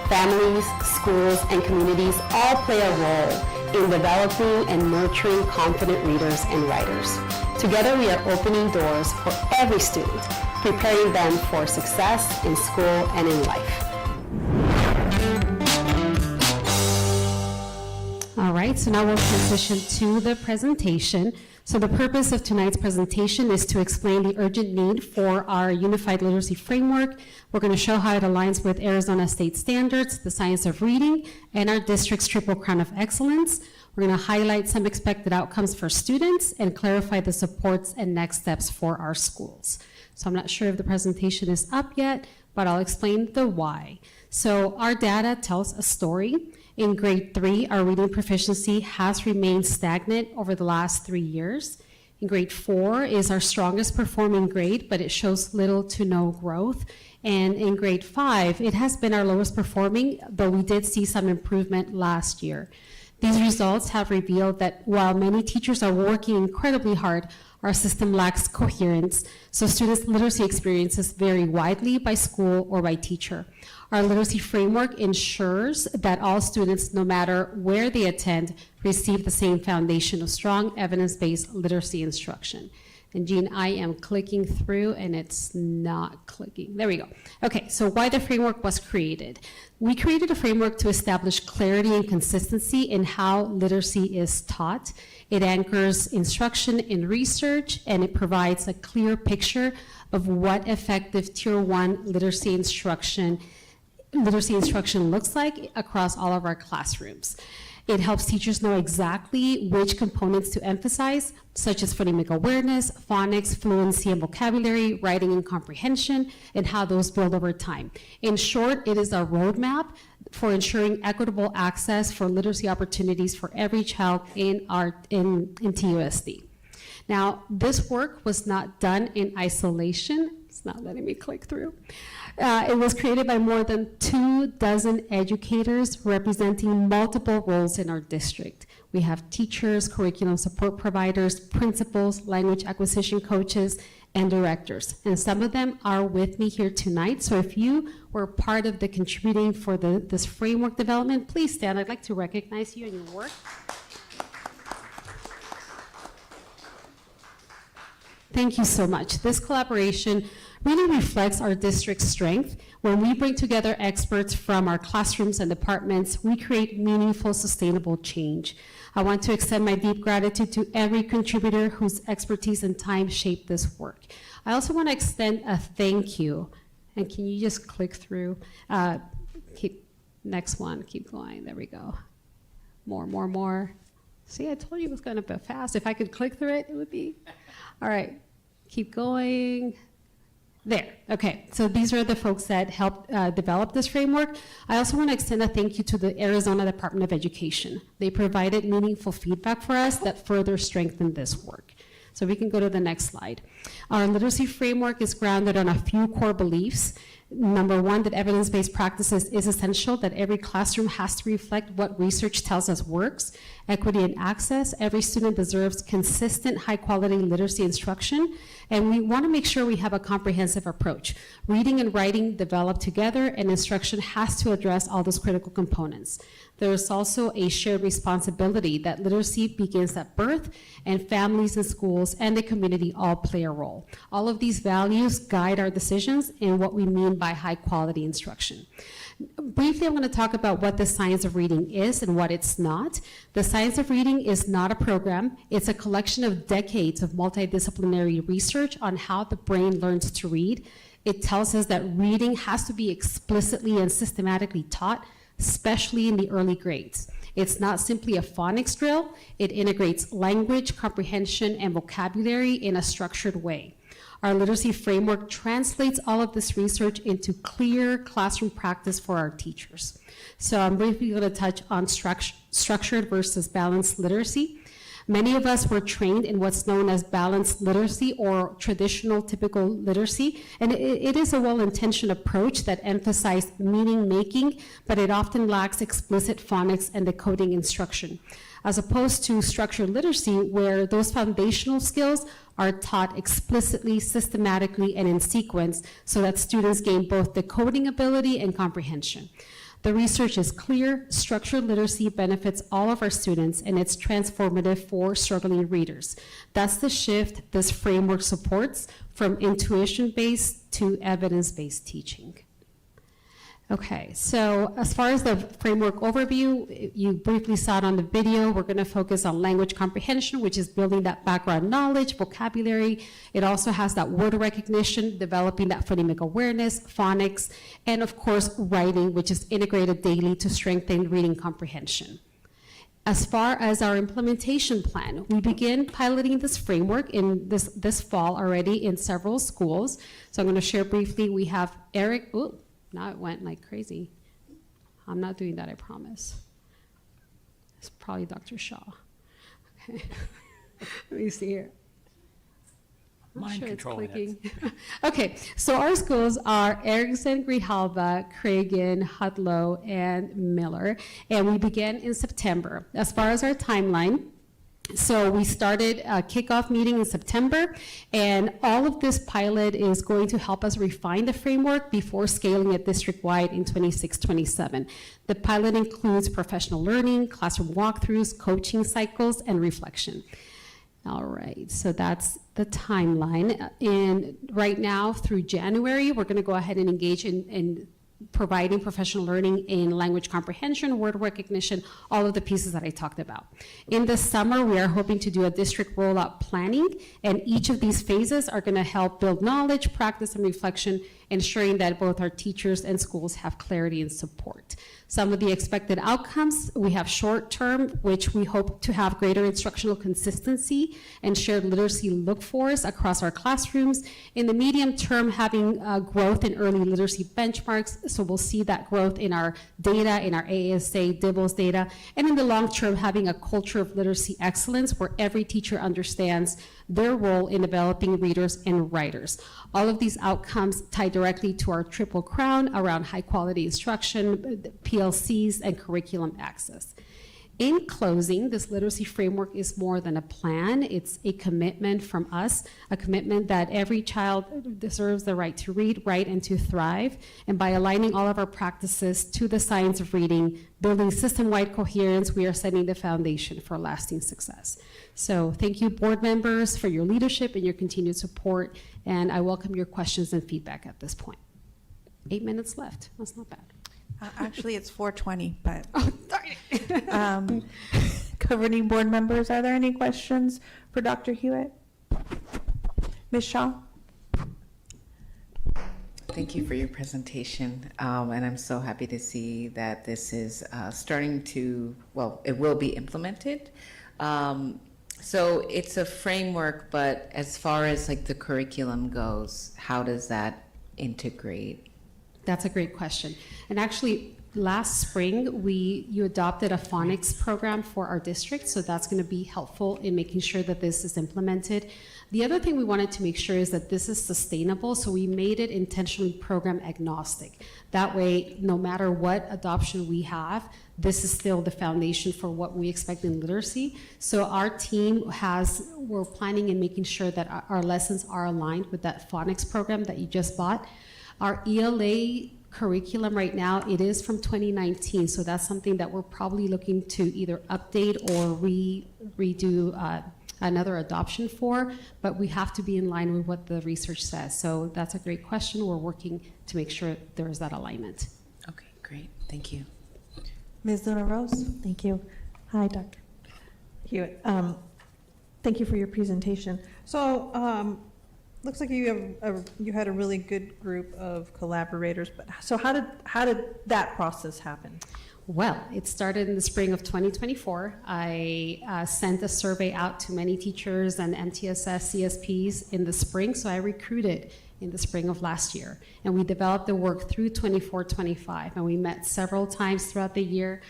S20: Families, schools, and communities all play a role in developing and nurturing confident readers and writers. Together, we are opening doors for every student, preparing them for success in school and in life.
S21: All right, so now we'll transition to the presentation. So the purpose of tonight's presentation is to explain the urgent need for our unified literacy framework. We're going to show how it aligns with Arizona state standards, the science of reading, and our district's Triple Crown of Excellence. We're going to highlight some expected outcomes for students and clarify the supports and next steps for our schools. So I'm not sure if the presentation is up yet, but I'll explain the why. So our data tells a story. In grade 3, our reading proficiency has remained stagnant over the last 3 years. In grade 4 is our strongest performing grade, but it shows little to no growth. And in grade 5, it has been our lowest performing, though we did see some improvement last year. These results have revealed that while many teachers are working incredibly hard, our system lacks coherence, so students' literacy experiences vary widely by school or by teacher. Our literacy framework ensures that all students, no matter where they attend, receive the same foundation of strong evidence-based literacy instruction. And Jean, I am clicking through and it's not clicking. There we go. Okay, so why the framework was created. We created a framework to establish clarity and consistency in how literacy is taught. It anchors instruction in research, and it provides a clear picture of what effective Tier 1 literacy instruction looks like across all of our classrooms. It helps teachers know exactly which components to emphasize, such as phonemic awareness, phonics, fluency and vocabulary, writing and comprehension, and how those build over time. In short, it is a roadmap for ensuring equitable access for literacy opportunities for every child in TUSD. Now, this work was not done in isolation. It's not letting me click through. It was created by more than 24 educators representing multiple roles in our district. We have teachers, curriculum support providers, principals, language acquisition coaches, and directors. And some of them are with me here tonight. So if you were part of the contributing for this framework development, please stand. I'd like to recognize you and your work. Thank you so much. This collaboration really reflects our district's strength. When we bring together experts from our classrooms and departments, we create meaningful, sustainable change. I want to extend my deep gratitude to every contributor whose expertise and time shaped this work. I also want to extend a thank you. And can you just click through? Next one, keep going. There we go. More. See, I told you it was going to be fast. If I could click through it, it would be. All right, keep going. There, okay, so these are the folks that helped develop this framework. I also want to extend a thank you to the Arizona Department of Education. They provided meaningful feedback for us that further strengthened this work. So we can go to the next slide. Our literacy framework is grounded on a few core beliefs. Number one, that evidence-based practices is essential, that every classroom has to reflect what research tells us works. Equity and access, every student deserves consistent, high-quality literacy instruction, and we want to make sure we have a comprehensive approach. Reading and writing develop together, and instruction has to address all those critical components. There is also a shared responsibility that literacy begins at birth, and families and schools and the community all play a role. All of these values guide our decisions and what we mean by high quality instruction. Briefly, I'm going to talk about what the science of reading is and what it's not. The science of reading is not a program. It's a collection of decades of multidisciplinary research on how the brain learns to read. It tells us that reading has to be explicitly and systematically taught, especially in the early grades. It's not simply a phonics drill. It integrates language, comprehension, and vocabulary in a structured way. Our literacy framework translates all of this research into clear classroom practice for our teachers. So I'm briefly going to touch on structured versus balanced literacy. Many of us were trained in what's known as balanced literacy or traditional typical literacy, and it is a well-intentioned approach that emphasizes meaning making, but it often lacks explicit phonics and decoding instruction, as opposed to structured literacy, where those foundational skills are taught explicitly, systematically, and in sequence so that students gain both decoding ability and comprehension. The research is clear. Structured literacy benefits all of our students, and it's transformative for struggling readers. That's the shift this framework supports from intuition-based to evidence-based teaching. Okay, so as far as the framework overview, you briefly saw it on the video. We're going to focus on language comprehension, which is building that background knowledge, vocabulary. It also has that word recognition, developing that phonemic awareness, phonics, and of course, writing, which is integrated daily to strengthen reading comprehension. As far as our implementation plan, we begin piloting this framework in this fall already in several schools. So I'm going to share briefly. We have Eric. Ooh, now it went like crazy. I'm not doing that, I promise. It's probably Dr. Shaw. Okay. Let me see here.
S7: Mind controlling it.
S21: Okay, so our schools are Erickson, Grijalba, Cragen, Hudlow, and Miller, and we began in September. As far as our timeline, so we started a kickoff meeting in September, and all of this pilot is going to help us refine the framework before scaling it district-wide in 26-27. The pilot includes professional learning, classroom walkthroughs, coaching cycles, and reflection. All right, so that's the timeline. And right now through January, we're gonna go ahead and engage in providing professional learning in language comprehension, word recognition, all of the pieces that I talked about. In the summer, we are hoping to do a district rollout planning, and each of these phases are gonna help build knowledge, practice, and reflection, ensuring that both our teachers and schools have clarity and support. Some of the expected outcomes, we have short term, which we hope to have greater instructional consistency and shared literacy look-fors across our classrooms. In the medium term, having growth in early literacy benchmarks, so we'll see that growth in our data, in our ASA, DIBELS data, and in the long term, having a culture of literacy excellence where every teacher understands their role in developing readers and writers. All of these outcomes tie directly to our triple crown around high quality instruction, PLCs, and curriculum access. In closing, this literacy framework is more than a plan. It's a commitment from us, a commitment that every child deserves the right to read, write, and to thrive. And by aligning all of our practices to the science of reading, building system-wide coherence, we are setting the foundation for lasting success. So thank you, board members, for your leadership and your continued support. And I welcome your questions and feedback at this point. 8 minutes left. That's not bad.
S1: Actually, it's 4:20, but governing board members, are there any questions for Dr. Hewitt? Ms. Shaw?
S11: Thank you for your presentation, and I'm so happy to see that this is starting to, well, it will be implemented. So it's a framework, but as far as like the curriculum goes, how does that integrate?
S21: That's a great question. And actually, last spring, you adopted a phonics program for our district, so that's going to be helpful in making sure that this is implemented. The other thing we wanted to make sure is that this is sustainable, so we made it intentionally program agnostic. That way, no matter what adoption we have, this is still the foundation for what we expect in literacy. So our team we're planning and making sure that our lessons are aligned with that phonics program that you just bought. Our ELA curriculum right now, it is from 2019, so that's something that we're probably looking to either update or redo another adoption for, but we have to be in line with what the research says. So that's a great question. We're working to make sure there is that alignment.
S11: Okay, great. Thank you.
S1: Ms. Luna Rose?
S10: Thank you. Hi, Dr. Hewitt. Thank you for your presentation.
S18: So, looks like you had a really good group of collaborators, but so how did that process happen?
S21: Well, it started in the spring of 2024. I sent a survey out to many teachers and MTSS CSPs in the spring, so I recruited in the spring of last year. And we developed the work through 24-25, and we met several times throughout the year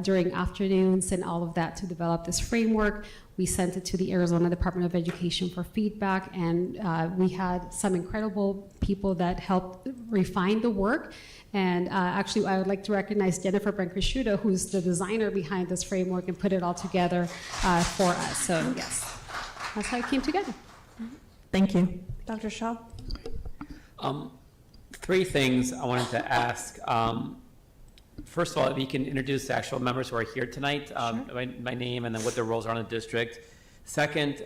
S21: during afternoons and all of that to develop this framework. We sent it to the Arizona Department of Education for feedback, and we had some incredible people that helped refine the work. And actually, I would like to recognize Jennifer Brancrisciuto, who's the designer behind this framework and put it all together for us. So yes, that's how it came together.
S10: Thank you.
S1: Dr. Shaw?
S7: Three things I wanted to ask. First of all, if you can introduce the actual members who are here tonight, my name and then what their roles are in the district. Second,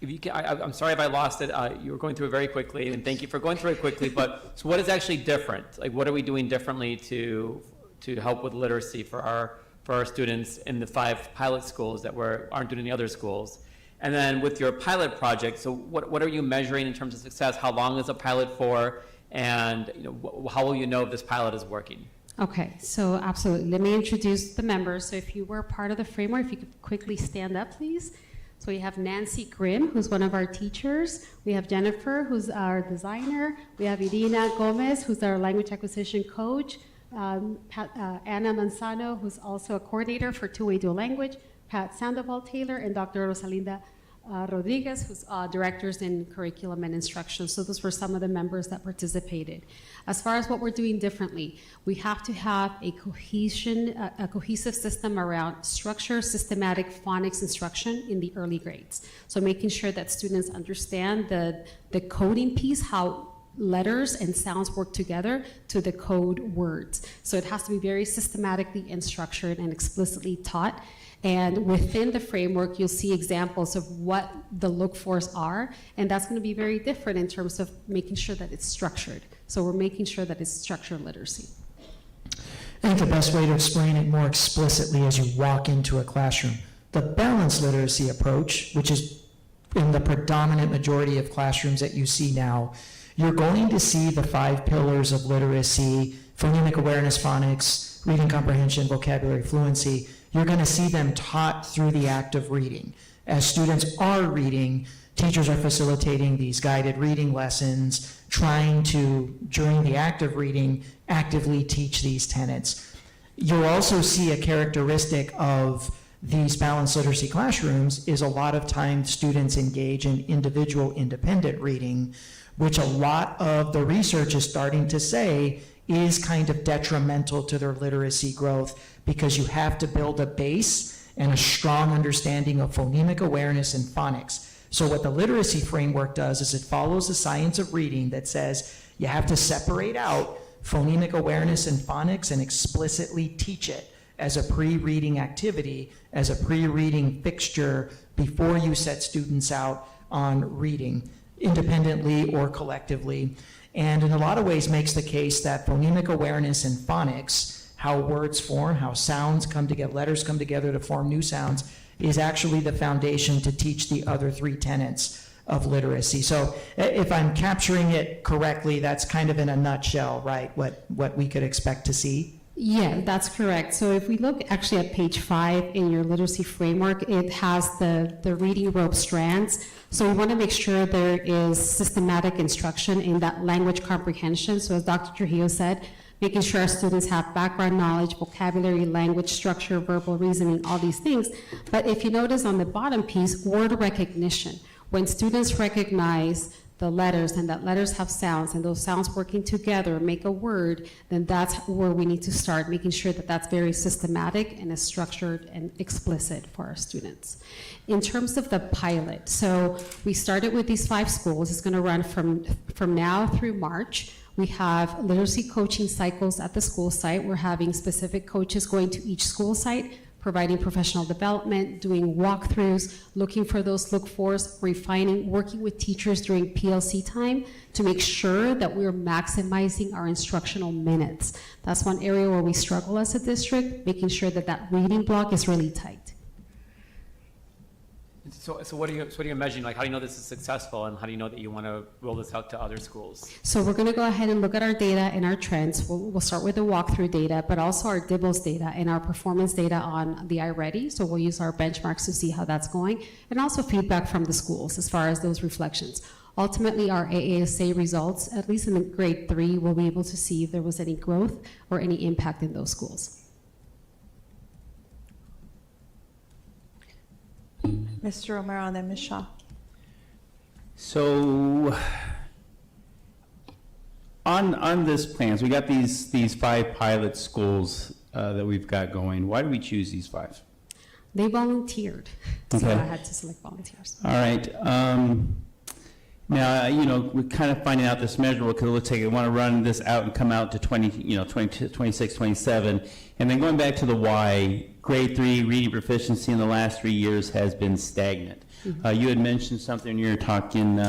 S7: if you can, I'm sorry if I lost it. You were going through it very quickly, and thank you for going through it quickly. But so what is actually different? Like, what are we doing differently to help with literacy for our students in the 5 pilot schools that aren't doing in the other schools? And then with your pilot project, so what are you measuring in terms of success? How long is a pilot for? And how will you know if this pilot is working?
S21: Okay, so absolutely. Let me introduce the members. So if you were part of the framework, if you could quickly stand up, please. So we have Nancy Grimm, who's one of our teachers. We have Jennifer, who's our designer. We have Irina Gomez, who's our language acquisition coach. Anna Manzano, who's also a coordinator for two-way dual language. Pat Sandoval-Taylor, and Dr. Rosalinda Rodriguez, who's directors in curriculum and instruction. So those were some of the members that participated. As far as what we're doing differently, we have to have a cohesive system around structure, systematic phonics instruction in the early grades. So making sure that students understand the coding piece, how letters and sounds work together to decode words. So it has to be very systematically and structured and explicitly taught. And within the framework, you'll see examples of what the look-fors are, and that's going to be very different in terms of making sure that it's structured. So we're making sure that it's structured literacy.
S6: I think the best way to explain it more explicitly as you walk into a classroom, the balanced literacy approach, which is in the predominant majority of classrooms that you see now, you're going to see the 5 pillars of literacy: phonemic awareness, phonics, reading comprehension, vocabulary fluency. You're going to see them taught through the act of reading. As students are reading, teachers are facilitating these guided reading lessons, trying to, during the act of reading, actively teach these tenets. You'll also see a characteristic of these balanced literacy classrooms is a lot of times students engage in individual independent reading, which a lot of the research is starting to say is kind of detrimental to their literacy growth, because you have to build a base and a strong understanding of phonemic awareness and phonics. So what the literacy framework does is it follows the science of reading that says you have to separate out phonemic awareness and phonics and explicitly teach it as a pre-reading activity, as a pre-reading fixture before you set students out on reading, independently or collectively. And in a lot of ways makes the case that phonemic awareness and phonics, how words form, how sounds come together, letters come together to form new sounds, is actually the foundation to teach the other 3 tenets of literacy. So if I'm capturing it correctly, that's kind of in a nutshell, right, what we could expect to see?
S21: Yeah, that's correct. So if we look actually at page 5 in your literacy framework, it has the reading rope strands. So we want to make sure there is systematic instruction in that language comprehension. So as Dr. Trujillo said, making sure our students have background knowledge, vocabulary, language structure, verbal reasoning, all these things. But if you notice on the bottom piece, word recognition. When students recognize the letters and that letters have sounds and those sounds working together make a word, then that's where we need to start, making sure that that's very systematic and is structured and explicit for our students. In terms of the pilot, so we started with these 5 schools. It's going to run from now through March. We have literacy coaching cycles at the school site. We're having specific coaches going to each school site, providing professional development, doing walkthroughs, looking for those look-fors, refining, working with teachers during PLC time to make sure that we're maximizing our instructional minutes. That's one area where we struggle as a district, making sure that that reading block is really tight.
S7: So what are you measuring? Like, how do you know this is successful, and how do you know that you want to roll this out to other schools?
S21: So we're going to go ahead and look at our data and our trends. We'll start with the walkthrough data, but also our DIBELS data and our performance data on the iReady. So we'll use our benchmarks to see how that's going, and also feedback from the schools as far as those reflections. Ultimately, our AASA results, at least in grade 3, we'll be able to see if there was any growth or any impact in those schools.
S1: Mr. Romero and then Ms. Shaw.
S12: So on this plan, so we got these 5 pilot schools that we've got going. Why did we choose these 5?
S21: They volunteered, so
S12: Okay.
S21: I had to select volunteers.
S12: All right. Now, we're kind of finding out this measurable because it looks like they want to run this out and come out to 26, 27. And then going back to the why, grade 3 reading proficiency in the last 3 years has been stagnant. You had mentioned something when you were talking,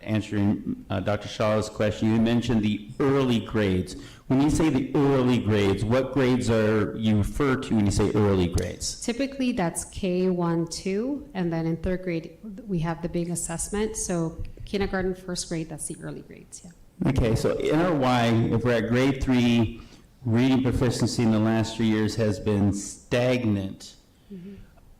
S12: answering Dr. Shaw's question. You had mentioned the early grades. When you say the early grades, what grades are you refer to when you say early grades?
S21: Typically, that's K1, 2, and then in 3rd grade, we have the big assessment. So kindergarten, 1st grade, that's the early grades, yeah.
S12: Okay, so in our why, if we're at grade 3, reading proficiency in the last 3 years has been stagnant.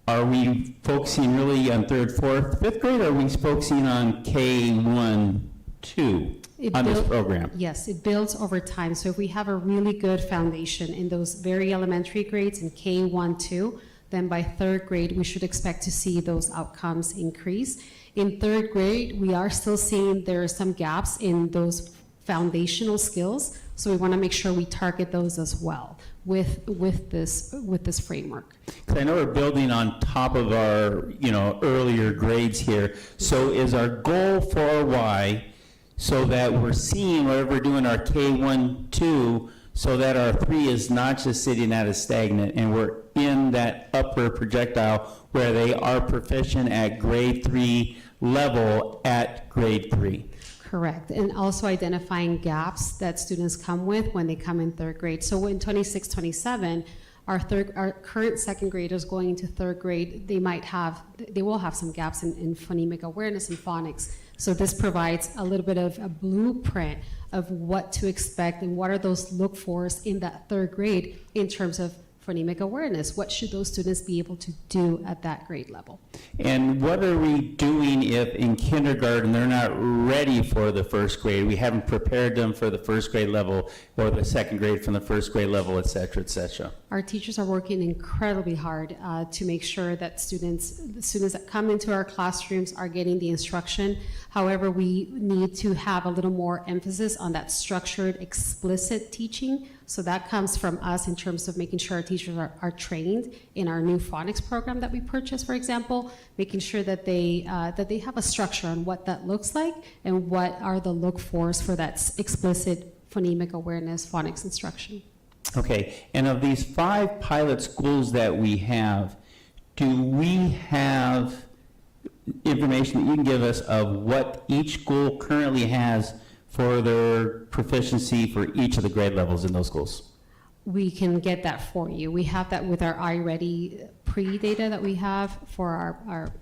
S12: Are we focusing really on 3rd, 4th, 5th grade, or are we focusing on K1, 2 on this program?
S21: Yes, it builds over time. So if we have a really good foundation in those very elementary grades in K1, 2, then by 3rd grade, we should expect to see those outcomes increase. In 3rd grade, we are still seeing there are some gaps in those foundational skills, so we want to make sure we target those as well with this framework.
S12: Because I know we're building on top of our earlier grades here. So is our goal for Y so that we're seeing whatever we're doing our K1, 2, so that our 3 is not just sitting at a stagnant and we're in that upper projectile where they are proficient at grade 3 level at grade 3.
S21: Correct, and also identifying gaps that students come with when they come in 3rd grade. So in 26, 27, our current 2nd graders going into 3rd grade, they will have some gaps in phonemic awareness and phonics. So this provides a little bit of a blueprint of what to expect and what are those look-fors in that 3rd grade in terms of phonemic awareness. What should those students be able to do at that grade level?
S12: And what are we doing if in kindergarten they're not ready for the 1st grade? We haven't prepared them for the 1st grade level or the 2nd grade from the 1st grade level, et cetera, et cetera.
S21: Our teachers are working incredibly hard to make sure that the students that come into our classrooms are getting the instruction. However, we need to have a little more emphasis on that structured, explicit teaching. So that comes from us in terms of making sure our teachers are trained in our new phonics program that we purchased, for example, making sure that they have a structure on what that looks like and what are the look-fors for that explicit phonemic awareness phonics instruction.
S12: Okay, and of these 5 pilot schools that we have, do we have information that you can give us of what each school currently has for their proficiency for each of the grade levels in those schools?
S21: We can get that for you. We have that with our iReady pre-data that we have for our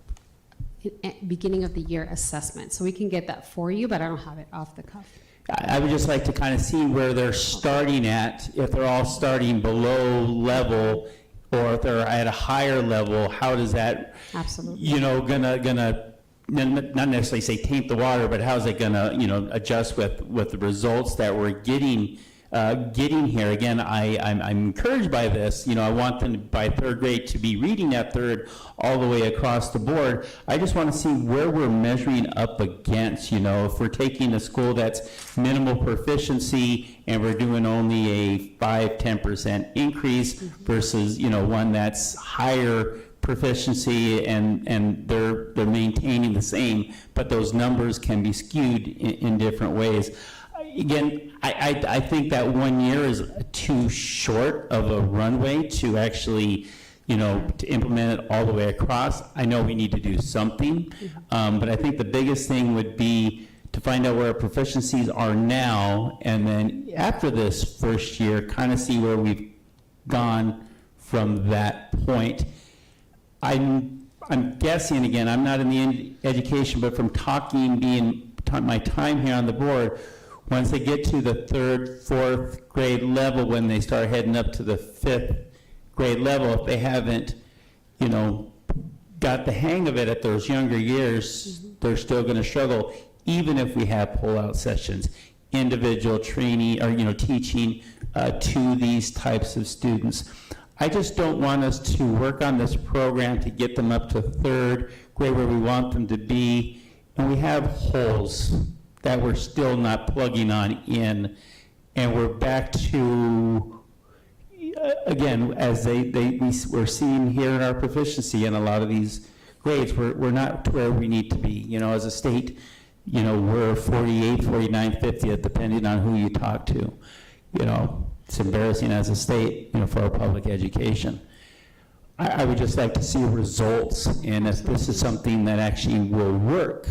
S21: beginning of the year assessment. So we can get that for you, but I don't have it off the cuff.
S12: I would just like to kind of see where they're starting at, if they're all starting below level, or if they're at a higher level. How does that,
S21: absolutely,
S12: gonna not necessarily say taint the water, but how's it gonna, adjust with the results that we're getting here? Again, I'm encouraged by this. I want them by 3rd grade to be reading at 3rd all the way across the board. I just want to see where we're measuring up against. If we're taking a school that's minimal proficiency and we're doing only a 5-10% increase versus one that's higher proficiency and they're maintaining the same, but those numbers can be skewed in different ways. Again, I think that 1 year is too short of a runway to actually to implement it all the way across. I know we need to do something, but I think the biggest thing would be to find out where our proficiencies are now, and then after this first year, kind of see where we've gone from that point. I'm guessing, again, I'm not in the education, but from my time here on the board, once they get to the 3rd, 4th grade level, when they start heading up to the 5th grade level, if they haven't, got the hang of it at those younger years, they're still going to struggle, even if we have pull-out sessions, individual training or, teaching to these types of students. I just don't want us to work on this program to get them up to 3rd grade where we want them to be, and we have holes that we're still not plugging on in, and we're back to, again, as we're seeing here in our proficiency in a lot of these grades, we're not where we need to be. As a state, we're 48, 49, 50th, depending on who you talk to. It's embarrassing as a state, for our public education. I would just like to see results, and if this is something that actually will work,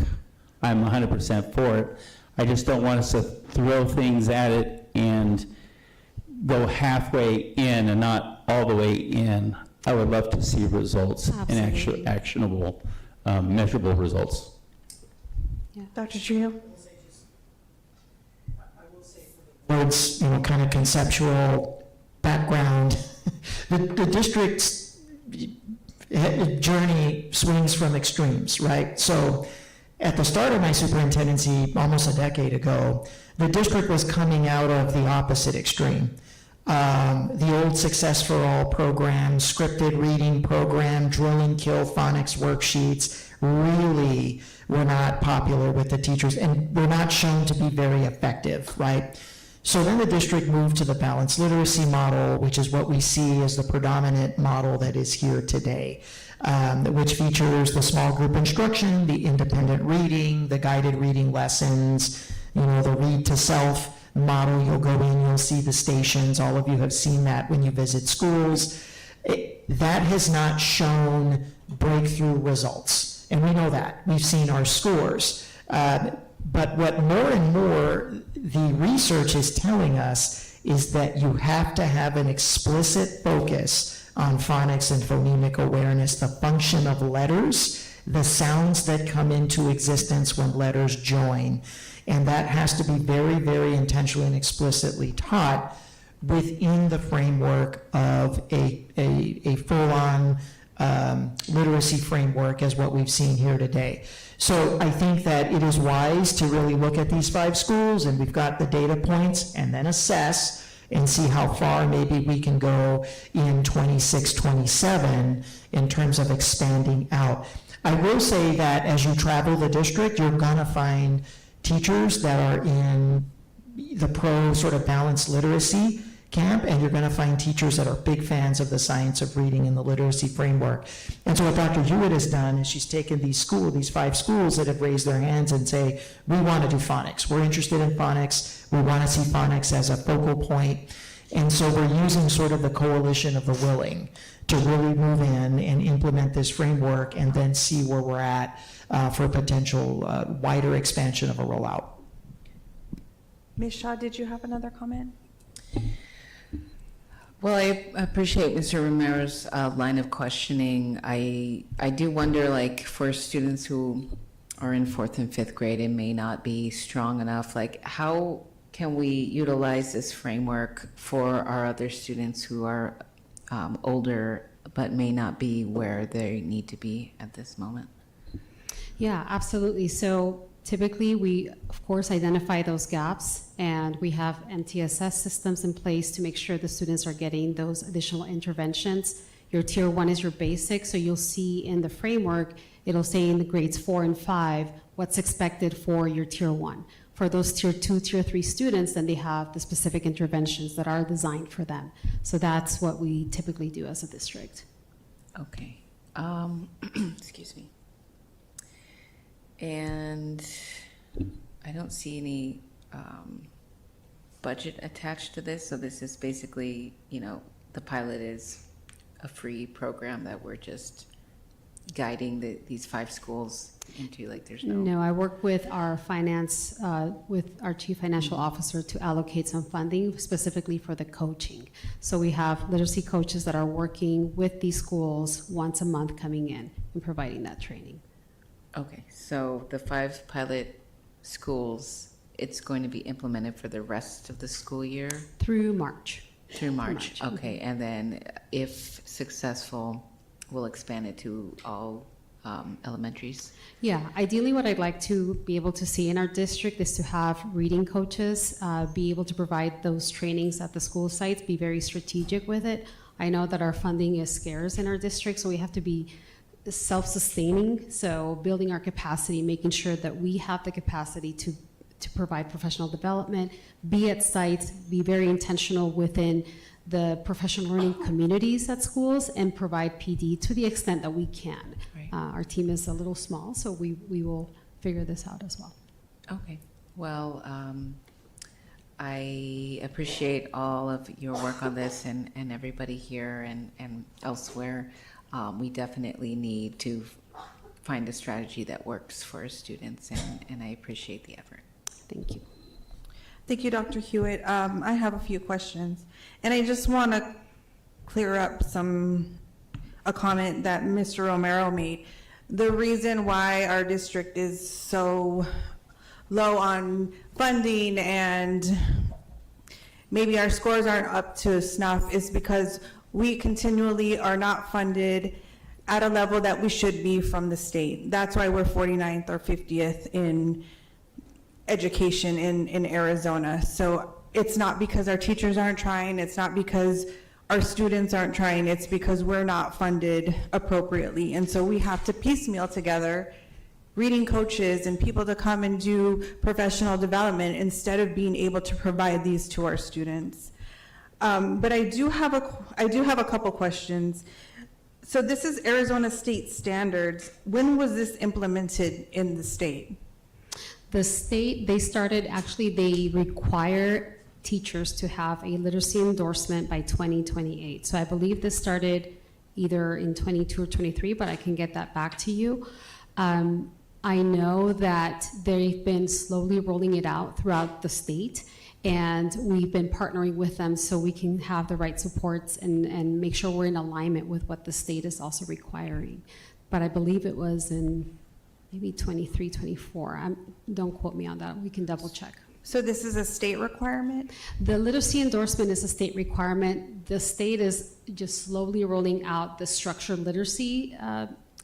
S12: I'm 100% for it. I just don't want us to throw things at it and go halfway in and not all the way in. I would love to see results and actual actionable, measurable results.
S1: Dr. Trio?
S6: Board's, kind of conceptual background, the district's journey swings from extremes, right? So at the start of my superintendency, almost a decade ago, the district was coming out of the opposite extreme. The old Success for All program, scripted reading program, drill and kill phonics worksheets really were not popular with the teachers and were not shown to be very effective, right? So then the district moved to the balanced literacy model, which is what we see as the predominant model that is here today, which features the small group instruction, the independent reading, the guided reading lessons, the read to self model. You'll go in, you'll see the stations. All of you have seen that when you visit schools. That has not shown breakthrough results, and we know that. We've seen our scores. But what more and more the research is telling us is that you have to have an explicit focus on phonics and phonemic awareness, the function of letters, the sounds that come into existence when letters join. And that has to be very, very intentionally and explicitly taught within the framework of a full-on literacy framework as what we've seen here today. So I think that it is wise to really look at these 5 schools, and we've got the data points, and then assess and see how far maybe we can go in 26, 27 in terms of expanding out. I will say that as you travel the district, you're gonna find teachers that are in the pro sort of balanced literacy camp, and you're going to find teachers that are big fans of the science of reading and the literacy framework. And so what Dr. Hewitt has done is she's taken these 5 schools that have raised their hands and say, we want to do phonics. We're interested in phonics. We want to see phonics as a focal point. And so we're using sort of the coalition of the willing to really move in and implement this framework and then see where we're at for potential wider expansion of a rollout.
S1: Ms. Shaw, did you have another comment?
S11: Well, I appreciate Mr. Romero's line of questioning. I do wonder, like, for students who are in 4th and 5th grade and may not be strong enough, like, how can we utilize this framework for our other students who are older but may not be where they need to be at this moment?
S21: Yeah, absolutely. So typically we, of course, identify those gaps, and we have MTSS systems in place to make sure the students are getting those additional interventions. Your tier 1 is your basic, so you'll see in the framework, it'll say in the grades 4 and 5, what's expected for your tier 1. For those tier 2, tier 3 students, then they have the specific interventions that are designed for them. So that's what we typically do as a district.
S11: Okay. Excuse me. And I don't see any budget attached to this, so this is basically, the pilot is a free program that we're just guiding these 5 schools into, like there's no?
S21: No, I work with our finance, with our chief financial officer to allocate some funding specifically for the coaching. So we have literacy coaches that are working with these schools once a month coming in and providing that training.
S11: Okay, so the 5 pilot schools, it's going to be implemented for the rest of the school year?
S21: Through March.
S11: Through March, okay. And then if successful, we'll expand it to all elementaries?
S21: Yeah, ideally what I'd like to be able to see in our district is to have reading coaches be able to provide those trainings at the school sites, be very strategic with it. I know that our funding is scarce in our district, so we have to be self-sustaining, so building our capacity, making sure that we have the capacity to provide professional development, be at sites, be very intentional within the professional learning communities at schools, and provide PD to the extent that we can.
S11: Right.
S21: Our team is a little small, so we will figure this out as well.
S11: Okay, well, I appreciate all of your work on this and everybody here and elsewhere. We definitely need to find a strategy that works for our students, and I appreciate the effort.
S21: Thank you.
S1: Thank you, Dr. Hewitt. I have a few questions, and I just want to clear up a comment that Mr. Romero made. The reason why our district is so low on funding and maybe our scores aren't up to snuff is because we continually are not funded at a level that we should be from the state. That's why we're 49th or 50th in education in Arizona. So it's not because our teachers aren't trying, it's not because our students aren't trying, it's because we're not funded appropriately. And so we have to piecemeal together reading coaches and people to come and do professional development instead of being able to provide these to our students. But I do have a couple questions. So this is Arizona state standards. When was this implemented in the state?
S21: The state, they require teachers to have a literacy endorsement by 2028. So I believe this started either in 22 or 23, but I can get that back to you. I know that they've been slowly rolling it out throughout the state, and we've been partnering with them so we can have the right supports and make sure we're in alignment with what the state is also requiring. But I believe it was in maybe 23, 24. Don't quote me on that. We can double check.
S1: So this is a state requirement?
S21: The literacy endorsement is a state requirement. The state is just slowly rolling out the structured literacy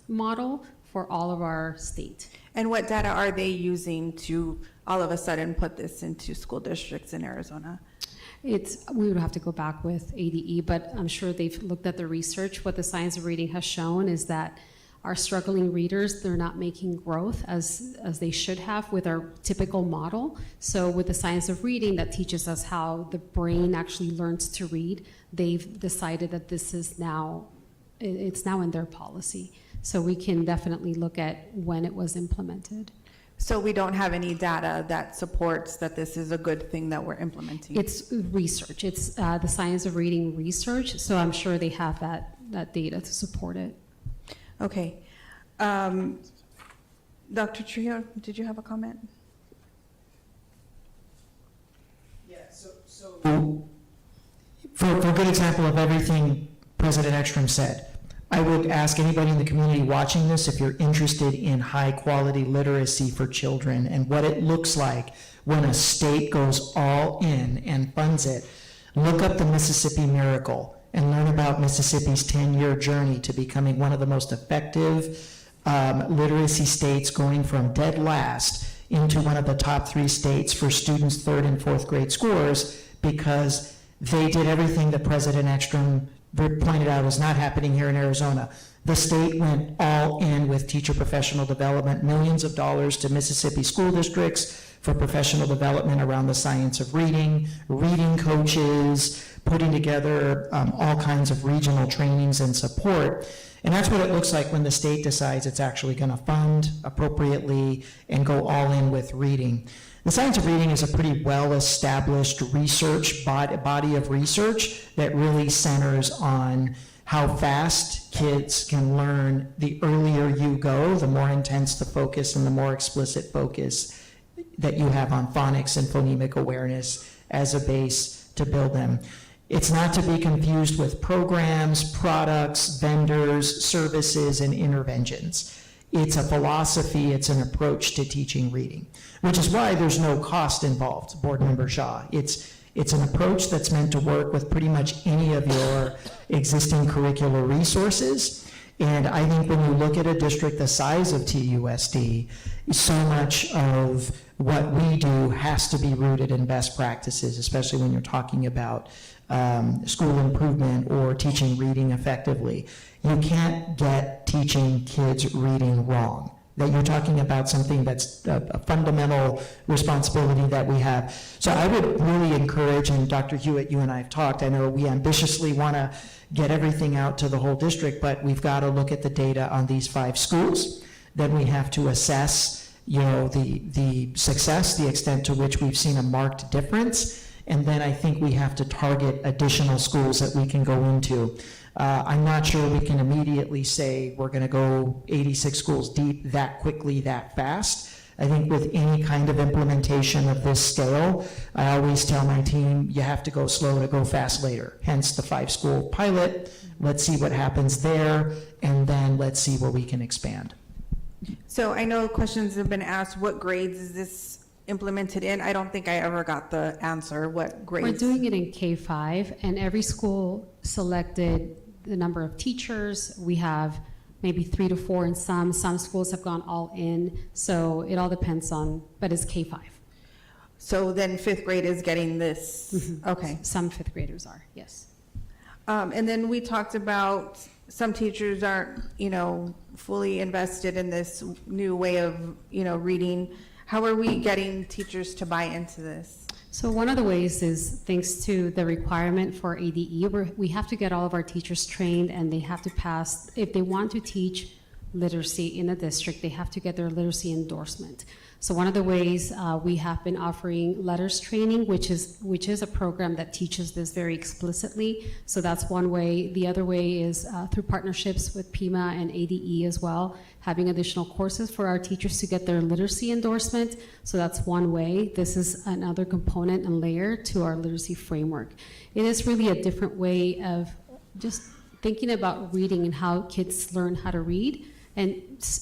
S21: model for all of our state.
S1: And what data are they using to all of a sudden put this into school districts in Arizona?
S21: We would have to go back with ADE, but I'm sure they've looked at the research. What the science of reading has shown is that our struggling readers, they're not making growth as they should have with our typical model. So with the science of reading that teaches us how the brain actually learns to read, they've decided that this is now, it's now in their policy. So we can definitely look at when it was implemented.
S1: So we don't have any data that supports that this is a good thing that we're implementing?
S21: It's research. It's the science of reading research. So I'm sure they have that data to support it.
S1: Okay. Dr. Trio, did you have a comment?
S6: Yeah, for a good example of everything President Ekstrom said, I would ask anybody in the community watching this if you're interested in high-quality literacy for children and what it looks like when a state goes all in and funds it. Look up the Mississippi Miracle and learn about Mississippi's 10-year journey to becoming one of the most effective literacy states, going from dead last into one of the top 3 states for students' 3rd and 4th grade scores, because they did everything that President Ekstrom pointed out is not happening here in Arizona. The state went all in with teacher professional development, millions of dollars to Mississippi school districts for professional development around the science of reading, reading coaches, putting together all kinds of regional trainings and support. And that's what it looks like when the state decides it's actually going to fund appropriately and go all in with reading. The science of reading is a pretty well-established research body of research that really centers on how fast kids can learn. The earlier you go, the more intense the focus and the more explicit focus that you have on phonics and phonemic awareness as a base to build them. It's not to be confused with programs, products, vendors, services, and interventions. It's a philosophy, it's an approach to teaching reading, which is why there's no cost involved, Board Member Shaw. It's an approach that's meant to work with pretty much any of your existing curricular resources. And I think when you look at a district the size of TUSD, so much of what we do has to be rooted in best practices, especially when you're talking about school improvement or teaching reading effectively. You can't get teaching kids reading wrong. That you're talking about something that's a fundamental responsibility that we have. So I would really encourage, and Dr. Hewitt, you and I have talked, I know we ambitiously want to get everything out to the whole district, but we've got to look at the data on these 5 schools. Then we have to assess, the success, the extent to which we've seen a marked difference. And then I think we have to target additional schools that we can go into. I'm not sure we can immediately say we're going to go 86 schools deep that quickly, that fast. I think with any kind of implementation of this scale, I always tell my team, you have to go slow to go fast later. Hence the 5-school pilot. Let's see what happens there, and then let's see where we can expand.
S1: So I know questions have been asked, what grades is this implemented in? I don't think I ever got the answer. What grades?
S21: We're doing it in K-5, and every school selected the number of teachers. We have maybe 3 to 4 in some. Some schools have gone all in, so it all depends on, but it's K-5.
S1: So then 5th grade is getting this?
S21: Mm-hmm.
S1: Okay.
S21: Some 5th graders are, yes.
S1: And then we talked about some teachers aren't, fully invested in this new way of, reading. How are we getting teachers to buy into this?
S21: So one of the ways is thanks to the requirement for ADE, we have to get all of our teachers trained, and they have to pass, if they want to teach literacy in a district, they have to get their literacy endorsement. So one of the ways we have been offering letters training, which is a program that teaches this very explicitly. So that's one way. The other way is through partnerships with PIMA and ADE as well, having additional courses for our teachers to get their literacy endorsement. So that's one way. This is another component and layer to our literacy framework. It is really a different way of just thinking about reading and how kids learn how to read, and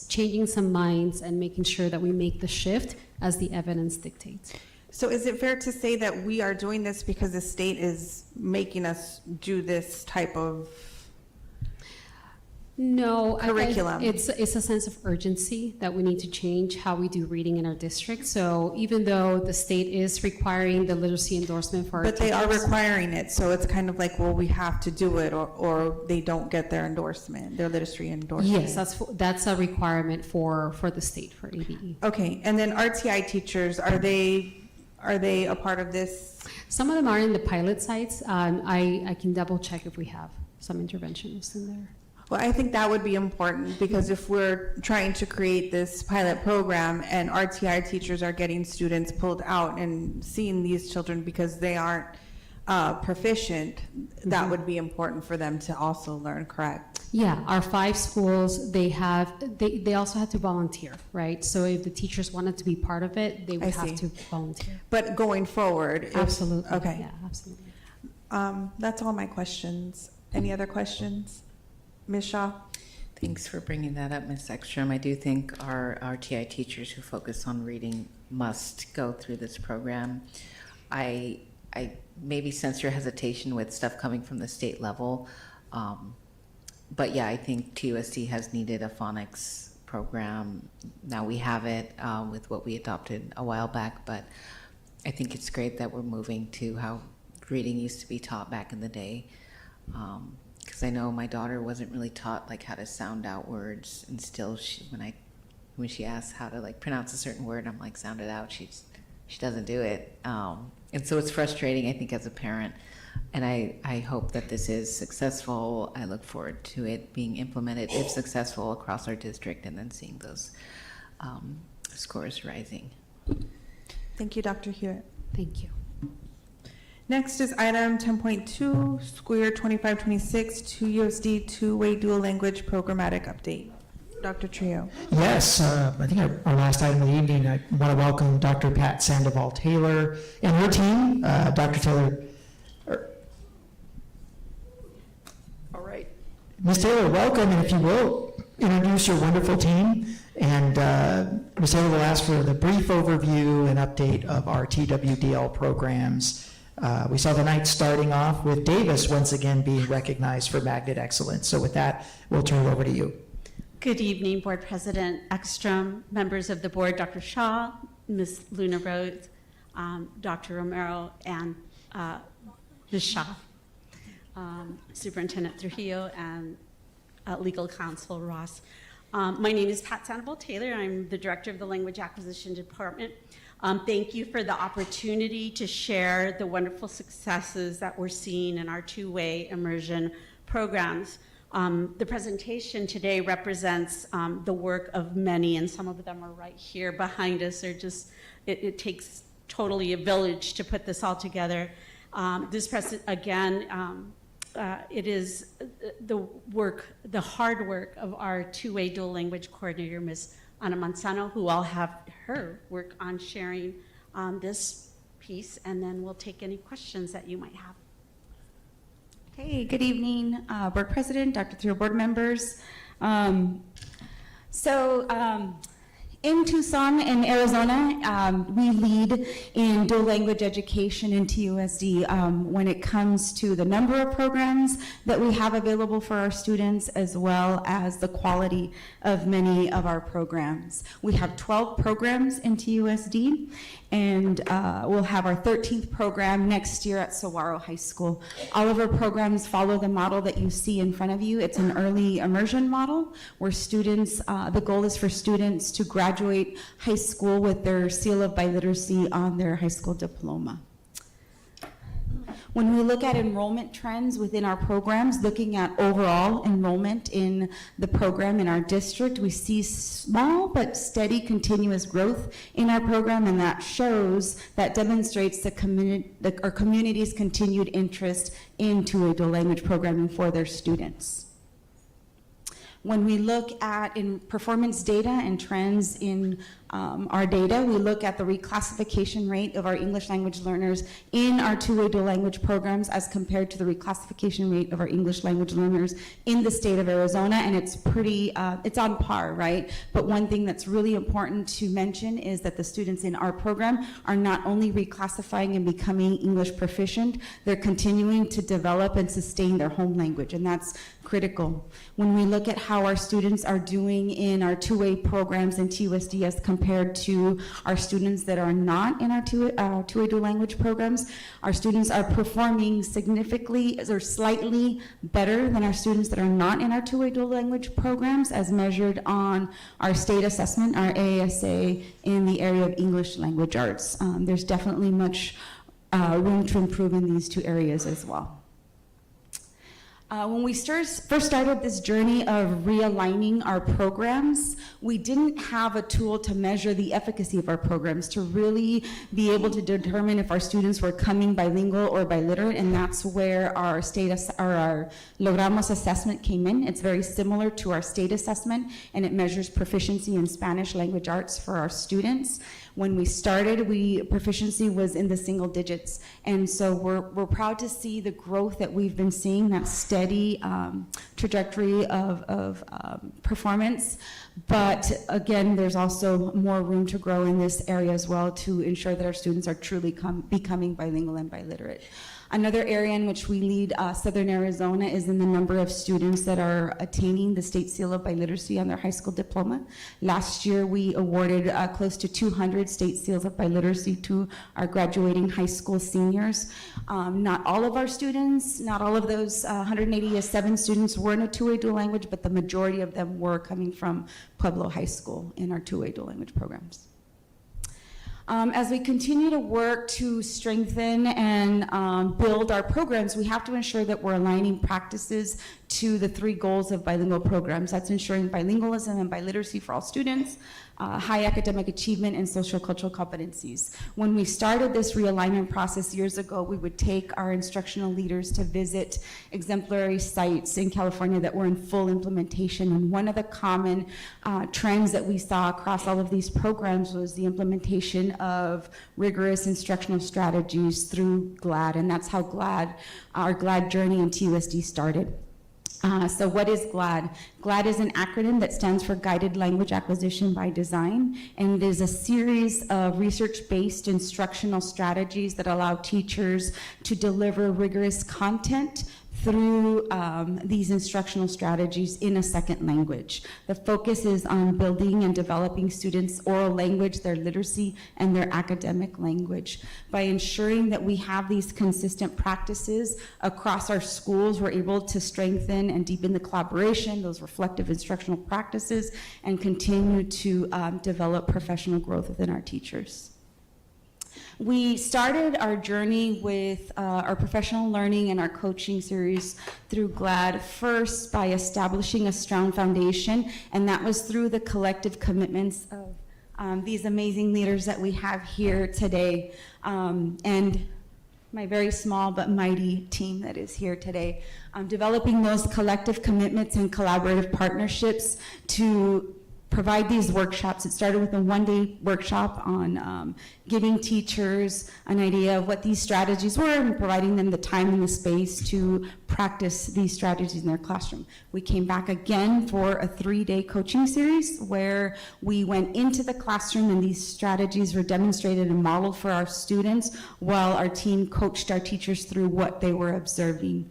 S21: changing some minds and making sure that we make the shift as the evidence dictates.
S1: So is it fair to say that we are doing this because the state is making us do this type of
S21: No,
S1: curriculum?
S21: It's a sense of urgency that we need to change how we do reading in our district. So even though the state is requiring the literacy endorsement for our
S1: But they are
S21: teachers,
S1: requiring it, so it's kind of like, well, we have to do it, or they don't get their endorsement, their literacy endorsement.
S21: yes, that's a requirement for the state, for ABE.
S1: Okay, and then RTI teachers, are they a part of this?
S21: Some of them are in the pilot sites. I can double check if we have some interventionists in there.
S1: Well, I think that would be important, because if we're trying to create this pilot program and RTI teachers are getting students pulled out and seeing these children because they aren't proficient, that would be important for them to also learn, correct?
S21: Yeah, our 5 schools, they also have to volunteer, right? So if the teachers wanted to be part of it, they would have to volunteer.
S1: But going forward?
S21: Absolutely.
S1: Okay.
S21: Yeah, absolutely.
S1: That's all my questions. Any other questions? Ms. Shaw?
S11: Thanks for bringing that up, Ms. Ekstrom. I do think our RTI teachers who focus on reading must go through this program. I maybe sense your hesitation with stuff coming from the state level, but yeah, I think TUSD has needed a phonics program. Now we have it with what we adopted a while back, but I think it's great that we're moving to how reading used to be taught back in the day. Because I know my daughter wasn't really taught like how to sound out words, and still when she asks how to like pronounce a certain word, I'm like, sound it out. She doesn't do it, and so it's frustrating, I think, as a parent. And I hope that this is successful. I look forward to it being implemented, if successful, across our district, and then seeing those scores rising.
S1: Thank you, Dr. Hewitt.
S21: Thank you.
S1: Next is item 10.2, school year 25-26, TUSD two-way dual language programmatic update. Dr. Trio.
S6: Yes, I think our last item of the evening, I want to welcome Dr. Pat Sandoval Taylor and her team. Dr. Taylor, all right. Ms. Taylor, welcome, and if you will, introduce your wonderful team. And Ms. Taylor will ask for the brief overview and update of our TWDL programs. We saw the night starting off with Davis once again being recognized for Magnet Excellence. So with that, we'll turn it over to you.
S2: Good evening, Board President Ekstrom, members of the board, Dr. Shaw, Ms. Luna Rose, Dr. Romero, and Ms. Shaw, Superintendent Trujillo, and Legal Counsel Ross. My name is Pat Sandoval Taylor. I'm the Director of the Language Acquisition Department. Thank you for the opportunity to share the wonderful successes that we're seeing in our two-way immersion programs. The presentation today represents the work of many, and some of them are right here behind us. They're just, it takes totally a village to put this all together. It is the hard work of our two-way dual language coordinator, Ms. Ana Manzano, who I'll have her work on sharing this piece, and then we'll take any questions that you might have.
S5: Hey, good evening, Board President, Dr. Trio, board members. In Tucson, in Arizona, we lead in dual language education in TUSD when it comes to the number of programs that we have available for our students, as well as the quality of many of our programs. We have 12 programs in TUSD, and we'll have our 13th program next year at Saguaro High School. All of our programs follow the model that you see in front of you. It's an early immersion model where students, the goal is for students to graduate high school with their seal of biliteracy on their high school diploma. When we look at enrollment trends within our programs, looking at overall enrollment in the program in our district, we see small but steady continuous growth in our program, and that demonstrates our community's continued interest in two-way dual language programming for their students. When we look at performance data and trends in our data, we look at the reclassification rate of our English language learners in our two-way dual language programs as compared to the reclassification rate of our English language learners in the state of Arizona, and it's it's on par, right? But one thing that's really important to mention is that the students in our program are not only reclassifying and becoming English proficient, they're continuing to develop and sustain their home language, and that's critical. When we look at how our students are doing in our two-way programs in TUSD as compared to our students that are not in our two-way dual language programs, our students are performing significantly or slightly better than our students that are not in our two-way dual language programs as measured on our state assessment, our AASA, in the area of English language arts. There's definitely much room to improve in these two areas as well. When we first started this journey of realigning our programs, we didn't have a tool to measure the efficacy of our programs to really be able to determine if our students were coming bilingual or biliterate, and that's where our our Logramos assessment came in. It's very similar to our state assessment, and it measures proficiency in Spanish language arts for our students. When we started, proficiency was in the single digits, and so we're proud to see the growth that we've been seeing, that steady trajectory of performance. But again, there's also more room to grow in this area as well to ensure that our students are truly becoming bilingual and biliterate. Another area in which we lead Southern Arizona is in the number of students that are attaining the state seal of biliteracy on their high school diploma. Last year, we awarded close to 200 state seals of biliteracy to our graduating high school seniors. Not all of our students, not all of those 187 students were in a two-way dual language, but the majority of them were coming from Pueblo High School in our two-way dual language programs. As we continue to work to strengthen and build our programs, we have to ensure that we're aligning practices to the 3 goals of bilingual programs. That's ensuring bilingualism and biliteracy for all students, high academic achievement, and social cultural competencies. When we started this realignment process years ago, we would take our instructional leaders to visit exemplary sites in California that were in full implementation. And one of the common trends that we saw across all of these programs was the implementation of rigorous instructional strategies through GLAD, and that's how our GLAD journey in TUSD started. So what is GLAD? GLAD is an acronym that stands for Guided Language Acquisition by Design, and it is a series of research-based instructional strategies that allow teachers to deliver rigorous content through these instructional strategies in a second language. The focus is on building and developing students' oral language, their literacy, and their academic language. By ensuring that we have these consistent practices across our schools, we're able to strengthen and deepen the collaboration, those reflective instructional practices, and continue to develop professional growth within our teachers. We started our journey with our professional learning and our coaching series through GLAD first by establishing a strong foundation, and that was through the collective commitments of these amazing leaders that we have here today, and my very small but mighty team that is here today. Developing those collective commitments and collaborative partnerships to provide these workshops. It started with a one-day workshop on giving teachers an idea of what these strategies were and providing them the time and the space to practice these strategies in their classroom. We came back again for a 3-day coaching series where we went into the classroom and these strategies were demonstrated and modeled for our students while our team coached our teachers through what they were observing.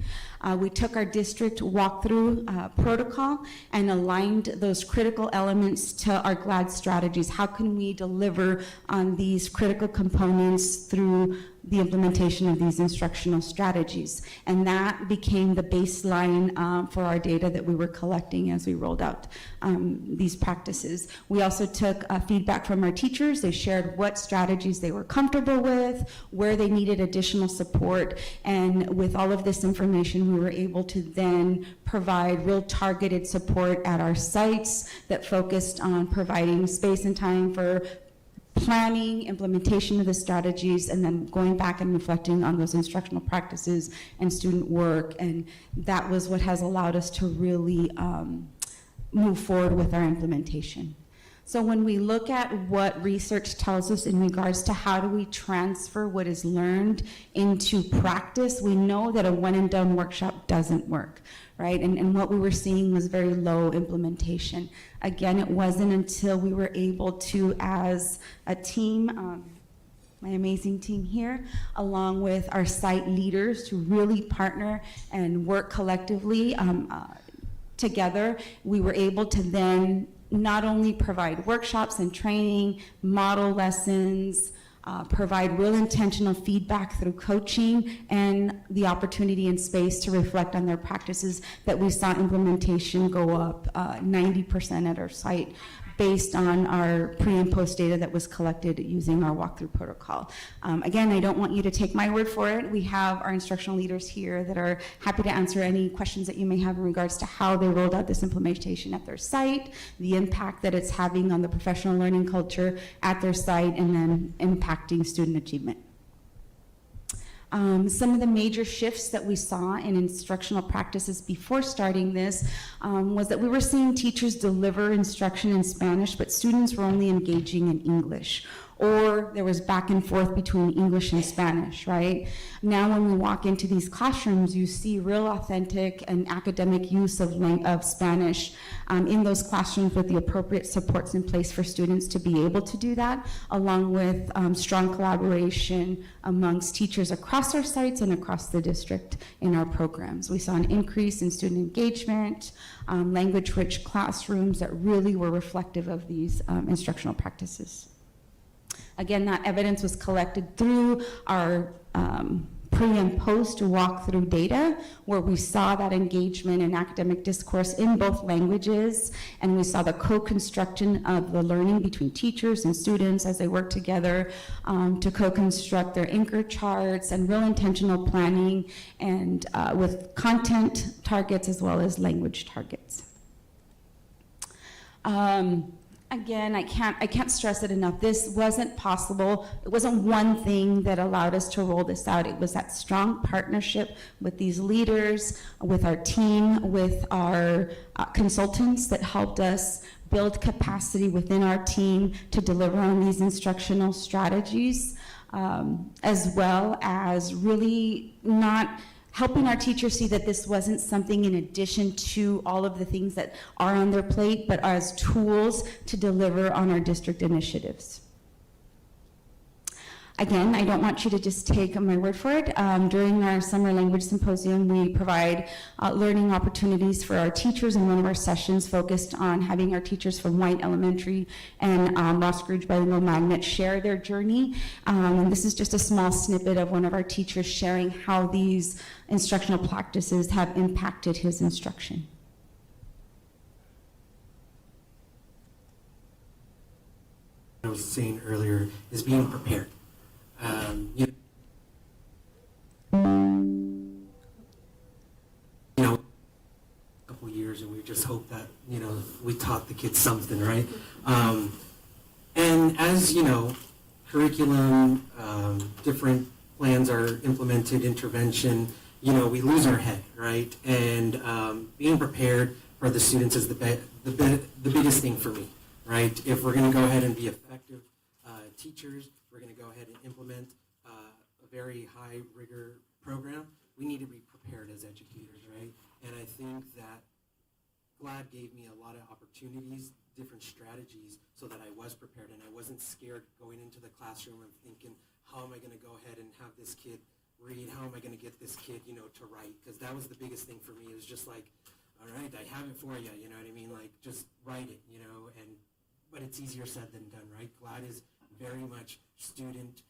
S5: We took our district walkthrough protocol and aligned those critical elements to our GLAD strategies. How can we deliver on these critical components through the implementation of these instructional strategies? And that became the baseline for our data that we were collecting as we rolled out these practices. We also took feedback from our teachers. They shared what strategies they were comfortable with, where they needed additional support, and with all of this information, we were able to then provide real targeted support at our sites that focused on providing space and time for planning, implementation of the strategies, and then going back and reflecting on those instructional practices and student work. And that was what has allowed us to really move forward with our implementation. So when we look at what research tells us in regards to how do we transfer what is learned into practice, we know that a one and done workshop doesn't work, right? And what we were seeing was very low implementation. Again, it wasn't until we were able to, as a team, my amazing team here, along with our site leaders, to really partner and work collectively together, we were able to then not only provide workshops and training, model lessons, provide real intentional feedback through coaching, and the opportunity and space to reflect on their practices, that we saw implementation go up 90% at our site based on our pre and post data that was collected using our walkthrough protocol. Again, I don't want you to take my word for it. We have our instructional leaders here that are happy to answer any questions that you may have in regards to how they rolled out this implementation at their site, the impact that it's having on the professional learning culture at their site, and then impacting student achievement. Some of the major shifts that we saw in instructional practices before starting this was that we were seeing teachers deliver instruction in Spanish, but students were only engaging in English, or there was back and forth between English and Spanish, right? Now when we walk into these classrooms, you see real authentic and academic use of Spanish in those classrooms with the appropriate supports in place for students to be able to do that, along with strong collaboration amongst teachers across our sites and across the district in our programs. We saw an increase in student engagement, language-rich classrooms that really were reflective of these instructional practices. Again, that evidence was collected through our pre and post walkthrough data where we saw that engagement in academic discourse in both languages, and we saw the co-construction of the learning between teachers and students as they work together to co-construct their anchor charts and real intentional planning and with content targets as well as language targets. Again, I can't stress it enough. This wasn't possible. It wasn't one thing that allowed us to roll this out. It was that strong partnership with these leaders, with our team, with our consultants that helped us build capacity within our team to deliver on these instructional strategies, as well as really not helping our teachers see that this wasn't something in addition to all of the things that are on their plate, but as tools to deliver on our district initiatives. Again, I don't want you to just take my word for it. During our summer language symposium, we provide learning opportunities for our teachers, and one of our sessions focused on having our teachers from White Elementary and Ross Scrooge Bilingual Magnet share their journey. And this is just a small snippet of one of our teachers sharing how these instructional practices have impacted his instruction.
S4: I was saying earlier is being prepared. You know, a couple years, and we just hope that, you know, we taught the kids something, right? And as you know, curriculum, different plans are implemented, intervention, you know, we lose our head, right? And being prepared for the students is the biggest thing for me, right? If we're going to go ahead and be effective teachers, we're going to go ahead and implement a very high rigor program, we need to be prepared as educators, right? And I think that GLAD gave me a lot of opportunities, different strategies, so that I was prepared and I wasn't scared going into the classroom and thinking, how am I going to go ahead and have this kid read? How am I going to get this kid, you know, to write? Because that was the biggest thing for me. It was just like, all right, I have it for you, you know what I mean? Like, just write it, you know, but it's easier said than done, right? GLAD is very much student,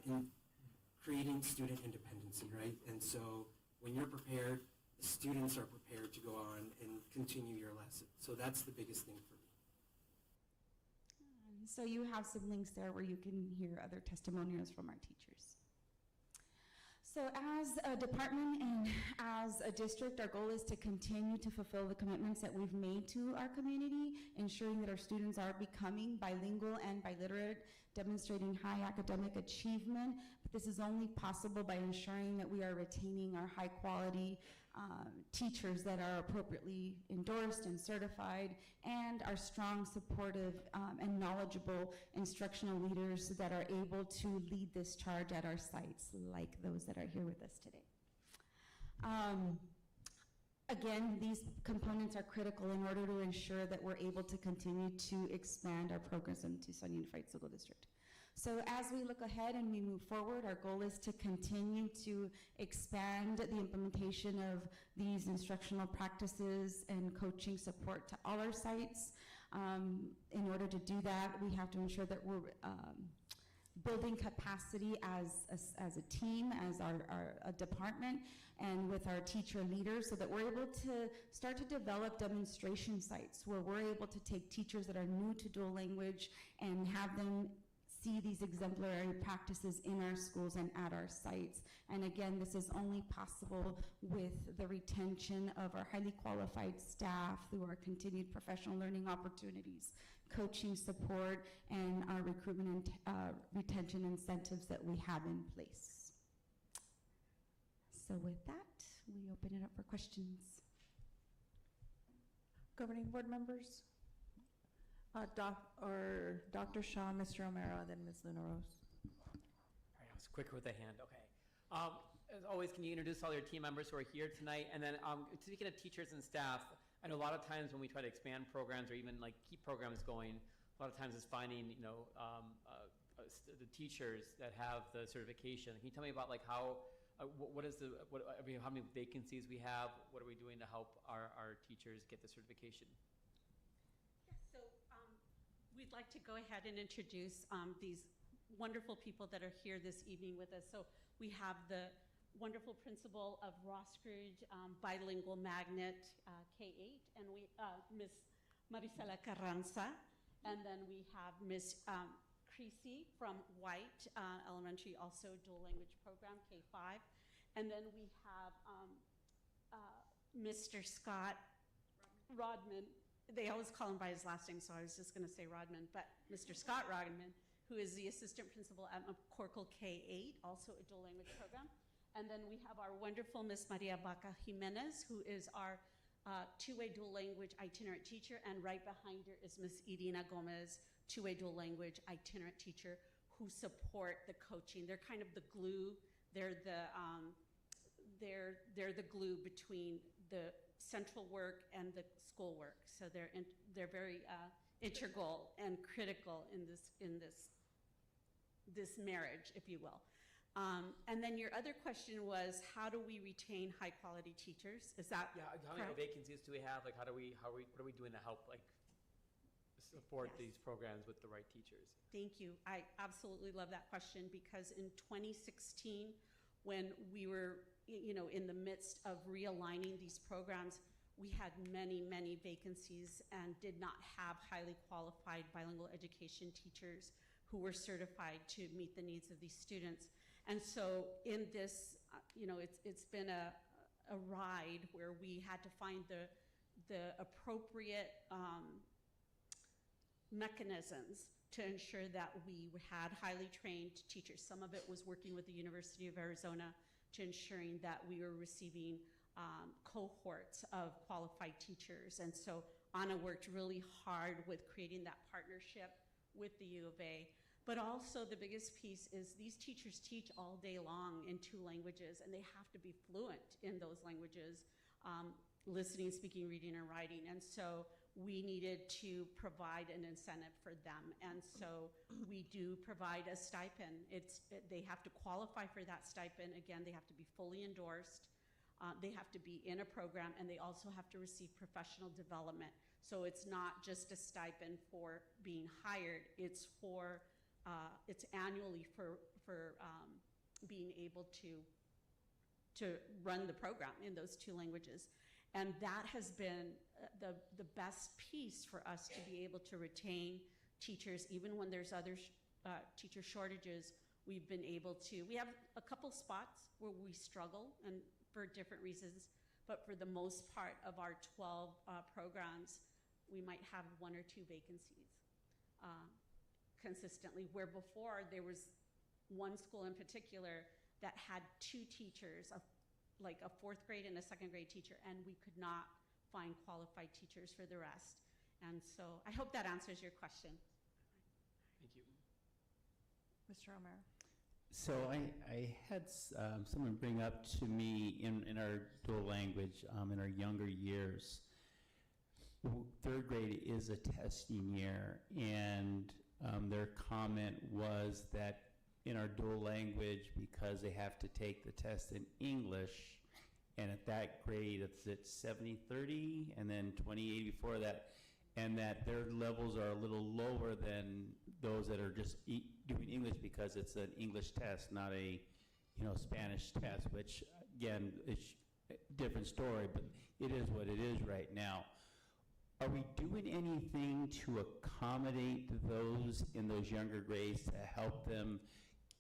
S4: in creating student independency, right? And so when you're prepared, the students are prepared to go on and continue your lesson. So that's the biggest thing for me.
S5: So you have some links there where you can hear other testimonials from our teachers. So as a department and as a district, our goal is to continue to fulfill the commitments that we've made to our community, ensuring that our students are becoming bilingual and biliterate, demonstrating high academic achievement. But this is only possible by ensuring that we are retaining our high quality teachers that are appropriately endorsed and certified, and our strong, supportive, and knowledgeable instructional leaders that are able to lead this charge at our sites, like those that are here with us today. Again, these components are critical in order to ensure that we're able to continue to expand our programs in Tucson Unified School District. So as we look ahead and we move forward, our goal is to continue to expand the implementation of these instructional practices and coaching support to all our sites. In order to do that, we have to ensure that we're building capacity as a team, as a department, and with our teacher leaders, so that we're able to start to develop demonstration sites where we're able to take teachers that are new to dual language and have them see these exemplary practices in our schools and at our sites. And again, this is only possible with the retention of our highly qualified staff through our continued professional learning opportunities, coaching support, and our recruitment and retention incentives that we have in place. So with that, we open it up for questions.
S1: Governing board members? Dr. Shaw, Mr. Romero, then Ms. Luna Rose.
S7: All right, I was quicker with the hand, okay. As always, can you introduce all your team members who are here tonight? And then speaking of teachers and staff, I know a lot of times when we try to expand programs or even like keep programs going, a lot of times it's finding, you know, the teachers that have the certification. Can you tell me about like how, how many vacancies we have? What are we doing to help our teachers get the certification?
S2: So we'd like to go ahead and introduce these wonderful people that are here this evening with us. So we have the wonderful principal of Rossridge Bilingual Magnet K-8, and we Miss Marisela Carranza, and then we have Miss Creasy from White Elementary, also dual language program K-5, and then we have Mr. Scott Rodman. They always call him by his last name, so I was just going to say Rodman, but Mr. Scott Rodman, who is the assistant principal at McCorkle K-8, also a dual language program. And then we have our wonderful Miss Maria Baca Jimenez, who is our two-way dual language itinerant teacher, and right behind her is Miss Irina Gomez, two-way dual language itinerant teacher, who support the coaching. They're kind of the glue. They're the glue between the central work and the school work. So they're very integral and critical in this marriage, if you will. And then your other question was, how do we retain high quality teachers? Is that
S7: how many vacancies do we have? Like, what are we doing to help like support these programs with the right teachers?
S2: Thank you. I absolutely love that question, because in 2016, when we were in the midst of realigning these programs, we had many vacancies and did not have highly qualified bilingual education teachers who were certified to meet the needs of these students. And so in this, it's been a ride where we had to find the appropriate mechanisms to ensure that we had highly trained teachers. Some of it was working with the University of Arizona to ensuring that we were receiving cohorts of qualified teachers. And so Anna worked really hard with creating that partnership with the U of A. But also the biggest piece is these teachers teach all day long in 2 languages, and they have to be fluent in those languages, listening, speaking, reading, and writing. And so we needed to provide an incentive for them. And so we do provide a stipend. They have to qualify for that stipend. Again, they have to be fully endorsed. They have to be in a program, and they also have to receive professional development. So it's not just a stipend for being hired. It's annually for being able to run the program in those 2 languages. And that has been the best piece for us to be able to retain teachers, even when there's other teacher shortages. We've been able to, we have a couple spots where we struggle, and for different reasons, but for the most part of our 12 programs, we might have 1 or 2 vacancies consistently, where before there was one school in particular that had 2 teachers, like a 4th grade and a 2nd grade teacher, and we could not find qualified teachers for the rest. And so I hope that answers your question.
S7: Thank you.
S1: Mr. Romero.
S12: So I had someone bring up to me in our dual language, in our younger years, 3rd grade is a testing year, and their comment was that in our dual language, because they have to take the test in English, and at that grade it's at 70-30 and then 20-80 before that, and that their levels are a little lower than those that are just doing English, because it's an English test, not a Spanish test, which again is a different story, but it is what it is right now. Are we doing anything to accommodate those in those younger grades to help them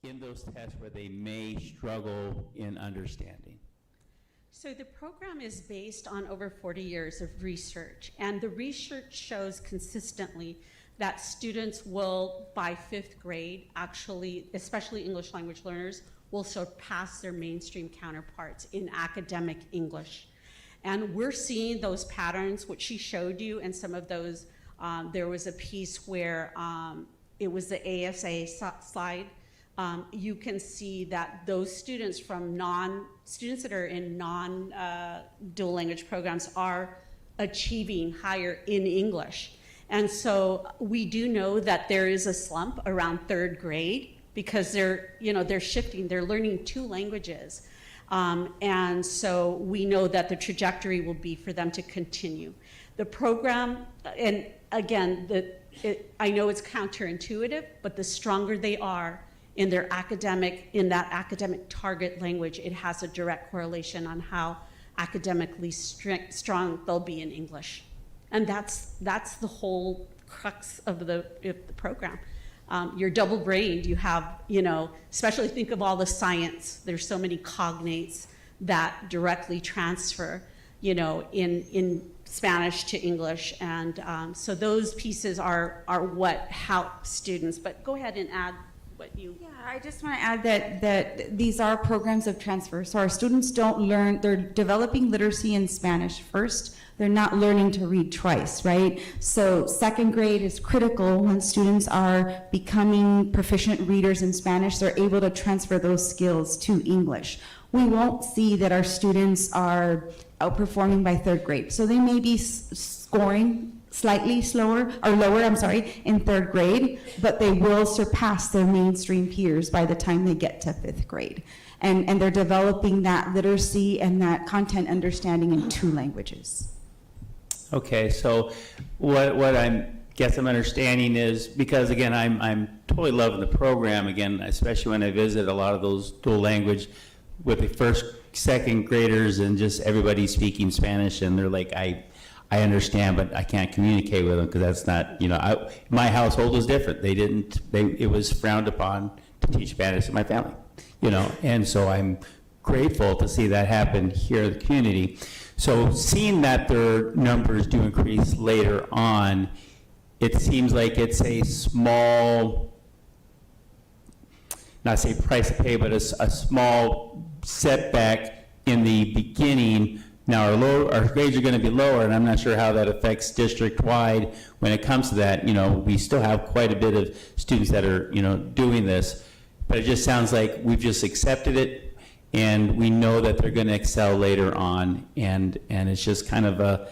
S12: in those tests where they may struggle in understanding?
S2: So the program is based on over 40 years of research, and the research shows consistently that students will, by 5th grade, actually, especially English language learners, will surpass their mainstream counterparts in academic English. And we're seeing those patterns, which she showed you, and some of those, there was a piece where it was the ASA slide. You can see that those students students that are in non-dual language programs are achieving higher in English. And so we do know that there is a slump around 3rd grade, because they're shifting, they're learning 2 languages. And so we know that the trajectory will be for them to continue. The program, and again, I know it's counterintuitive, but the stronger they are in that academic target language, it has a direct correlation on how academically strong they'll be in English. And that's the whole crux of the program. You're double-brained. You have, especially think of all the science. There's so many cognates that directly transfer, in Spanish to English. And so those pieces are what help students. But go ahead and add what you...
S8: Yeah, I just want to add that these are programs of transfer. So our students don't learn, they're developing literacy in Spanish first. They're not learning to read twice, right? So second grade is critical when students are becoming proficient readers in Spanish. They're able to transfer those skills to English. We won't see that our students are outperforming by third grade. So they may be scoring slightly lower, in third grade, but they will surpass their mainstream peers by the time they get to fifth grade. And they're developing that literacy and that content understanding in 2 languages.
S12: Okay, so what I'm understanding is, because again, I'm totally loving the program, again, especially when I visit a lot of those dual language with the first, second graders and just everybody speaking Spanish, and they're like, I understand, but I can't communicate with them because that's not, my household was different. It was frowned upon to teach Spanish in my family, and so I'm grateful to see that happen here in the community. So seeing that their numbers do increase later on, it seems like it's a small, not say price to pay, but a small setback in the beginning. Now our grades are going to be lower, and I'm not sure how that affects district-wide when it comes to that. We still have quite a bit of students that are, doing this, but it just sounds like we've just accepted it, and we know that they're going to excel later on, and it's just kind of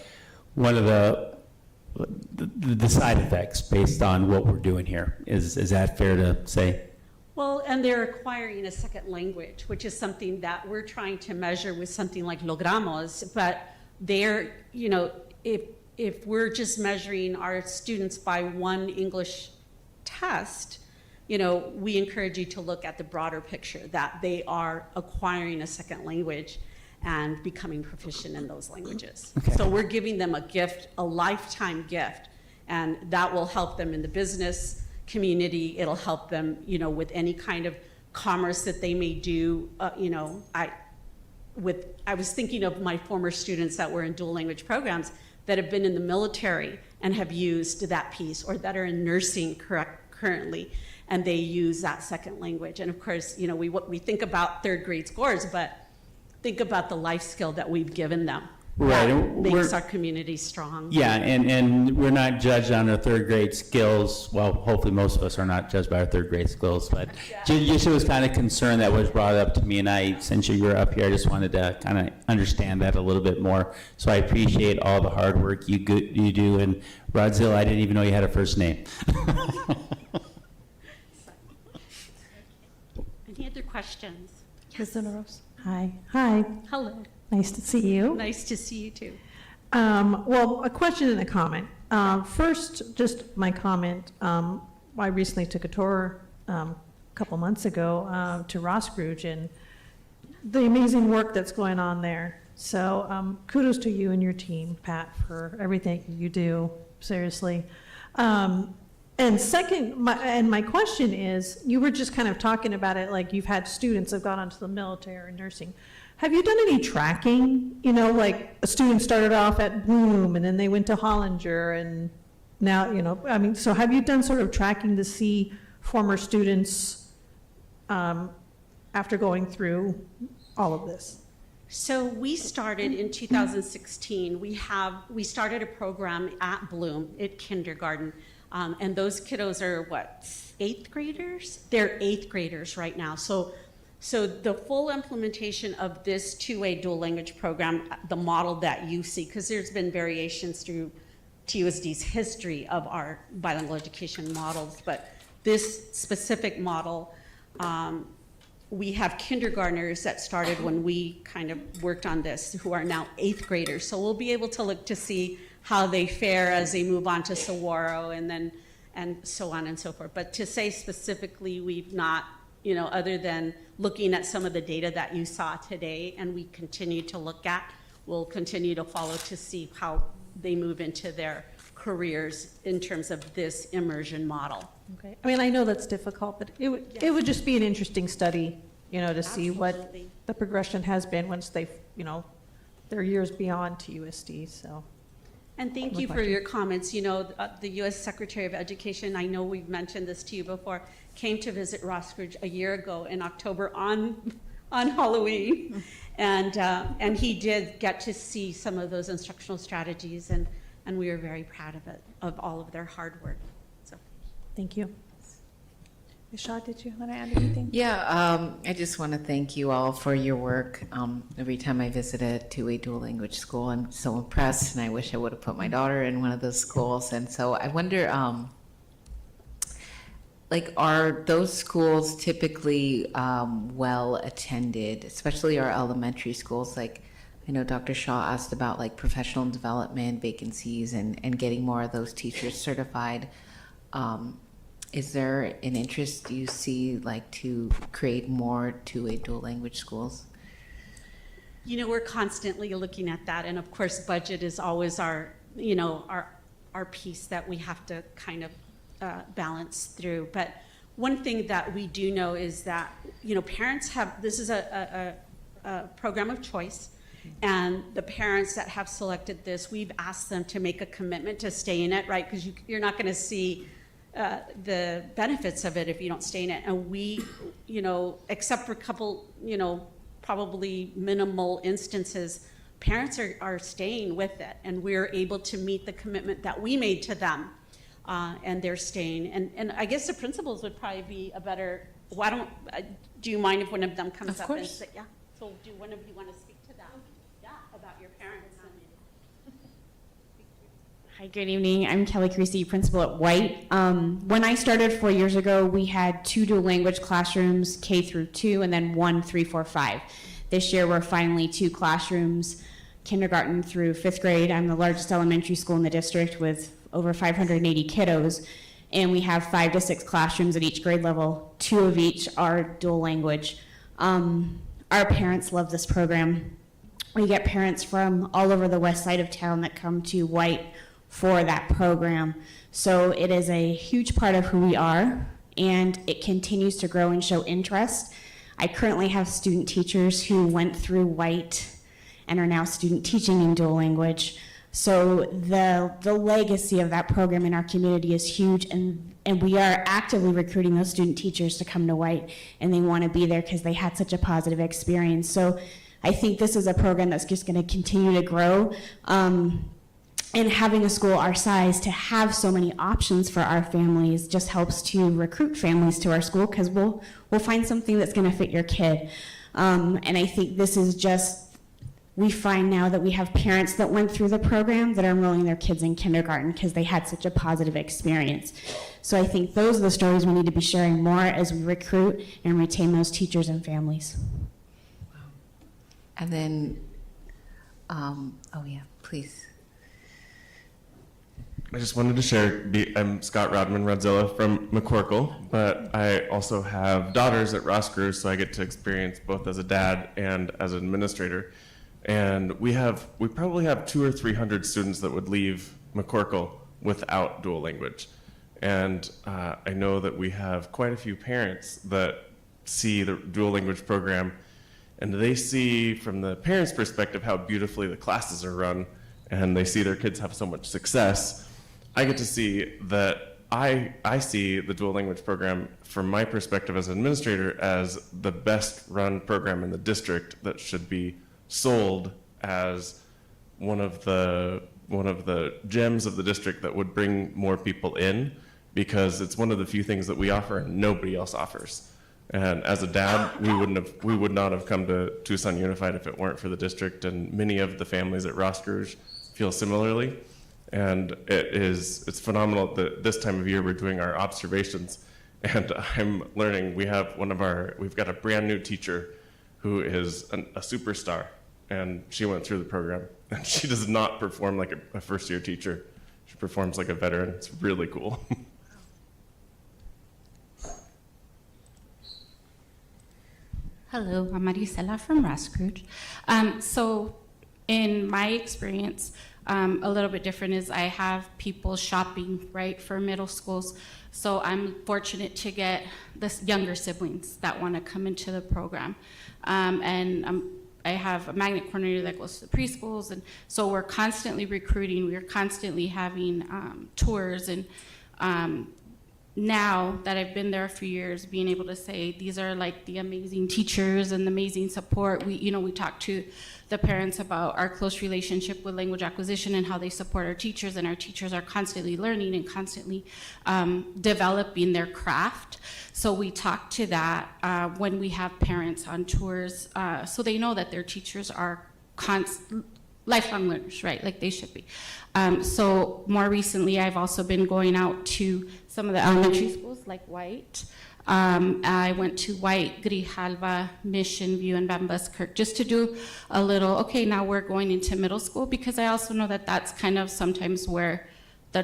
S12: one of the side effects based on what we're doing here. Is that fair to say?
S2: Well, and they're acquiring a second language, which is something that we're trying to measure with something like Logramos, but they're, if we're just measuring our students by one English test, we encourage you to look at the broader picture, that they are acquiring a second language and becoming proficient in those languages. Okay. So we're giving them a gift, a lifetime gift, and that will help them in the business community. It'll help them, with any kind of commerce that they may do. I was thinking of my former students that were in dual language programs that have been in the military and have used that piece, or that are in nursing currently, and they use that second language. And of course, we think about third grade scores, but think about the life skill that we've given them.
S12: Right.
S2: That makes our community strong.
S12: Yeah, and we're not judged on our third grade skills. Well, hopefully most of us are not judged by our third grade skills, but just was kind of concern that was brought up to me, and since you were up here, I just wanted to kind of understand that a little bit more. So I appreciate all the hard work you do, and Rodzilla, I didn't even know you had a first name.
S2: Any other questions?
S10: Ms. Rose. Hi. Hi.
S2: Hello.
S10: Nice to see you.
S2: Nice to see you too.
S10: Well, a question and a comment. First, just my comment. I recently took a tour a couple months ago to Roscrouge, and the amazing work that's going on there. So kudos to you and your team, Pat, for everything you do, seriously. And second, my question is, you were just kind of talking about it like you've had students have gone on to the military or nursing. Have you done any tracking? Like a student started off at Bloom and then they went to Hollinger, and now, so have you done sort of tracking to see former students after going through all of this?
S2: So we started in 2016. We started a program at Bloom at kindergarten. And those kiddos are what, 8th graders? They're 8th graders right now. So the full implementation of this two-way dual language program, the model that you see, because there's been variations through TUSD's history of our bilingual education models, but this specific model, we have kindergartners that started when we kind of worked on this, who are now 8th graders. So we'll be able to look to see how they fare as they move on to Saguaro and so on and so forth. But to say specifically we've not other than looking at some of the data that you saw today and we continue to look at, we'll continue to follow to see how they move into their careers in terms of this immersion model.
S18: Okay. I mean, I know that's difficult, but it would just be an interesting study, to see what
S2: Absolutely.
S18: the progression has been once they've, they're years beyond TUSD, so.
S2: And thank you for your comments. The U.S. Secretary of Education, I know we've mentioned this to you before, came to visit Rossridge a year ago in October on Halloween. And he did get to see some of those instructional strategies, and we are very proud of it, of all of their hard work. So,
S18: thank you.
S1: Ms. Shaw, did you want to add anything?
S11: Yeah, I just want to thank you all for your work. Every time I visit a dual language school, I'm so impressed, and I wish I would have put my daughter in one of those schools. And so I wonder, are those schools typically well attended, especially our elementary schools? Like, I know Dr. Shaw asked about professional development vacancies and getting more of those teachers certified. Is there an interest you see to create more dual language schools?
S2: we're constantly looking at that, and of course, budget is always our piece that we have to kind of balance through. But one thing that we do know is that parents have, this is a program of choice, and the parents that have selected this, we've asked them to make a commitment to stay in it, right? Because you're not going to see the benefits of it if you don't stay in it. And we, except for a couple, probably minimal instances, parents are staying with it, and we're able to meet the commitment that we made to them, and they're staying. And I guess the principals would probably be a better, do you mind if one of them comes
S1: Of
S2: up
S1: course.
S2: and say, yeah? So do one of you want to speak to that? Yeah, about your parents?
S3: Hi, good evening. I'm Kelly Creasy, principal at White. When I started 4 years ago, we had 2 dual language classrooms, K through 2, and then 1, 3, 4, 5. This year, we're finally 2 classrooms, kindergarten through 5th grade. I'm the largest elementary school in the district with over 580 kiddos, and we have 5 to 6 classrooms at each grade level. 2 of each are dual language. Our parents love this program. We get parents from all over the west side of town that come to White for that program. So it is a huge part of who we are, and it continues to grow and show interest. I currently have student teachers who went through White and are now student teaching in dual language. So the legacy of that program in our community is huge, and we are actively recruiting those student teachers to come to White, and they want to be there because they had such a positive experience. So I think this is a program that's just going to continue to grow. And having a school our size to have so many options for our families just helps to recruit families to our school, because we'll find something that's going to fit your kid. And I think this is just, we find now that we have parents that went through the program that are enrolling their kids in kindergarten because they had such a positive experience. So I think those are the stories we need to be sharing more as we recruit and retain those teachers and families.
S11: And then, oh yeah, please.
S22: I just wanted to share, I'm Scott Rodman Rodzilla from McCorkle, but I also have daughters at Ross Cruz, so I get to experience both as a dad and as an administrator. And we probably have 200 or 300 students that would leave McCorkle without dual language. And I know that we have quite a few parents that see the dual language program, and they see from the parents' perspective how beautifully the classes are run, and they see their kids have so much success. I get to see that I see the dual language program from my perspective as an administrator as the best run program in the district that should be sold as one of the gems of the district that would bring more people in, because it's one of the few things that we offer and nobody else offers. And as a dad, we would not have come to Tucson Unified if it weren't for the district, and many of the families at Ross Cruz feel similarly. And it's phenomenal that this time of year we're doing our observations, and I'm learning we've got a brand new teacher who is a superstar, and she went through the program, and she does not perform like a first year teacher. She performs like a veteran. It's really cool.
S13: Hello, I'm Marisela from Rascrouch. So in my experience, a little bit different is I have people shopping, right, for middle schools. So I'm fortunate to get the younger siblings that want to come into the program. I have a magnet coordinator that goes to the preschools, and so we're constantly recruiting. We're constantly having tours, and now that I've been there a few years, being able to say these are like the amazing teachers and the amazing support. We talk to the parents about our close relationship with language acquisition and how they support our teachers, and our teachers are constantly learning and constantly developing their craft. So we talk to that when we have parents on tours, so they know that their teachers are lifelong learners, right? Like they should be. So more recently, I've also been going out to some of the elementary schools like White. I went to White, Grijalva, Mission View, and Van Buskirk just to do a little, okay, now we're going into middle school, because I also know that that's kind of sometimes where the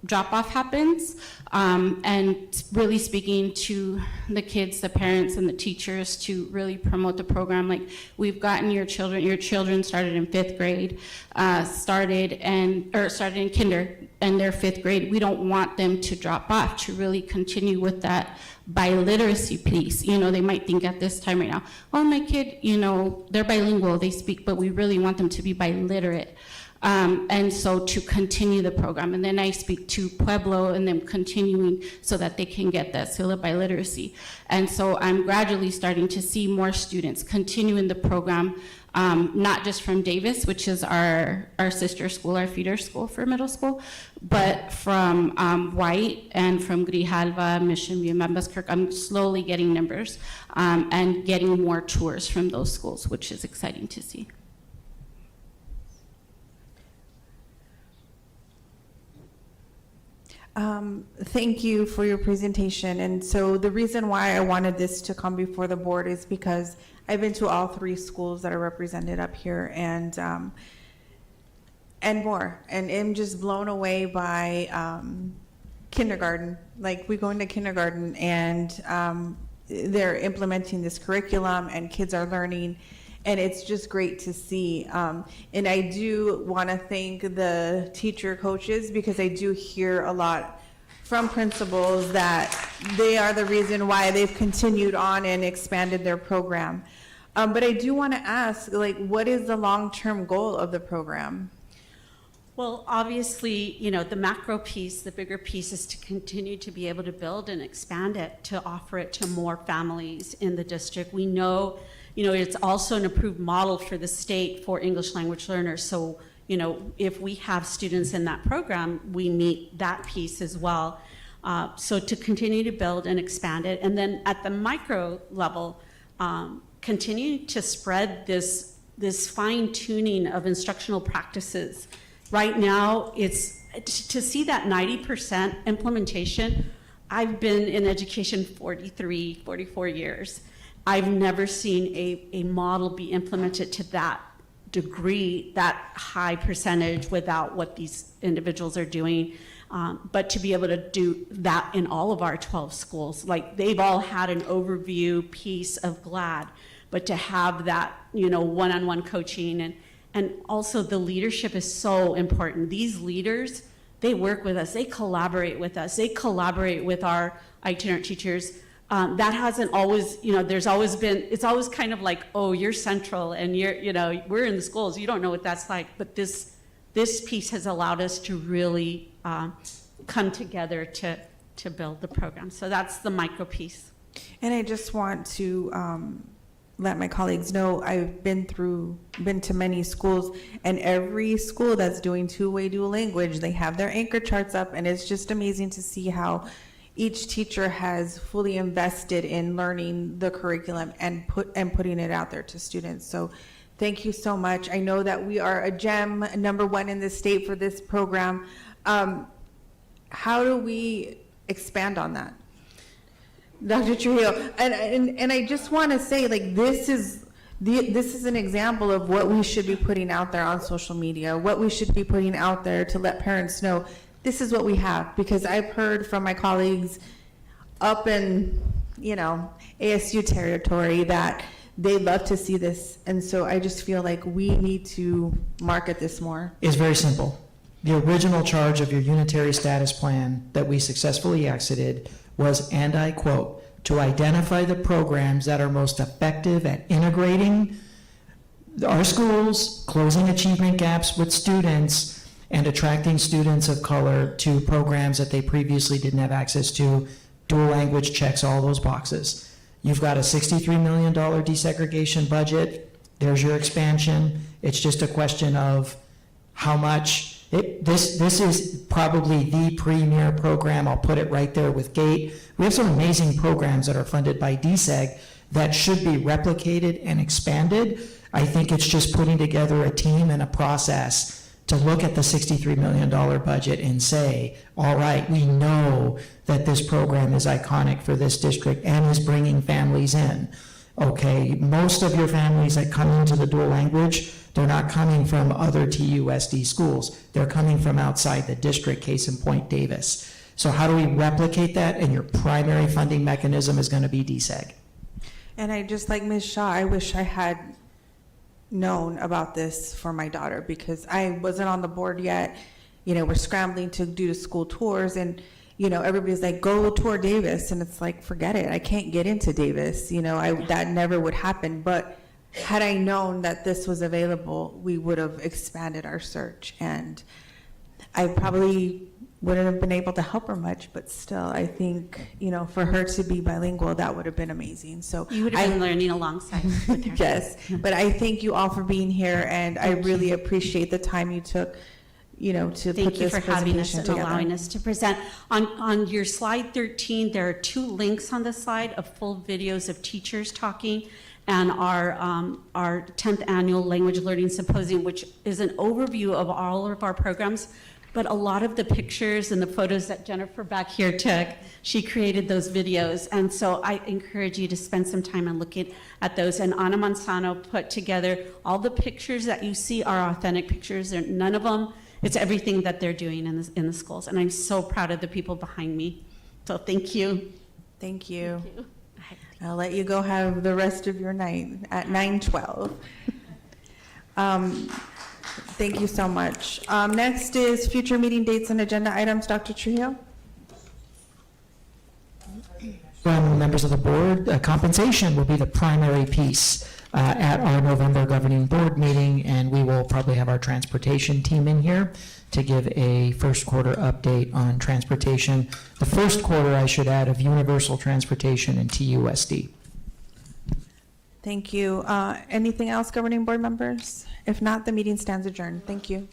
S13: drop-off happens, and really speaking to the kids, the parents, and the teachers to really promote the program. Like, we've gotten your children started in 5th grade, started in kinder, and they're 5th grade. We don't want them to drop off, to really continue with that biliteracy piece. They might think at this time right now, oh, my kid, they're bilingual, they speak, but we really want them to be biliterate. And so to continue the program, and then I speak to Pueblo and them continuing so that they can get that seal of biliteracy. And so I'm gradually starting to see more students continue in the program, not just from Davis, which is our sister school, our feeder school for middle school, but from White and from Grijalva, Mission View, and Van Buskirk. I'm slowly getting numbers and getting more tours from those schools, which is exciting to see.
S1: Thank you for your presentation. And so the reason why I wanted this to come before the board is because I've been to all 3 schools that are represented up here, and more. And I'm just blown away by kindergarten. Like, we go into kindergarten and they're implementing this curriculum and kids are learning. And it's just great to see. And I do want to thank the teacher coaches, because I do hear a lot from principals that they are the reason why they've continued on and expanded their program. But I do want to ask, like, what is the long-term goal of the program?
S2: Well, obviously, the macro piece, the bigger piece, is to continue to be able to build and expand it, to offer it to more families in the district. We know, it's also an approved model for the state for English language learners. So, if we have students in that program, we meet that piece as well. So to continue to build and expand it. And then at the micro level, continue to spread this fine tuning of instructional practices. Right now, it's to see that 90% implementation. I've been in education 44 years. I've never seen a model be implemented to that degree, that high percentage, without what these individuals are doing. But to be able to do that in all of our 12 schools, like, they've all had an overview piece of GLAD, but to have that, one-on-one coaching, and also the leadership is so important. These leaders, they work with us, they collaborate with us, they collaborate with our itinerant teachers. That hasn't always, there's always been, it's always kind of like, oh, you're central and we're in the schools, you don't know what that's like. But this piece has allowed us to really come together to build the program. So that's the micro piece.
S1: And I just want to let my colleagues know, I've been to many schools, and every school that's doing two-way dual language, they have their anchor charts up, and it's just amazing to see how each teacher has fully invested in learning the curriculum and putting it out there to students. So thank you so much. I know that we are a gem, #1 in the state for this program. How do we expand on that? Dr. Trujillo, and I just want to say, like, this is an example of what we should be putting out there on social media, what we should be putting out there to let parents know this is what we have. Because I've heard from my colleagues up in, ASU territory that they love to see this. And so I just feel like we need to market this more.
S6: Is very simple. The original charge of your unitary status plan that we successfully exited was, and I quote, to identify the programs that are most effective at integrating our schools, closing achievement gaps with students, and attracting students of color to programs that they previously didn't have access to. Dual language checks all those boxes. You've got a $63 million desegregation budget. There's your expansion. It's just a question of how much. This is probably the premier program. I'll put it right there with GATE. We have some amazing programs that are funded by DSEG that should be replicated and expanded. I think it's just putting together a team and a process to look at the $63 million budget and say, all right, we know that this program is iconic for this district and is bringing families in. Okay, most of your families that come into the dual language, they're not coming from other TUSD schools. They're coming from outside the district, case in point, Davis. So how do we replicate that? And your primary funding mechanism is going to be DSEG.
S1: And I just like Ms. Shaw, I wish I had known about this for my daughter because I wasn't on the board yet. You know, we're scrambling to do the school tours and, you know, everybody's like, go tour Davis. And it's like, forget it. I can't get into Davis. You know, that never would happen. But had I known that this was available, we would have expanded our search. And I probably wouldn't have been able to help her much, but still, I think, you know, for her to be bilingual, that would have been amazing. So
S2: You would have been learning alongside with her.
S1: yes, but I thank you all for being here, and I really appreciate the time you took, you know, to
S2: Thank
S1: put
S2: you
S1: this
S2: for having us
S1: presentation
S2: and
S1: together.
S2: allowing us to present. On your slide 13, there are 2 links on the slide of full videos of teachers talking and our 10th annual Language Learning Symposium, which is an overview of all of our programs. But a lot of the pictures and the photos that Jennifer back here took, she created those videos. And so I encourage you to spend some time and looking at those. And Ana Manzano put together all the pictures that you see are authentic pictures. None of them, it's everything that they're doing in the schools. And I'm so proud of the people behind me. So thank you.
S1: Thank you. I'll let you go have the rest of your night at 9:12. Thank you so much. Next is future meeting dates and agenda items. Dr. Trujillo?
S6: Members of the board, compensation will be the primary piece at our November governing board meeting, and we will probably have our transportation team in here to give a first quarter update on transportation. The first quarter, I should add, of universal transportation and TUSD.
S1: Thank you. Anything else, governing board members? If not, the meeting stands adjourned. Thank you.